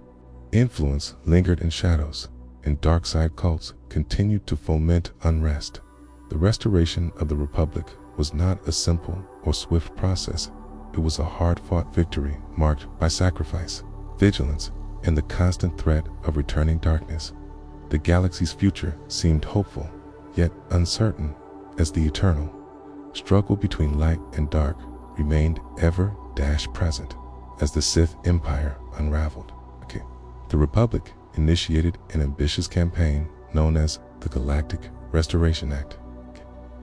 influence lingered in shadows, and dark side cults continued to foment unrest. The restoration of the Republic was not a simple or swift process. It was a hard-fought victory marked by sacrifice, vigilance, and the constant threat of returning darkness. The galaxy's future seemed hopeful, yet uncertain, as the eternal struggle between light and dark remained ever present as the Sith Empire unraveled. The Republic initiated an ambitious campaign known as the Galactic Restoration Act,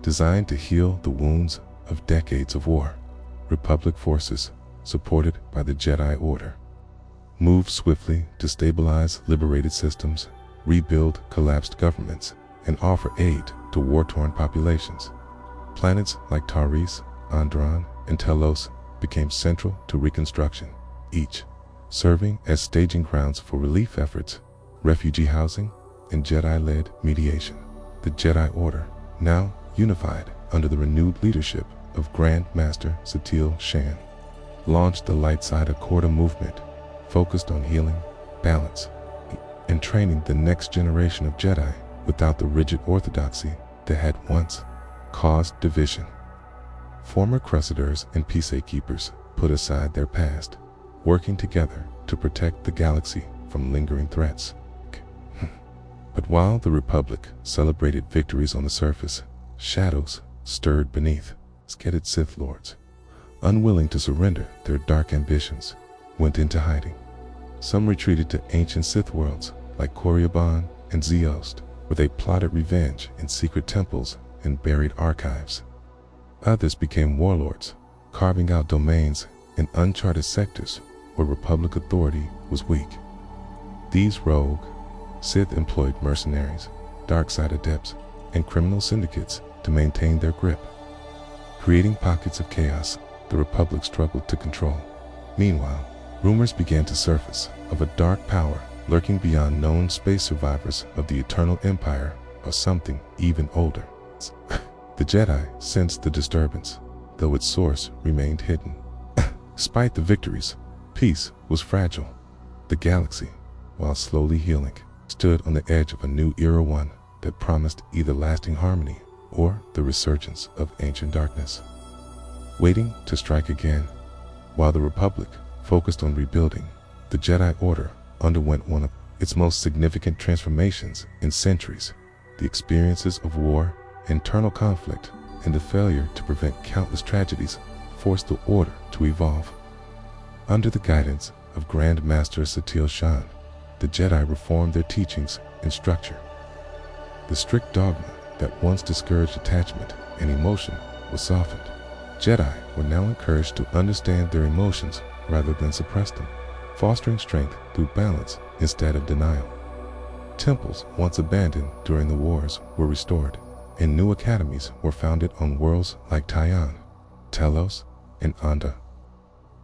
designed to heal the wounds of decades of war. Republic forces, supported by the Jedi Order, moved swiftly to stabilize liberated systems, rebuild collapsed governments, and offer aid to war-torn populations. Planets like Taris, Andron, and Telos became central to reconstruction, each serving as staging grounds for relief efforts, refugee housing, and Jedi-led mediation. The Jedi Order, now unified under the renewed leadership of Grand Master Satil Shan, launched the Light Side Accorda movement, focused on healing, balance, and training the next generation of Jedi without the rigid orthodoxy that had once caused division. Former Crusaders and Peacekeepers put aside their past, working together to protect the galaxy from lingering threats. But while the Republic celebrated victories on the surface, shadows stirred beneath. Scattered Sith Lords, unwilling to surrender their dark ambitions, went into hiding. Some retreated to ancient Sith worlds like Korriban and Zeost, where they plotted revenge in secret temples and buried archives. Others became warlords, carving out domains in uncharted sectors where Republic authority was weak. These rogue Sith employed mercenaries, dark side adepts, and criminal syndicates to maintain their grip, creating pockets of chaos the Republic struggled to control. Meanwhile, rumors began to surface of a dark power lurking beyond known space survivors of the Eternal Empire, or something even older. The Jedi sensed the disturbance, though its source remained hidden. Despite the victories, peace was fragile. The galaxy, while slowly healing, stood on the edge of a new era, one that promised either lasting harmony or the resurgence of ancient darkness, waiting to strike again. While the Republic focused on rebuilding, the Jedi Order underwent one of its most significant transformations in centuries. The experiences of war, internal conflict, and the failure to prevent countless tragedies forced the Order to evolve. Under the guidance of Grand Master Satele Shan, the Jedi reformed their teachings and structure. The strict dogma that once discouraged attachment and emotion was softened. Jedi were now encouraged to understand their emotions rather than suppress them, fostering strength through balance instead of denial. Temples once abandoned during the wars were restored, and new academies were founded on worlds like Taion, Telos, and Anda.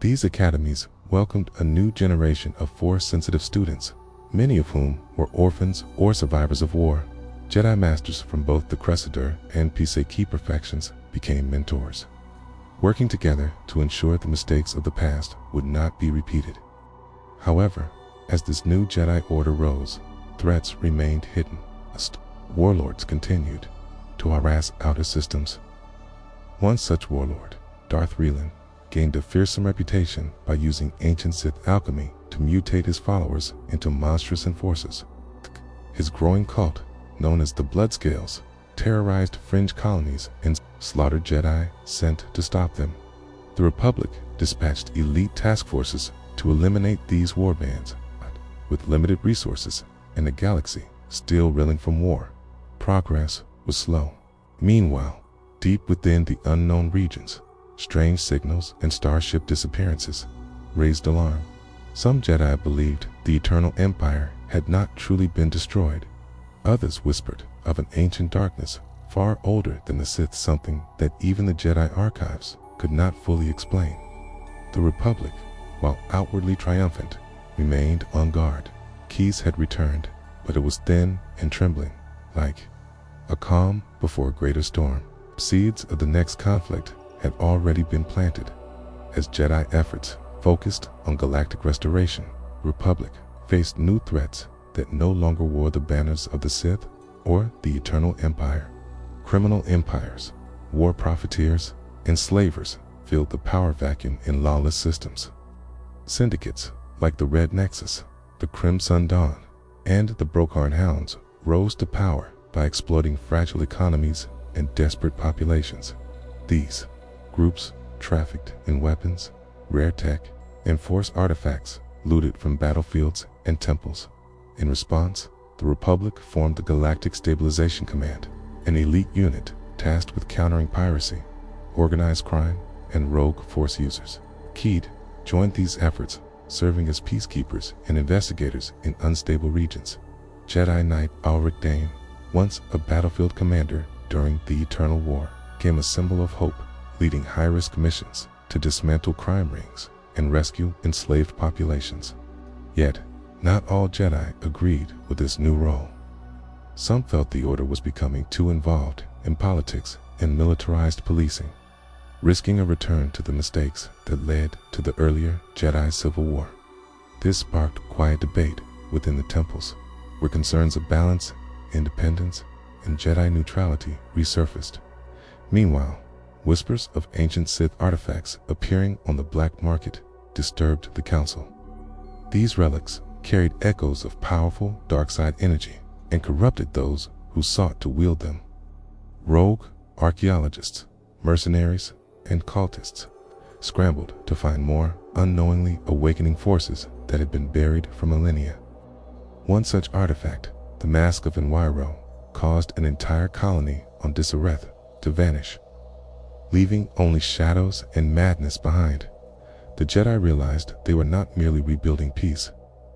These academies welcomed a new generation of Force-sensitive students, many of whom were orphans or survivors of war. Jedi Masters from both the Crescendor and Piseki factions became mentors, working together to ensure the mistakes of the past would not be repeated. However, as this new Jedi Order rose, threats remained hidden. Warlords continued to harass outer systems. One such warlord, Darth Revan, gained a fearsome reputation by using ancient Sith alchemy to mutate his followers into monstrous enforcers. His growing cult, known as the Bloodscales, terrorized fringe colonies and slaughtered Jedi sent to stop them. The Republic dispatched elite task forces to eliminate these warbands, but with limited resources and the galaxy still reeling from war, progress was slow. Meanwhile, deep within the unknown regions, strange signals and starship disappearances raised alarm. Some Jedi believed the Eternal Empire had not truly been destroyed. Others whispered of an ancient darkness far older than the Sith, something that even the Jedi archives could not fully explain. The Republic, while outwardly triumphant, remained on guard. Keys had returned, but it was thin and trembling, like a calm before a greater storm. Seeds of the next conflict had already been planted. As Jedi efforts focused on galactic restoration, the Republic faced new threats that no longer wore the banners of the Sith or the Eternal Empire. Criminal empires, war profiteers, and slavers filled the power vacuum in lawless systems. Syndicates like the Red Nexus, the Crimson Dawn, and the Brokharn Hounds rose to power by exploiting fragile economies and desperate populations. These groups trafficked in weapons, rare tech, and force artifacts looted from battlefields and temples. In response, the Republic formed the Galactic Stabilization Command, an elite unit tasked with countering piracy, organized crime, and rogue force users. Keed joined these efforts, serving as peacekeepers and investigators in unstable regions. Jedi Knight Ulrich Dane, once a battlefield commander during the Eternal War, became a symbol of hope, leading high-risk missions to dismantle crime rings and rescue enslaved populations. Yet, not all Jedi agreed with this new role. Some felt the Order was becoming too involved in politics and militarized policing, risking a return to the mistakes that led to the earlier Jedi Civil War. This sparked quiet debate within the temples, where concerns of balance, independence, and Jedi neutrality resurfaced. Meanwhile, whispers of ancient Sith artifacts appearing on the black market disturbed the council. These relics carried echoes of powerful dark side energy and corrupted those who sought to wield them. Rogue archaeologists, mercenaries, and cultists scrambled to find more, unknowingly awakening forces that had been buried for millennia. One such artifact, the Mask of Enwiro, caused an entire colony on Disareth to vanish, leaving only shadows and madness behind. The Jedi realized they were not merely rebuilding peace,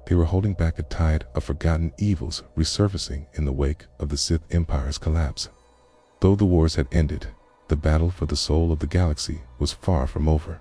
they were holding back a tide of forgotten evils resurfacing in the wake of the Sith Empire's collapse. Though the wars had ended, the battle for the soul of the galaxy was far from over.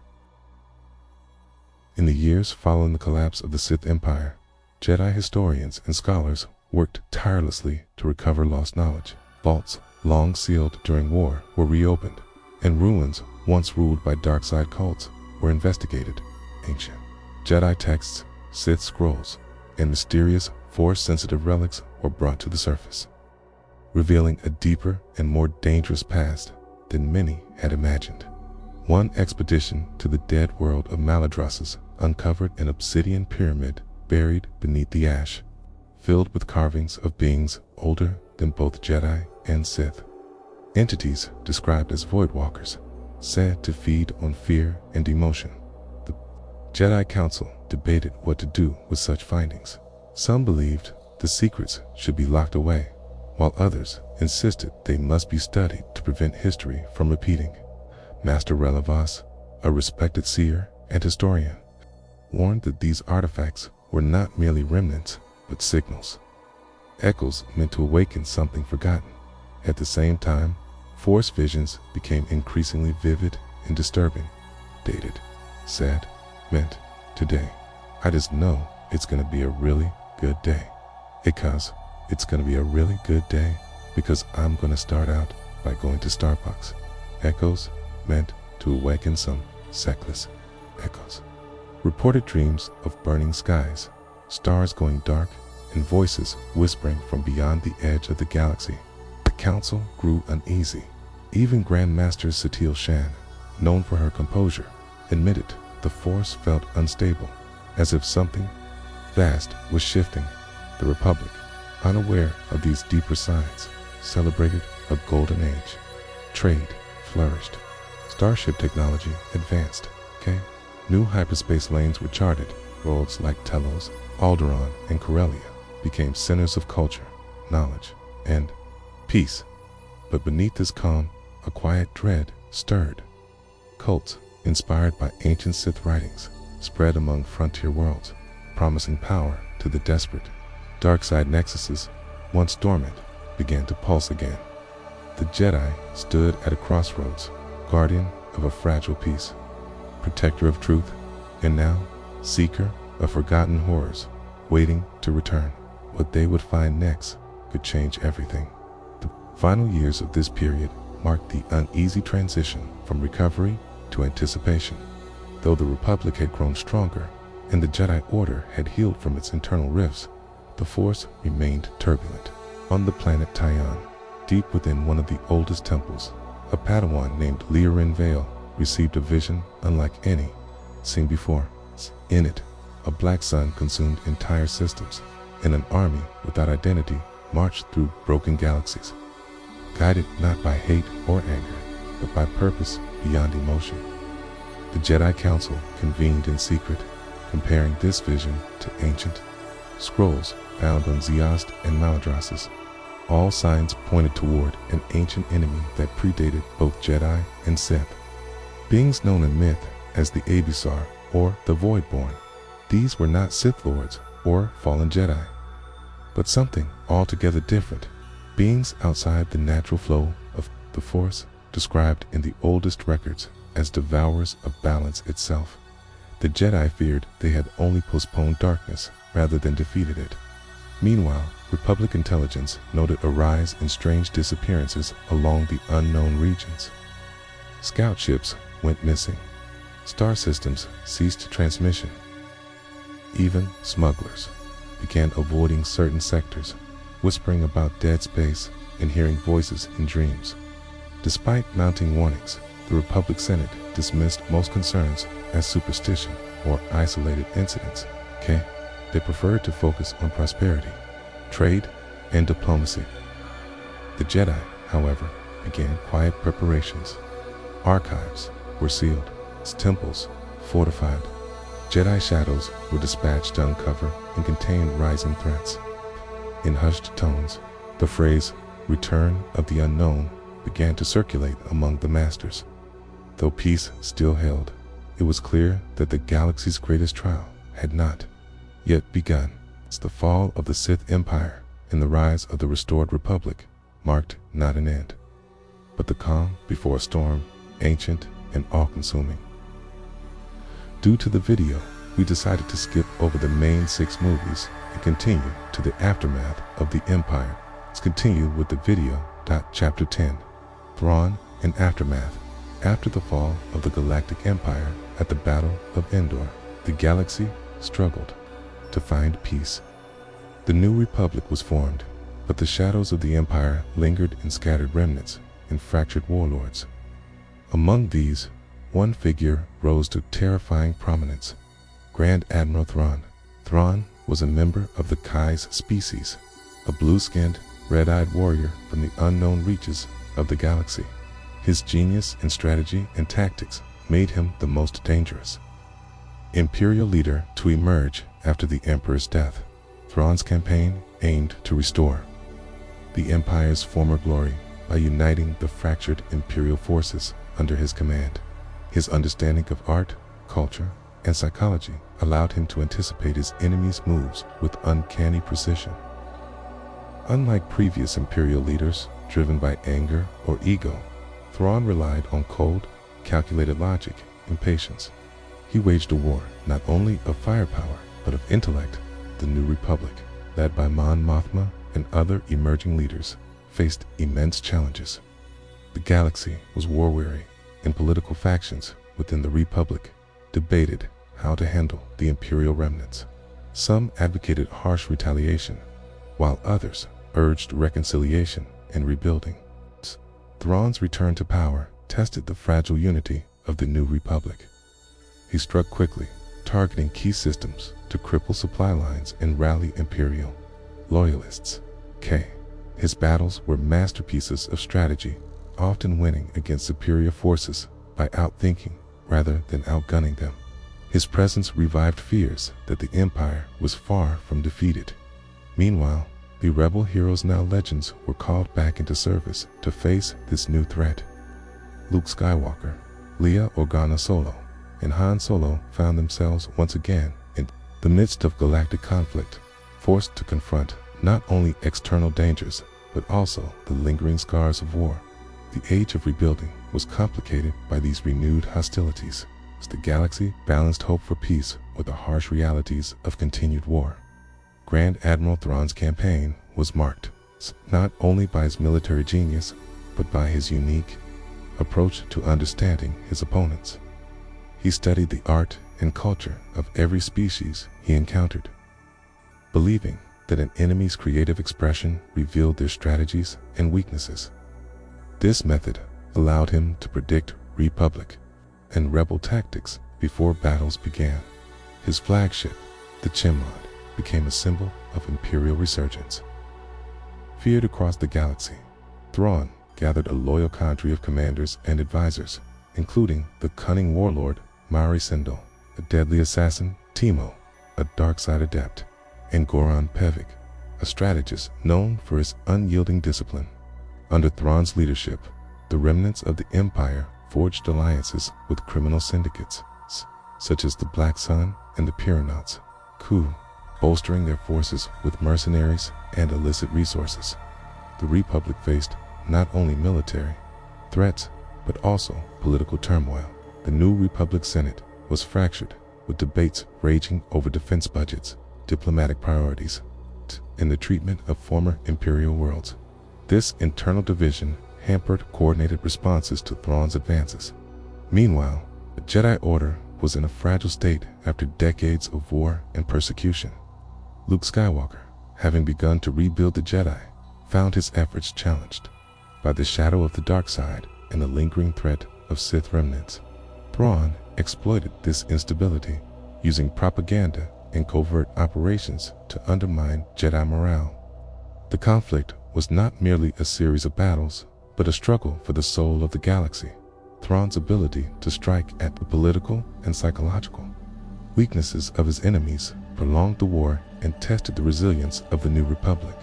In the years following the collapse of the Sith Empire, Jedi historians and scholars worked tirelessly to recover lost knowledge. Vaults, long sealed during war, were reopened, and ruins once ruled by dark side cults were investigated. Ancient Jedi texts, Sith scrolls, and mysterious Force-sensitive relics were brought to the surface, revealing a deeper and more dangerous past than many had imagined. One expedition to the dead world of Maladrosses uncovered an obsidian pyramid buried beneath the ash, filled with carvings of beings older than both Jedi and Sith. Entities described as Voidwalkers, said to feed on fear and emotion. The Jedi Council debated what to do with such findings. Some believed the secrets should be locked away, while others insisted they must be studied to prevent history from repeating. Master Relevas, a respected seer and historian, warned that these artifacts were not merely remnants, but signals, echoes meant to awaken something forgotten. At the same time, Force visions became increasingly vivid and disturbing. Dated, said, meant, today. I just know it's gonna be a really good day. It's gonna be a really good day because I'm gonna start out by going to Starbucks. Echoes meant to awaken some sackless echoes. Reported dreams of burning skies, stars going dark, and voices whispering from beyond the edge of the galaxy. The council grew uneasy. Even Grand Master Satil Shan, known for her composure, admitted the Force felt unstable, as if something vast was shifting. The Republic, unaware of these deeper signs, celebrated a golden age. Trade flourished. Starship technology advanced. New hyperspace lanes were charted. Worlds like Telos, Alderaan, and Corellia became centers of culture, knowledge, and peace. But beneath this calm, a quiet dread stirred. Cults, inspired by ancient Sith writings, spread among frontier worlds, promising power to the desperate. Dark side nexuses, once dormant, began to pulse again. The Jedi stood at a crossroads, guardian of a fragile peace, protector of truth, and now seeker of forgotten horrors, waiting to return. What they would find next could change everything. The final years of this period marked the uneasy transition from recovery to anticipation. Though the Republic had grown stronger and the Jedi Order had healed from its internal rifts, the Force remained turbulent. On the planet Tyon, deep within one of the oldest temples, a Padawan named Liarin Vale received a vision unlike any seen before. In it, a black sun consumed entire systems, and an army without identity marched through broken galaxies, guided not by hate or anger, but by purpose beyond emotion. The Jedi Council convened in secret, comparing this vision to ancient scrolls found on Ziost and Maladrosses. All signs pointed toward an ancient enemy that predated both Jedi and Sith. Beings known in myth as the Abysar or the Voidborn, these were not Sith Lords or fallen Jedi, but something altogether different, beings outside the natural flow of the Force, described in the oldest records as devourers of balance itself. The Jedi feared they had only postponed darkness rather than defeated it. Meanwhile, Republic intelligence noted a rise in strange disappearances along the unknown regions. Scout ships went missing. Star systems ceased transmission. Even smugglers began avoiding certain sectors, whispering about dead space and hearing voices in dreams. Despite mounting warnings, the Republic Senate dismissed most concerns as superstition or isolated incidents. They preferred to focus on prosperity, trade, and diplomacy. The Jedi, however, began quiet preparations. Archives were sealed, temples fortified. Jedi shadows were dispatched to uncover and contain rising threats. In hushed tones, the phrase, "Return of the Unknown," began to circulate among the masters. Though peace still held, it was clear that the galaxy's greatest trial had not yet begun. The fall of the Sith Empire and the rise of the restored Republic marked not an end, but the calm before a storm, ancient and all-consuming. Due to the video, we decided to skip over the main 6 movies and continue to the aftermath of the Empire. Let's continue with the video. Chapter 10, Thrawn and Aftermath. After the fall of the Galactic Empire at the Battle of Endor, the galaxy struggled to find peace. The new Republic was formed, but the shadows of the Empire lingered in scattered remnants and fractured warlords. Among these, one figure rose to terrifying prominence: Grand Admiral Thrawn. Thrawn was a member of the Kai's species, a blue-skinned, red-eyed warrior from the unknown reaches of the galaxy. His genius in strategy and tactics made him the most dangerous Imperial leader to emerge after the Emperor's death. Thrawn's campaign aimed to restore the Empire's former glory by uniting the fractured Imperial forces under his command. His understanding of art, culture, and psychology allowed him to anticipate his enemy's moves with uncanny precision. Unlike previous Imperial leaders driven by anger or ego, Thrawn relied on cold, calculated logic and patience. He waged a war not only of firepower, but of intellect. The new Republic, led by Mon Mothma and other emerging leaders, faced immense challenges. The galaxy was war-weary, and political factions within the Republic debated how to handle the Imperial remnants. Some advocated harsh retaliation, while others urged reconciliation and rebuilding. Thrawn's return to power tested the fragile unity of the new Republic. He struck quickly, targeting key systems to cripple supply lines and rally Imperial loyalists. His battles were masterpieces of strategy, often winning against superior forces by outthinking rather than outgunning them. His presence revived fears that the Empire was far from defeated. Meanwhile, the rebel heroes, now legends, were called back into service to face this new threat. Luke Skywalker, Leia Organa Solo, and Han Solo found themselves once again in the midst of galactic conflict, forced to confront not only external dangers, but also the lingering scars of war. The age of rebuilding was complicated by these renewed hostilities, as the galaxy balanced hope for peace with the harsh realities of continued war. Grand Admiral Thrawn's campaign was marked not only by his military genius, but by his unique approach to understanding his opponents. He studied the art and culture of every species he encountered, believing that an enemy's creative expression revealed their strategies and weaknesses. This method allowed him to predict Republic and Rebel tactics before battles began. His flagship, the Chimod, became a symbol of Imperial resurgence. Feared across the galaxy, Thrawn gathered a loyal cadre of commanders and advisors, including the cunning warlord Mari Sindel, a deadly assassin Timo, a dark side adept, and Goran Pevic, a strategist known for his unyielding discipline. Under Thrawn's leadership, the remnants of the Empire forged alliances with criminal syndicates, such as the Black Sun and the Pyronauts, bolstering their forces with mercenaries and illicit resources. The Republic faced not only military threats, but also political turmoil. The new Republic Senate was fractured, with debates raging over defense budgets, diplomatic priorities, and the treatment of former Imperial worlds. This internal division hampered coordinated responses to Thrawn's advances. Meanwhile, the Jedi Order was in a fragile state after decades of war and persecution. Luke Skywalker, having begun to rebuild the Jedi, found his efforts challenged by the shadow of the dark side and the lingering threat of Sith remnants. Thrawn exploited this instability, using propaganda and covert operations to undermine Jedi morale. The conflict was not merely a series of battles, but a struggle for the soul of the galaxy. Thrawn's ability to strike at the political and psychological weaknesses of his enemies prolonged the war and tested the resilience of the new Republic.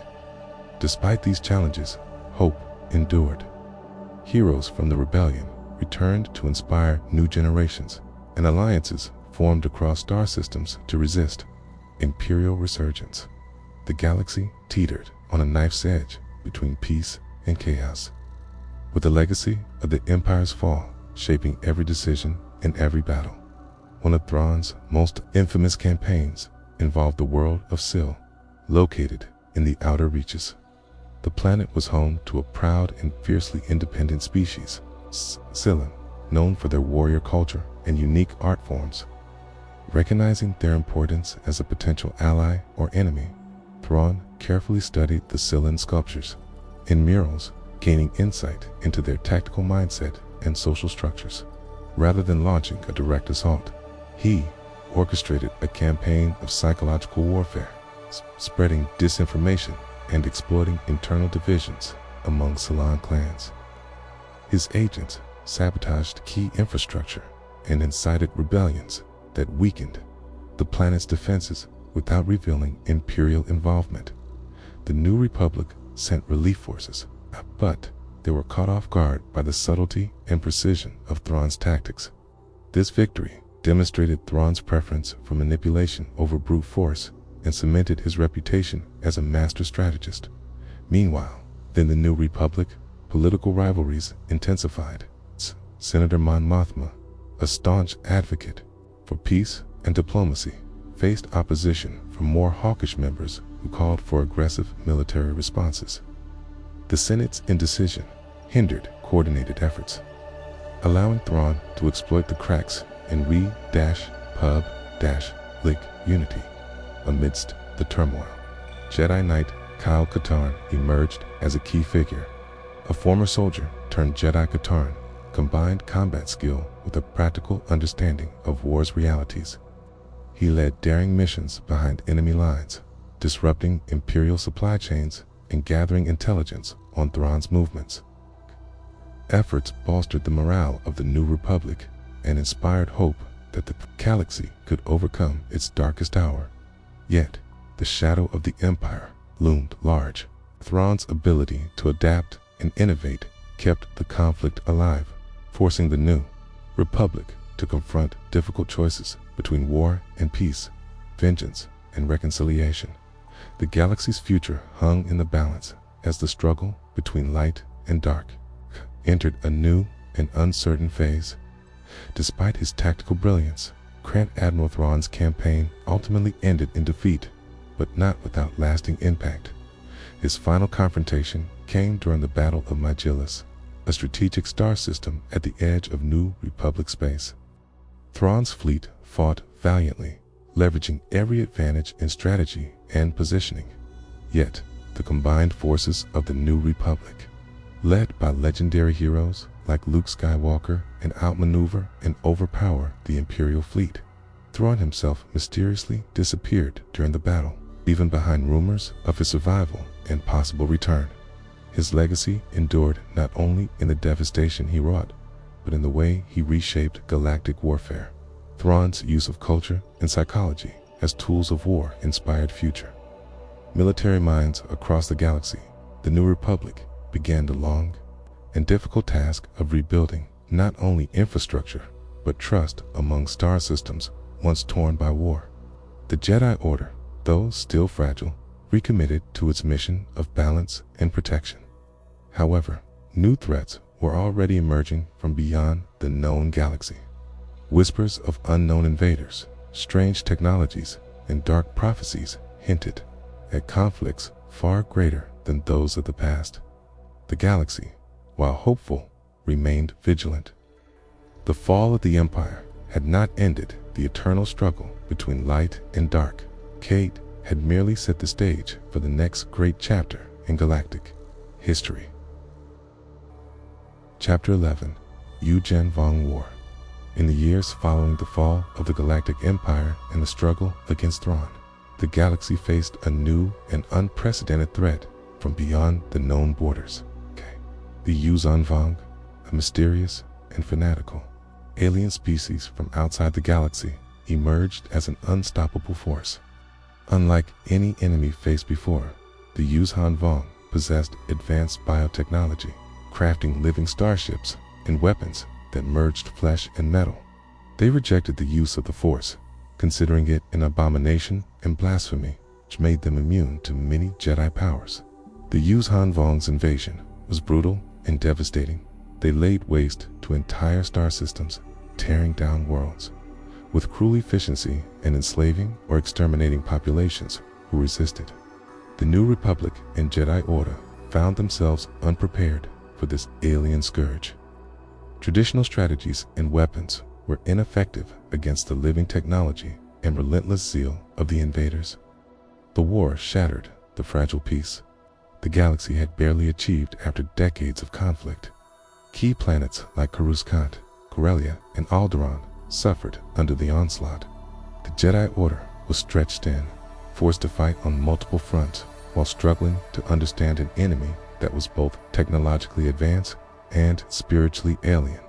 Despite these challenges, hope endured. Heroes from the rebellion returned to inspire new generations, and alliances formed across star systems to resist imperial resurgence. The galaxy teetered on a knife's edge between peace and chaos, with the legacy of the Empire's fall shaping every decision and every battle. One of Thrawn's most infamous campaigns involved the world of Sil, located in the outer reaches. The planet was home to a proud and fiercely independent species, Silan, known for their warrior culture and unique art forms. Recognizing their importance as a potential ally or enemy, Thrawn carefully studied the Silan sculptures in murals, gaining insight into their tactical mindset and social structures. Rather than launching a direct assault, he orchestrated a campaign of psychological warfare, spreading disinformation and exploiting internal divisions among Silan clans. His agents sabotaged key infrastructure and incited rebellions that weakened the planet's defenses without revealing Imperial involvement. The New Republic sent relief forces, but they were caught off guard by the subtlety and precision of Thrawn's tactics. This victory demonstrated Thrawn's preference for manipulation over brute force and cemented his reputation as a master strategist. Meanwhile, in the New Republic, political rivalries intensified. Senator Mon Mothma, a staunch advocate for peace and diplomacy, faced opposition from more hawkish members who called for aggressive military responses. The Senate's indecision hindered coordinated efforts, allowing Thrawn to exploit the cracks in Re-Pub-Lick unity. Amidst the turmoil, Jedi Knight Kyle Katarn emerged as a key figure. A former soldier turned Jedi Katarn combined combat skill with a practical understanding of war's realities. He led daring missions behind enemy lines, disrupting Imperial supply chains and gathering intelligence on Thrawn's movements. Efforts bolstered the morale of the New Republic and inspired hope that the galaxy could overcome its darkest hour. Yet, the shadow of the Empire loomed large. Thrawn's ability to adapt and innovate kept the conflict alive, forcing the New Republic to confront difficult choices between war and peace, vengeance and reconciliation. The galaxy's future hung in the balance as the struggle between light and dark entered a new and uncertain phase. Despite his tactical brilliance, Grand Admiral Thrawn's campaign ultimately ended in defeat, but not without lasting impact. His final confrontation came during the Battle of Magillis, a strategic star system at the edge of New Republic space. Thrawn's fleet fought valiantly, leveraging every advantage in strategy and positioning. Yet, the combined forces of the New Republic, led by legendary heroes like Luke Skywalker, and outmaneuver and overpower the Imperial fleet. Thrawn himself mysteriously disappeared during the battle, leaving behind rumors of his survival and possible return. His legacy endured not only in the devastation he wrought, but in the way he reshaped galactic warfare. Thrawn's use of culture and psychology as tools of war inspired future military minds across the galaxy. The New Republic began the long and difficult task of rebuilding not only infrastructure, but trust among star systems once torn by war. The Jedi Order, though still fragile, recommitted to its mission of balance and protection. However, new threats were already emerging from beyond the known galaxy. Whispers of unknown invaders, strange technologies, and dark prophecies hinted at conflicts far greater than those of the past. The galaxy, while hopeful, remained vigilant. The fall of the Empire had not ended the eternal struggle between light and dark. Kate had merely set the stage for the next great chapter in galactic history. Chapter 11, Yuuzhan Vong War. In the years following the fall of the Galactic Empire and the struggle against Thrawn, the galaxy faced a new and unprecedented threat from beyond the known borders. The Yuuzhan Vong, a mysterious and fanatical alien species from outside the galaxy, emerged as an unstoppable force. Unlike any enemy faced before, the Yuuzhan Vong possessed advanced biotechnology, crafting living starships and weapons that merged flesh and metal. They rejected the use of the Force, considering it an abomination and blasphemy, which made them immune to many Jedi powers. The Yuuzhan Vong's invasion was brutal and devastating. They laid waste to entire star systems, tearing down worlds, with cruel efficiency and enslaving or exterminating populations who resisted. The New Republic and Jedi Order found themselves unprepared for this alien scourge. Traditional strategies and weapons were ineffective against the living technology and relentless zeal of the invaders. The war shattered the fragile peace the galaxy had barely achieved after decades of conflict. Key planets like Coruscant, Corellia, and Alderaan suffered under the onslaught. The Jedi Order was stretched thin, forced to fight on multiple fronts while struggling to understand an enemy that was both technologically advanced and spiritually alien.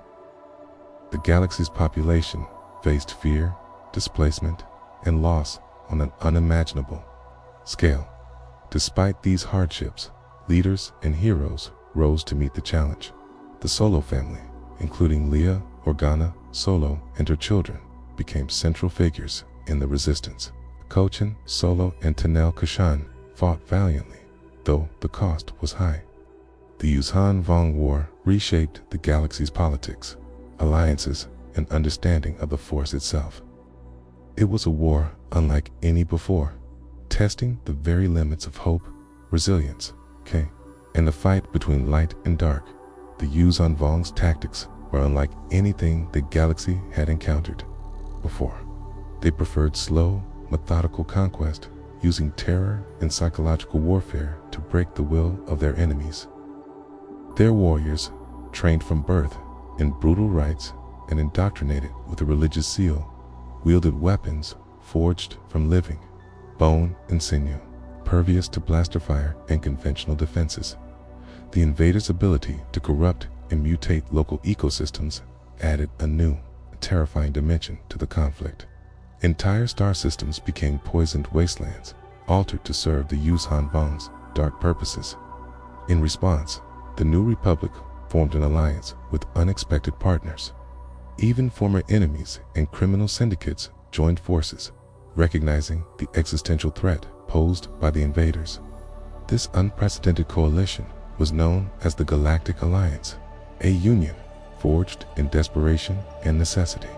The galaxy's population faced fear, displacement, and loss on an unimaginable scale. Despite these hardships, leaders and heroes rose to meet the challenge. The Solo family, including Leia, Organa, Solo, and her children, became central figures in the resistance. Kochan, Solo, and Tanel Kashan fought valiantly, though the cost was high. The Yuuzhan Vong War reshaped the galaxy's politics, alliances, and understanding of the Force itself. It was a war unlike any before, testing the very limits of hope, resilience, and the fight between light and dark. The Yuuzhan Vong's tactics were unlike anything the galaxy had encountered before. They preferred slow, methodical conquest, using terror and psychological warfare to break the will of their enemies. Their warriors, trained from birth in brutal rites and indoctrinated with a religious zeal, wielded weapons forged from living bone and sinew, pervious to blaster fire and conventional defenses. The invaders' ability to corrupt and mutate local ecosystems added a new, terrifying dimension to the conflict. Entire star systems became poisoned wastelands, altered to serve the Yuuzhan Vong's dark purposes. In response, the New Republic formed an alliance with unexpected partners. Even former enemies and criminal syndicates joined forces, recognizing the existential threat posed by the invaders. This unprecedented coalition was known as the Galactic Alliance, a union forged in desperation and necessity.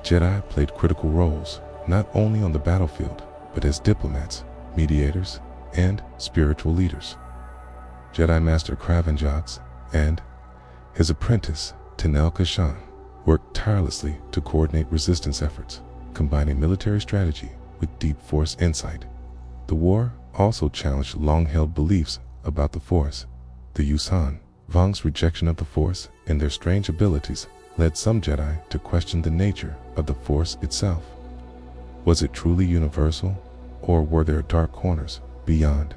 Jedi played critical roles not only on the battlefield, but as diplomats, mediators, and spiritual leaders. Jedi Master Kraven Jox and his apprentice Tanel Kashan worked tirelessly to coordinate resistance efforts, combining military strategy with deep Force insight. The war also challenged long-held beliefs about the Force. The Yuuzhan Vong's rejection of the Force and their strange abilities led some Jedi to question the nature of the Force itself. Was it truly universal, or were there dark corners beyond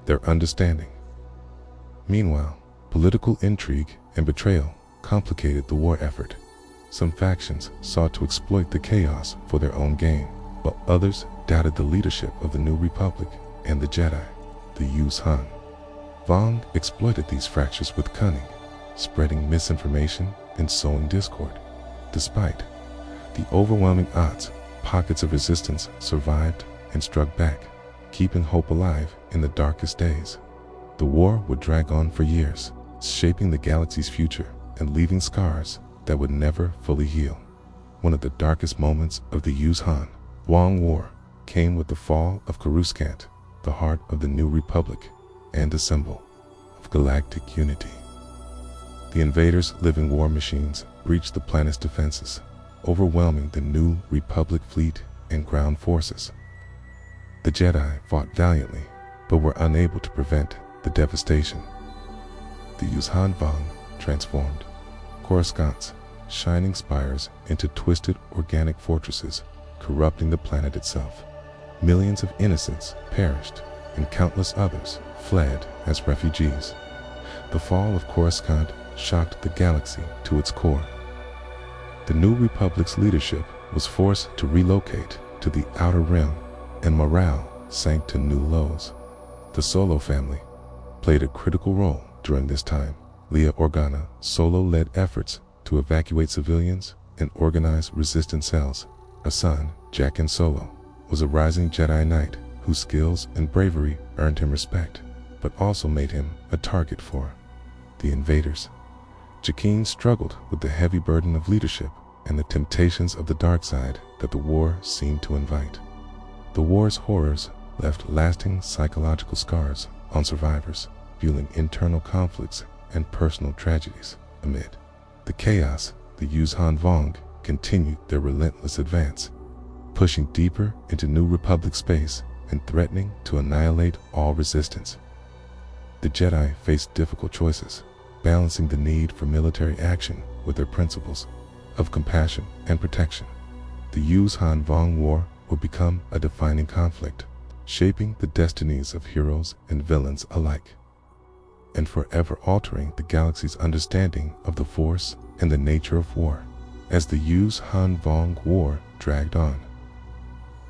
their understanding? Meanwhile, political intrigue and betrayal complicated the war effort. Some factions sought to exploit the chaos for their own gain, while others doubted the leadership of the New Republic and the Jedi. The Yuuzhan Vong exploited these fractures with cunning, spreading misinformation and sowing discord. Despite the overwhelming odds, pockets of resistance survived and struck back, keeping hope alive in the darkest days. The war would drag on for years, shaping the galaxy's future and leaving scars that would never fully heal. One of the darkest moments of the Yuuzhan Vong War came with the fall of Coruscant, the heart of the New Republic and a symbol of galactic unity. The invaders' living war machines breached the planet's defenses, overwhelming the New Republic fleet and ground forces. The Jedi fought valiantly, but were unable to prevent the devastation. The Yuuzhan Vong transformed Coruscant's shining spires into twisted organic fortresses, corrupting the planet itself. Millions of innocents perished, and countless others fled as refugees. The fall of Coruscant shocked the galaxy to its core. The New Republic's leadership was forced to relocate to the Outer Rim, and morale sank to new lows. The Solo family played a critical role during this time. Leia Organa Solo led efforts to evacuate civilians, and organized resistance cells. A son, Jaqen Solo, was a rising Jedi Knight whose skills and bravery earned him respect, but also made him a target for the invaders. Jaqen struggled with the heavy burden of leadership and the temptations of the dark side that the war seemed to invite. The war's horrors left lasting psychological scars on survivors, fueling internal conflicts and personal tragedies. Amid the chaos, the Yuuzhan Vong continued their relentless advance, pushing deeper into New Republic space and threatening to annihilate all resistance. The Jedi faced difficult choices, balancing the need for military action with their principles of compassion and protection. The Yuuzhan Vong War would become a defining conflict, shaping the destinies of heroes and villains alike, and forever altering the galaxy's understanding of the Force and the nature of war. As the Yuuzhan Vong War dragged on,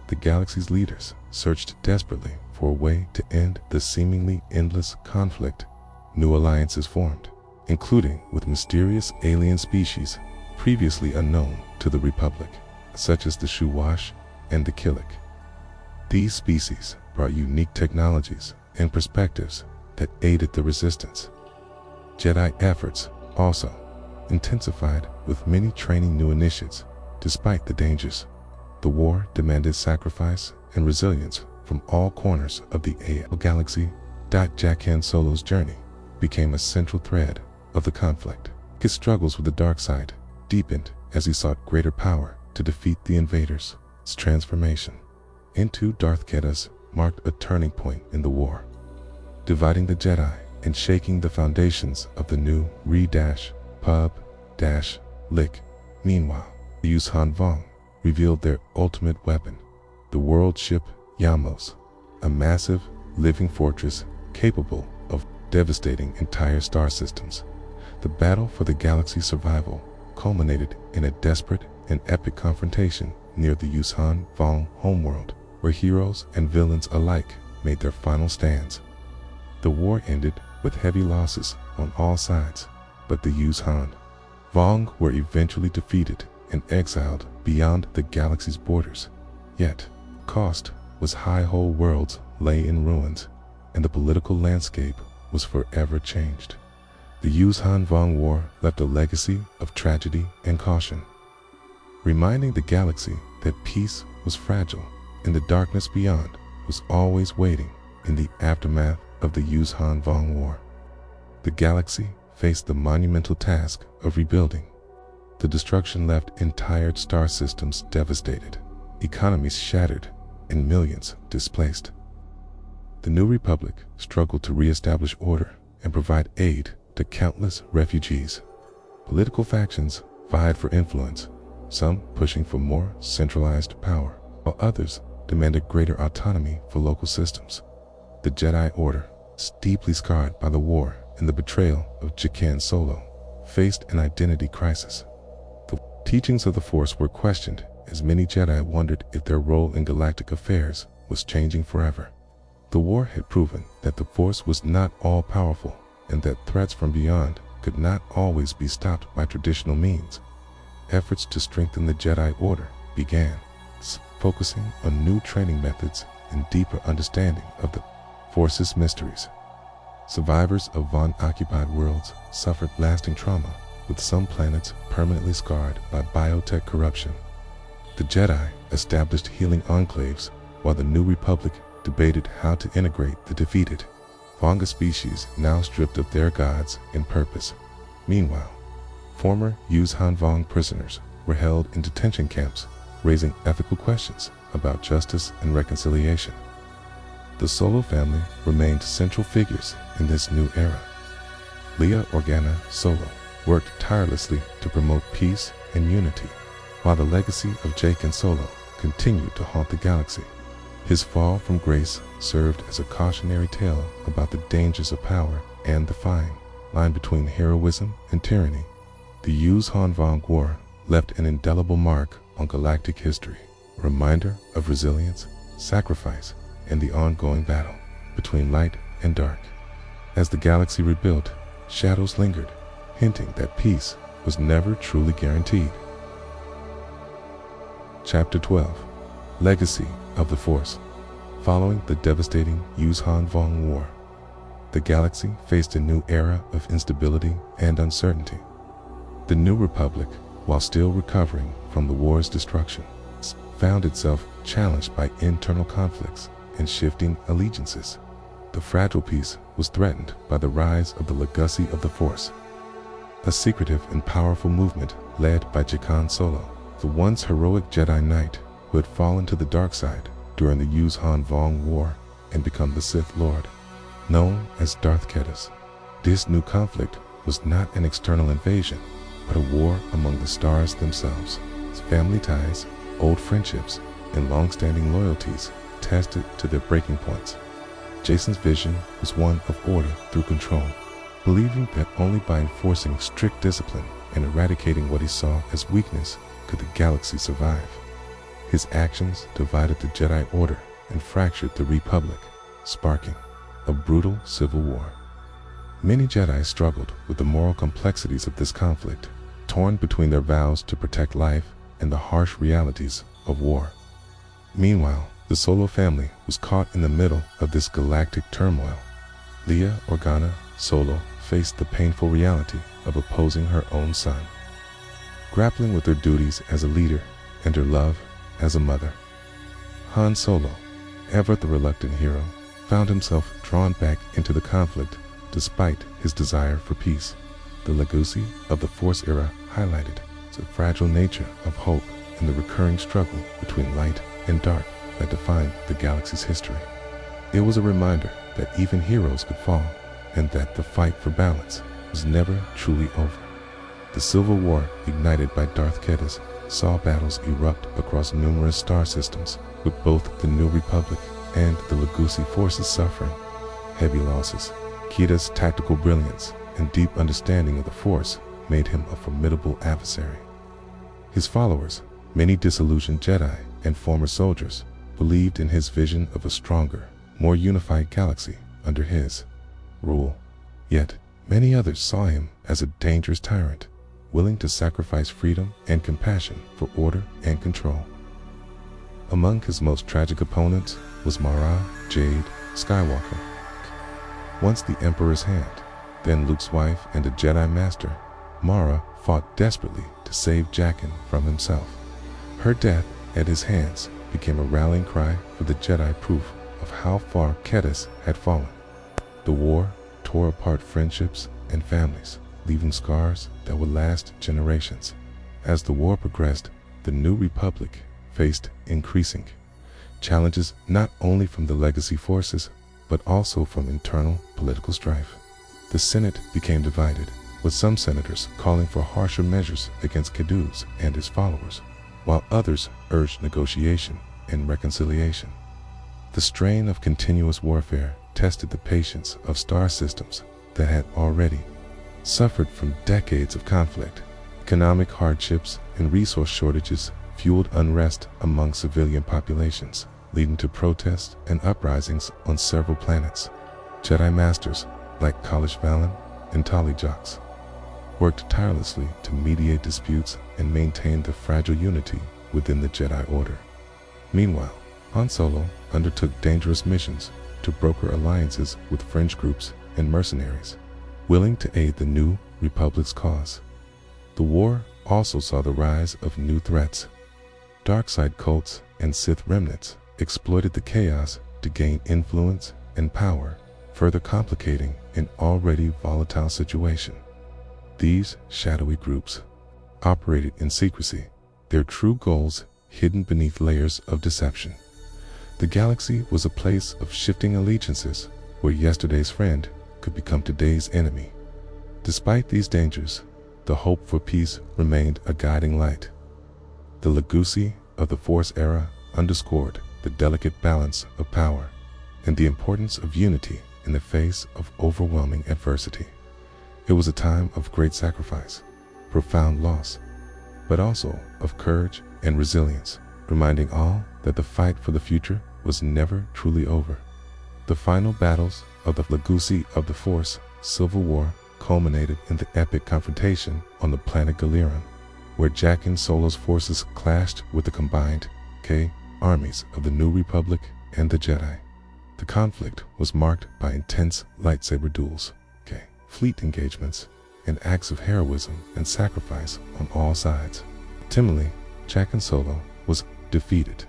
the galaxy's leaders searched desperately for a way to end the seemingly endless conflict. New alliances formed, including with mysterious alien species previously unknown to the Republic, such as the Shuwash and the Killik. These species brought unique technologies and perspectives that aided the resistance. Jedi efforts also intensified with many training new initiates. Despite the dangers, the war demanded sacrifice and resilience from all corners of the galaxy. Jaqen Solo's journey became a central thread of the conflict. His struggles with the dark side deepened as he sought greater power to defeat the invaders. His transformation into Darth Vader marked a turning point in the war, dividing the Jedi and shaking the foundations of the new Republic. Meanwhile, the Yuuzhan Vong revealed their ultimate weapon, the world ship Yamos, a massive, living fortress capable of devastating entire star systems. The battle for the galaxy's survival culminated in a desperate and epic confrontation near the Yuuzhan Vong homeworld, where heroes and villains alike made their final stands. The war ended with heavy losses on all sides, but the Yuuzhan Vong were eventually defeated and exiled beyond the galaxy's borders. Yet, cost was high. Whole worlds lay in ruins, and the political landscape was forever changed. The Yuuzhan Vong War left a legacy of tragedy and caution, reminding the galaxy that peace was fragile and the darkness beyond was always waiting. In the aftermath of the Yuuzhan Vong War, the galaxy faced the monumental task of rebuilding. The destruction left entire star systems devastated, economies shattered, and millions displaced. The New Republic struggled to re-establish order and provide aid to countless refugees. Political factions vied for influence, some pushing for more centralized power, while others demanded greater autonomy for local systems. The Jedi Order, deeply scarred by the war and the betrayal of Jaqen Solo, faced an identity crisis. The teachings of the Force were questioned as many Jedi wondered if their role in galactic affairs was changing forever. The war had proven that the Force was not all-powerful and that threats from beyond could not always be stopped by traditional means. Efforts to strengthen the Jedi Order began, focusing on new training methods and deeper understanding of the Force's mysteries. Survivors of Vong-occupied worlds suffered lasting trauma, with some planets permanently scarred by biotech corruption. The Jedi established healing enclaves, while the New Republic debated how to integrate the defeated Vonga species now stripped of their gods and purpose. Meanwhile, former Yuuzhan Vong prisoners were held in detention camps, raising ethical questions about justice and reconciliation. The Solo family remained central figures in this new era. Leia Organa Solo worked tirelessly to promote peace and unity, while the legacy of Jaqen Solo continued to haunt the galaxy. His fall from grace served as a cautionary tale about the dangers of power and the fine line between heroism and tyranny. The Yuuzhan Vong War left an indelible mark on galactic history, a reminder of resilience, sacrifice, and the ongoing battle between light and dark. As the galaxy rebuilt, shadows lingered, hinting that peace was never truly guaranteed. Chapter 12. Legacy of the Force. Following the devastating Yuuzhan Vong War, the galaxy faced a new era of instability and uncertainty. The New Republic, while still recovering from the war's destruction, found itself challenged by internal conflicts and shifting allegiances. The fragile peace was threatened by the rise of the Legacy of the Force, a secretive and powerful movement led by Jacen Solo, the once heroic Jedi Knight who had fallen to the dark side during the Yuuzhan Vong War and become the Sith Lord, known as Darth Caedus. This new conflict was not an external invasion, but a war among the stars themselves. Family ties, old friendships, and long-standing loyalties tested to their breaking points. Jacen's vision was one of order through control, believing that only by enforcing strict discipline and eradicating what he saw as weakness could the galaxy survive. His actions divided the Jedi Order and fractured the Republic, sparking a brutal civil war. Many Jedi struggled with the moral complexities of this conflict, torn between their vows to protect life and the harsh realities of war. Meanwhile, the Solo family was caught in the middle of this galactic turmoil. Leia Organa Solo faced the painful reality of opposing her own son, grappling with her duties as a leader and her love as a mother. Han Solo, ever the reluctant hero, found himself drawn back into the conflict despite his desire for peace. The Legacy of the Force era highlighted the fragile nature of hope and the recurring struggle between light and dark that defined the galaxy's history. It was a reminder that even heroes could fall, and that the fight for balance was never truly over. The Civil War, ignited by Darth Caedus, saw battles erupt across numerous star systems, with both the New Republic and the Legacy forces suffering heavy losses. Caedus' tactical brilliance and deep understanding of the Force made him a formidable adversary. His followers, many disillusioned Jedi and former soldiers, believed in his vision of a stronger, more unified galaxy under his rule. Yet, many others saw him as a dangerous tyrant, willing to sacrifice freedom and compassion for order and control. Among his most tragic opponents was Mara Jade Skywalker, once the Emperor's hand, then Luke's wife and a Jedi Master. Mara fought desperately to save Jacen from himself. Her death at his hands became a rallying cry for the Jedi, proof of how far Caedus had fallen. The war tore apart friendships and families, leaving scars that would last generations. As the war progressed, the New Republic faced increasing challenges, not only from the Legacy forces, but also from internal political strife. The Senate became divided, with some senators calling for harsher measures against Caedus and his followers, while others urged negotiation and reconciliation. The strain of continuous warfare tested the patience of star systems that had already suffered from decades of conflict. Economic hardships and resource shortages fueled unrest among civilian populations, leading to protests and uprisings on several planets. Jedi Masters like College Valen and Talijox worked tirelessly to mediate disputes and maintain the fragile unity within the Jedi Order. Meanwhile, Han Solo undertook dangerous missions to broker alliances with fringe groups and mercenaries, willing to aid the New Republic's cause. The war also saw the rise of new threats. Darkside cults and Sith remnants exploited the chaos to gain influence and power, further complicating an already volatile situation. These shadowy groups operated in secrecy, their true goals hidden beneath layers of deception. The galaxy was a place of shifting allegiances, where yesterday's friend could become today's enemy. Despite these dangers, the hope for peace remained a guiding light. The Legacy of the Force era underscored the delicate balance of power and the importance of unity in the face of overwhelming adversity. It was a time of great sacrifice, profound loss, but also of courage and resilience, reminding all that the fight for the future was never truly over. The final battles of the Legacy of the Force Civil War culminated in the epic confrontation on the planet Galerion, where Jack and Solo's forces clashed with the combined armies of the New Republic and the Jedi. The conflict was marked by intense lightsaber duels, fleet engagements, and acts of heroism and sacrifice on all sides. Ultimately, Jack and Solo was defeated,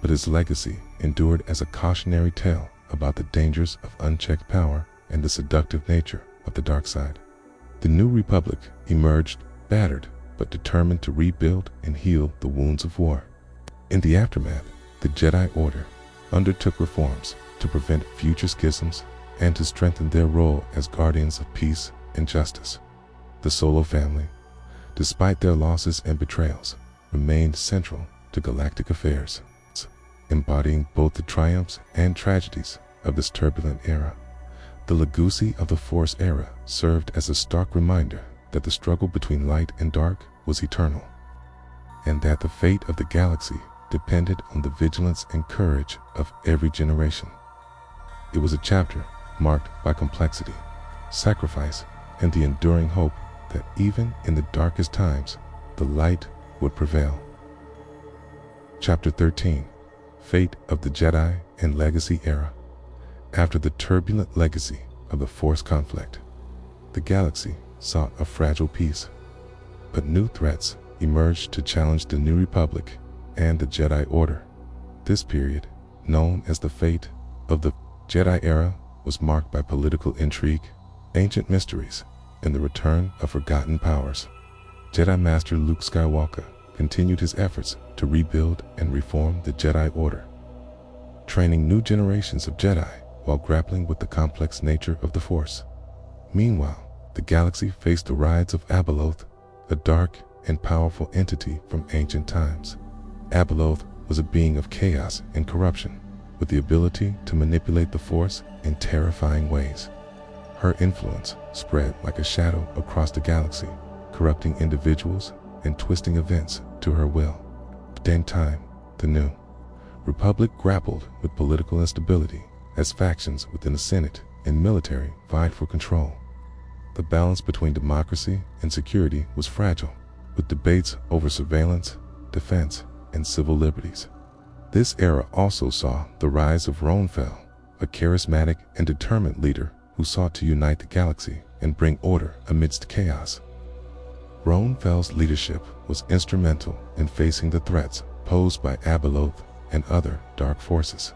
but his legacy endured as a cautionary tale about the dangers of unchecked power and the seductive nature of the dark side. The New Republic emerged battered but determined to rebuild and heal the wounds of war. In the aftermath, the Jedi Order undertook reforms to prevent future schisms and to strengthen their role as guardians of peace and justice. The Solo family, despite their losses and betrayals, remained central to galactic affairs, embodying both the triumphs and tragedies of this turbulent era. The legacy of the Force era served as a stark reminder that the struggle between light and dark was eternal, and that the fate of the galaxy depended on the vigilance and courage of every generation. It was a chapter marked by complexity, sacrifice, and the enduring hope that even in the darkest times, the light would prevail. Chapter 13: Fate of the Jedi and Legacy Era. After the turbulent legacy of the Force conflict, the galaxy sought a fragile peace, but new threats emerged to challenge the New Republic and the Jedi Order. This period, known as the fate of the Jedi Era, was marked by political intrigue, ancient mysteries, and the return of forgotten powers. Jedi Master Luke Skywalker continued his efforts to rebuild and reform the Jedi Order, training new generations of Jedi while grappling with the complex nature of the Force. Meanwhile, the galaxy faced the rise of Abeloth, a dark and powerful entity from ancient times. Abeloth was a being of chaos and corruption, with the ability to manipulate the Force in terrifying ways. Her influence spread like a shadow across the galaxy, corrupting individuals and twisting events to her will. At the same time, the New Republic grappled with political instability as factions within the Senate and military vied for control. The balance between democracy and security was fragile, with debates over surveillance, defense, and civil liberties. This era also saw the rise of Ronfell, a charismatic and determined leader who sought to unite the galaxy and bring order amidst chaos. Ronfell's leadership was instrumental in facing the threats posed by Abeloth and other dark forces.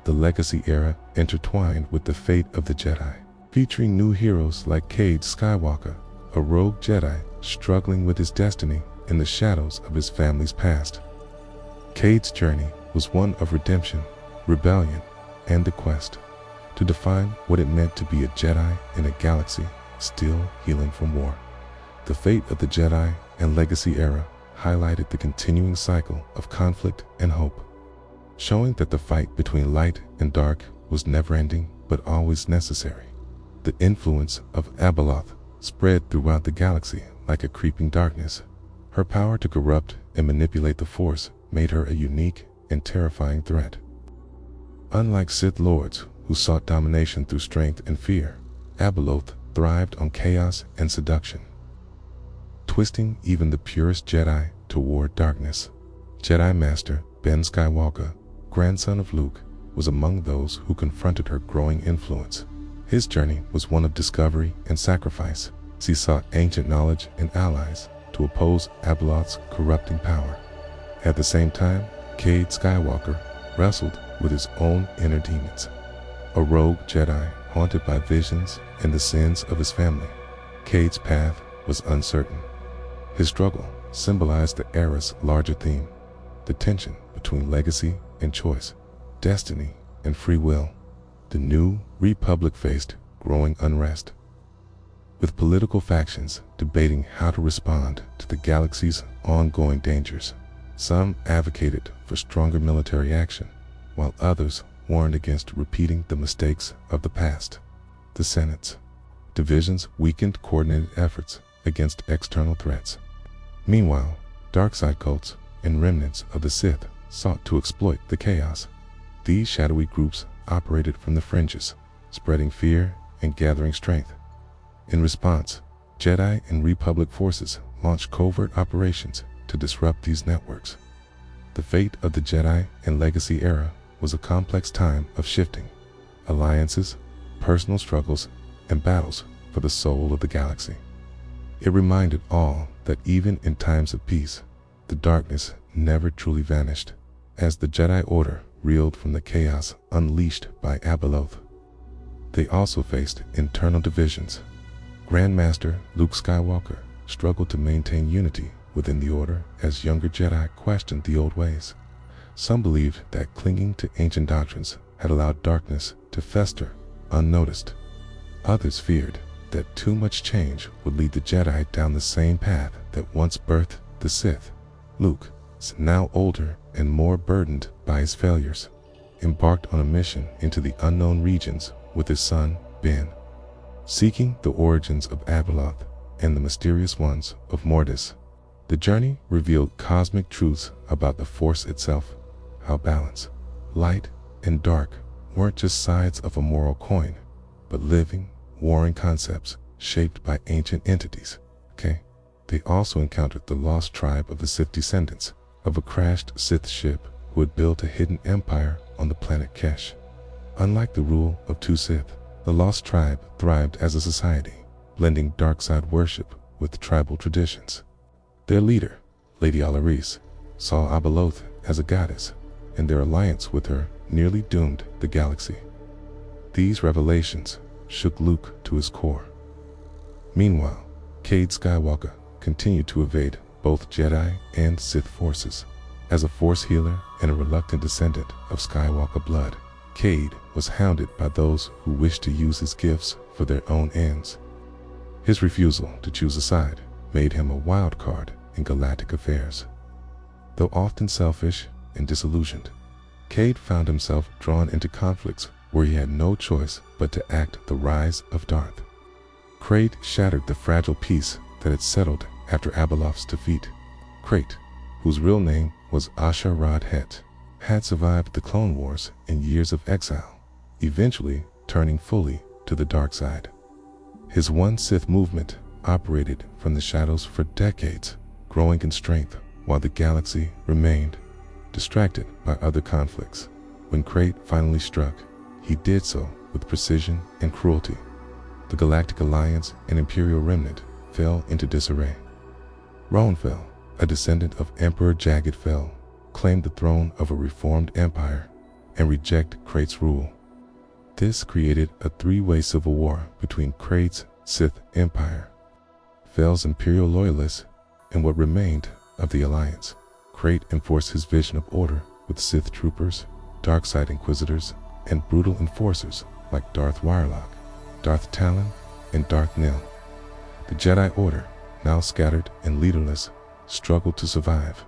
The Legacy era intertwined with the fate of the Jedi, featuring new heroes like Cade Skywalker, a rogue Jedi struggling with his destiny in the shadows of his family's past. Cade's journey was one of redemption, rebellion, and the quest to define what it meant to be a Jedi in a galaxy still healing from war. The fate of the Jedi and Legacy era highlighted the continuing cycle of conflict and hope, showing that the fight between light and dark was never-ending but always necessary. The influence of Abeloth spread throughout the galaxy like a creeping darkness. Her power to corrupt and manipulate the Force made her a unique and terrifying threat. Unlike Sith Lords who sought domination through strength and fear, Abeloth thrived on chaos and seduction, twisting even the purest Jedi toward darkness. Jedi Master Ben Skywalker, grandson of Luke, was among those who confronted her growing influence. His journey was one of discovery and sacrifice, as he sought ancient knowledge and allies to oppose Abeloth's corrupting power. At the same time, Cade Skywalker wrestled with his own inner demons. A rogue Jedi haunted by visions and the sins of his family, Cade's path was uncertain. His struggle symbolized the era's larger theme, the tension between legacy and choice, destiny and free will. The New Republic faced growing unrest, with political factions debating how to respond to the galaxy's ongoing dangers. Some advocated for stronger military action, while others warned against repeating the mistakes of the past. The Senate's divisions weakened coordinated efforts against external threats. Meanwhile, dark-side cults and remnants of the Sith sought to exploit the chaos. These shadowy groups operated from the fringes, spreading fear and gathering strength. In response, Jedi and Republic forces launched covert operations to disrupt these networks. The fate of the Jedi and Legacy era was a complex time of shifting alliances, personal struggles, and battles for the soul of the galaxy. It reminded all that even in times of peace, the darkness never truly vanished, as the Jedi Order reeled from the chaos unleashed by Abeloth. They also faced internal divisions. Grandmaster Luke Skywalker struggled to maintain unity within the Order as younger Jedi questioned the old ways. Some believed that clinging to ancient doctrines had allowed darkness to fester unnoticed. Others feared that too much change would lead the Jedi down the same path that once birthed the Sith. Luke, now older and more burdened by his failures, embarked on a mission into the unknown regions with his son, Ben. Seeking the origins of Abeloth and the mysterious ones of Mortis, the journey revealed cosmic truths about the Force itself, how balance, light, and dark weren't just sides of a moral coin, but living, warring concepts shaped by ancient entities. They also encountered the lost tribe of the Sith descendants of a crashed Sith ship who had built a hidden empire on the planet Kesh. Unlike the rule of two Sith, the lost tribe thrived as a society, blending dark side worship with tribal traditions. Their leader, Lady Alaris, saw Abeloth as a goddess, and their alliance with her nearly doomed the galaxy. These revelations shook Luke to his core. Meanwhile, Cade Skywalker continued to evade both Jedi and Sith forces. As a Force healer and a reluctant descendant of Skywalker blood, Cade was hounded by those who wished to use his gifts for their own ends. His refusal to choose a side made him a wild card in galactic affairs. Though often selfish and disillusioned, Cade found himself drawn into conflicts where he had no choice but to act the rise of Darth. Cade shattered the fragile peace that had settled after Abeloth's defeat. Crate, whose real name was Asha Rad Het, had survived the Clone Wars and years of exile, eventually turning fully to the dark side. His one Sith movement operated from the shadows for decades, growing in strength while the galaxy remained distracted by other conflicts. When Crate finally struck, he did so with precision and cruelty. The Galactic Alliance and Imperial Remnant fell into disarray. Ronfell, a descendant of Emperor Jagged Fell, claimed the throne of a reformed empire and rejected Crate's rule. This created a three-way civil war between Crate's Sith Empire, Fell's Imperial loyalists, and what remained of the Alliance. Crate enforced his vision of order with Sith troopers, dark-side inquisitors, and brutal enforcers like Darth Wirelock, Darth Talon, and Darth Nil. The Jedi Order, now scattered and leaderless, struggled to survive.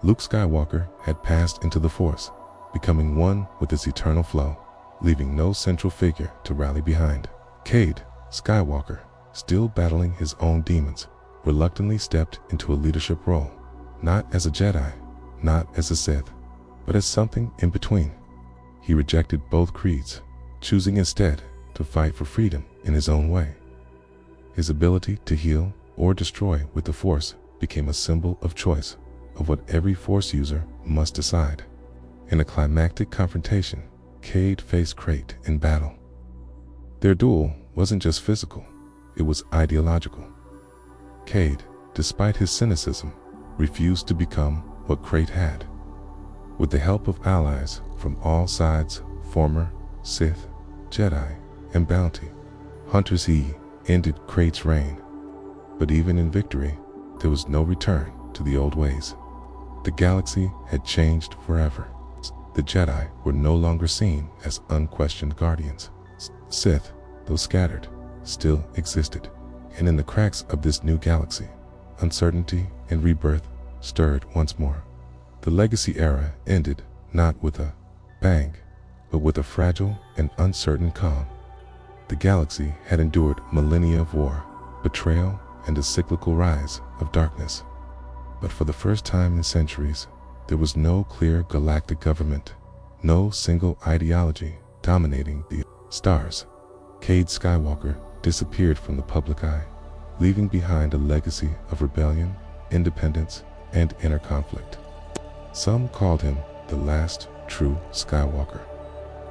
Luke Skywalker had passed into the Force, becoming one with its eternal flow, leaving no central figure to rally behind. Cade Skywalker, still battling his own demons, reluctantly stepped into a leadership role, not as a Jedi, not as a Sith, but as something in between. He rejected both creeds, choosing instead to fight for freedom in his own way. His ability to heal or destroy with the Force became a symbol of choice, of what every Force user must decide. In a climactic confrontation, Cade faced Crate in battle. Their duel wasn't just physical, it was ideological. Cade, despite his cynicism, refused to become what Crate had. With the help of allies from all sides, former Sith, Jedi, and Bounty Hunters, he ended Crate's reign. But even in victory, there was no return to the old ways. The galaxy had changed forever. The Jedi were no longer seen as unquestioned guardians. Sith, though scattered, still existed. And in the cracks of this new galaxy, uncertainty and rebirth stirred once more. The Legacy era ended not with a bang, but with a fragile and uncertain calm. The galaxy had endured millennia of war, betrayal, and a cyclical rise of darkness. But for the first time in centuries, there was no clear galactic government, no single ideology dominating the stars. Cade Skywalker disappeared from the public eye, leaving behind a legacy of rebellion, independence, and inner conflict. Some called him the last true Skywalker.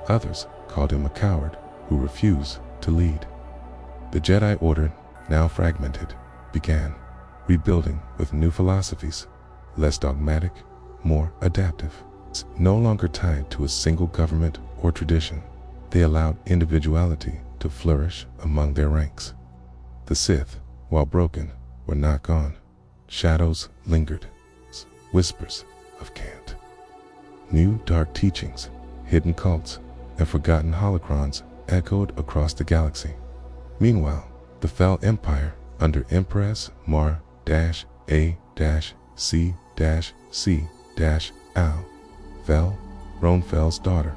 Others called him a coward who refused to lead. The Jedi Order, now fragmented, began rebuilding with new philosophies, less dogmatic, more adaptive. No longer tied to a single government or tradition, they allowed individuality to flourish among their ranks. The Sith, while broken, were not gone. Shadows lingered, whispers of cant. New dark teachings, hidden cults, and forgotten holocrons echoed across the galaxy. Meanwhile, the Fel Empire, under Empress Mar-A-C-C-Al, Fel, Ron Fel's daughter,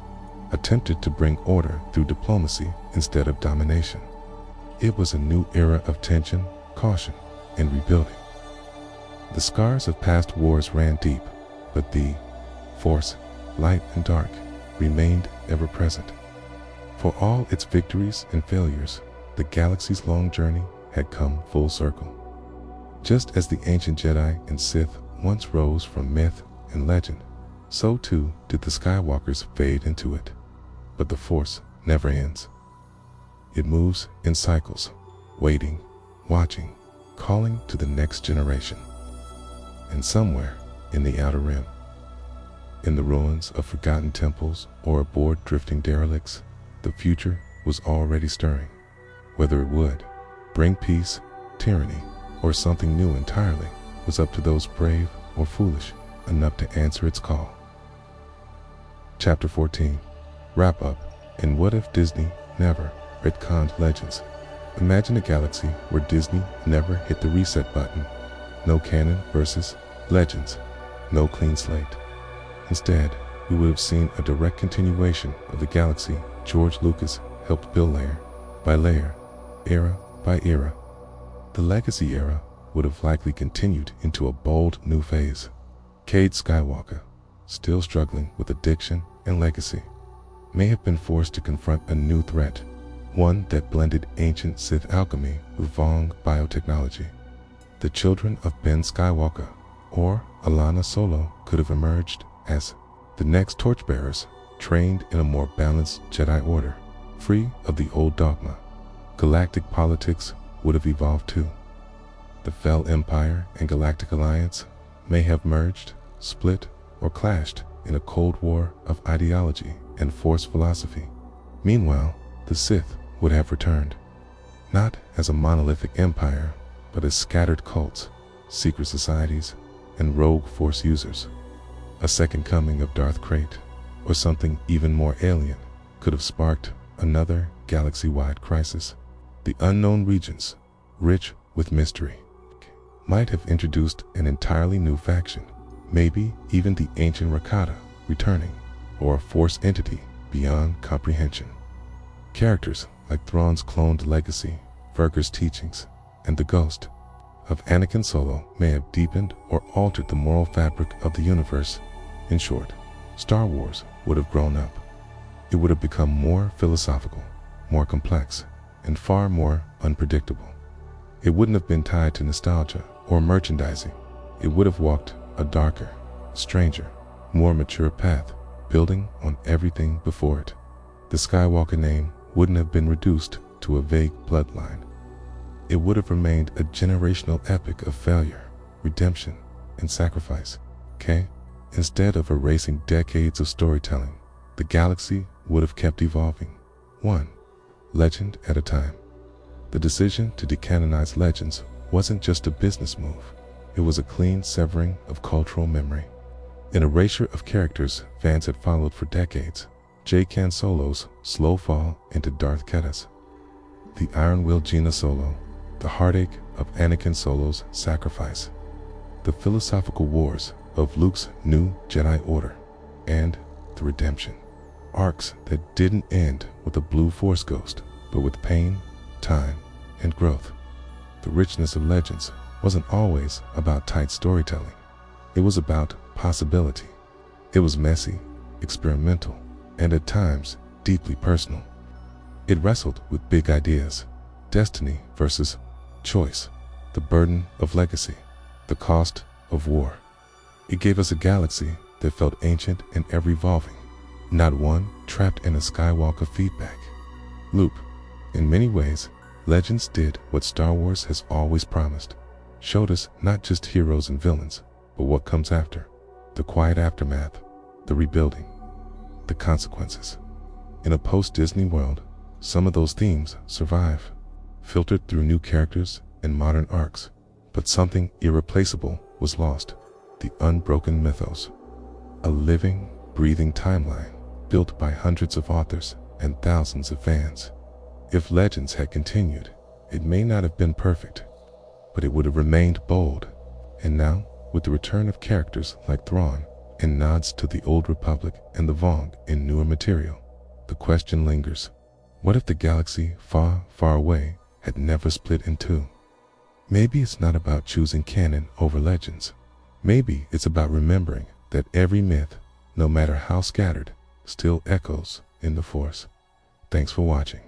attempted to bring order through diplomacy instead of domination. It was a new era of tension, caution, and rebuilding. The scars of past wars ran deep, but the Force, light and dark, remained ever present. For all its victories and failures, the galaxy's long journey had come full circle. Just as the ancient Jedi and Sith once rose from myth and legend, so too did the Skywalkers fade into it. But the Force never ends. It moves in cycles, waiting, watching, calling to the next generation. And somewhere in the Outer Rim, in the ruins of forgotten temples or aboard drifting derelicts, the future was already stirring. Whether it would bring peace, tyranny, or something new entirely was up to those brave or foolish enough to answer its call. Chapter 14. Wrap Up. And what if Disney never retconned legends? Imagine a galaxy where Disney never hit the reset button. No canon versus legends. No clean slate. Instead, we would have seen a direct continuation of the galaxy George Lucas helped build layer by layer, era by era. The legacy era would have likely continued into a bold new phase. Cade Skywalker, still struggling with addiction and legacy, may have been forced to confront a new threat, one that blended ancient Sith alchemy with Vong biotechnology. The children of Ben Skywalker or Alana Solo could have emerged as the next torchbearers, trained in a more balanced Jedi Order, free of the old dogma. Galactic politics would have evolved too. The Fel Empire and Galactic Alliance may have merged, split, or clashed in a Cold War of ideology and Force philosophy. Meanwhile, the Sith would have returned, not as a monolithic empire, but as scattered cults, secret societies, and rogue Force users. A second coming of Darth Krayt, or something even more alien, could have sparked another galaxy-wide crisis. The unknown regions, rich with mystery, might have introduced an entirely new faction, maybe even the ancient Rakata returning, or a Force entity beyond comprehension. Characters like Thrawn's cloned legacy, Verger's teachings, and the ghost of Anakin Solo may have deepened or altered the moral fabric of the universe. In short, Star Wars would have grown up. It would have become more philosophical, more complex, and far more unpredictable. It wouldn't have been tied to nostalgia or merchandising. It would have walked a darker, stranger, more mature path, building on everything before it. The Skywalker name wouldn't have been reduced to a vague bloodline. It would have remained a generational epic of failure, redemption, and sacrifice. Instead of erasing decades of storytelling, the galaxy would have kept evolving, one legend at a time. The decision to decanonize legends wasn't just a business move. It was a clean severing of cultural memory. An erasure of characters fans had followed for decades. J-Can Solo's slow fall into Darth Ketas, the iron-willed Jaina Solo, the heartache of Anakin Solo's sacrifice, the philosophical wars of Luke's new Jedi Order, and the redemption. Arcs that didn't end with a blue Force ghost, but with pain, time, and growth. The richness of legends wasn't always about tight storytelling. It was about possibility. It was messy, experimental, and at times deeply personal. It wrestled with big ideas, destiny versus choice, the burden of legacy, the cost of war. It gave us a galaxy that felt ancient and ever-evolving, not one trapped in a skywalk of feedback loop. In many ways, Legends did what Star Wars has always promised, showed us not just heroes and villains, but what comes after, the quiet aftermath, the rebuilding, the consequences. In a post-Disney world, some of those themes survive, filtered through new characters and modern arcs, but something irreplaceable was lost, the unbroken mythos. A living, breathing timeline built by hundreds of authors and thousands of fans. If Legends had continued, it may not have been perfect, but it would have remained bold. And now, with the return of characters like Thrawn and nods to the old Republic and the Vong in newer material, the question lingers: what if the galaxy far, far away had never split in two? Maybe it's not about choosing canon over Legends. Maybe it's about remembering that every myth, no matter how scattered, still echoes in the Force. Thanks for watching.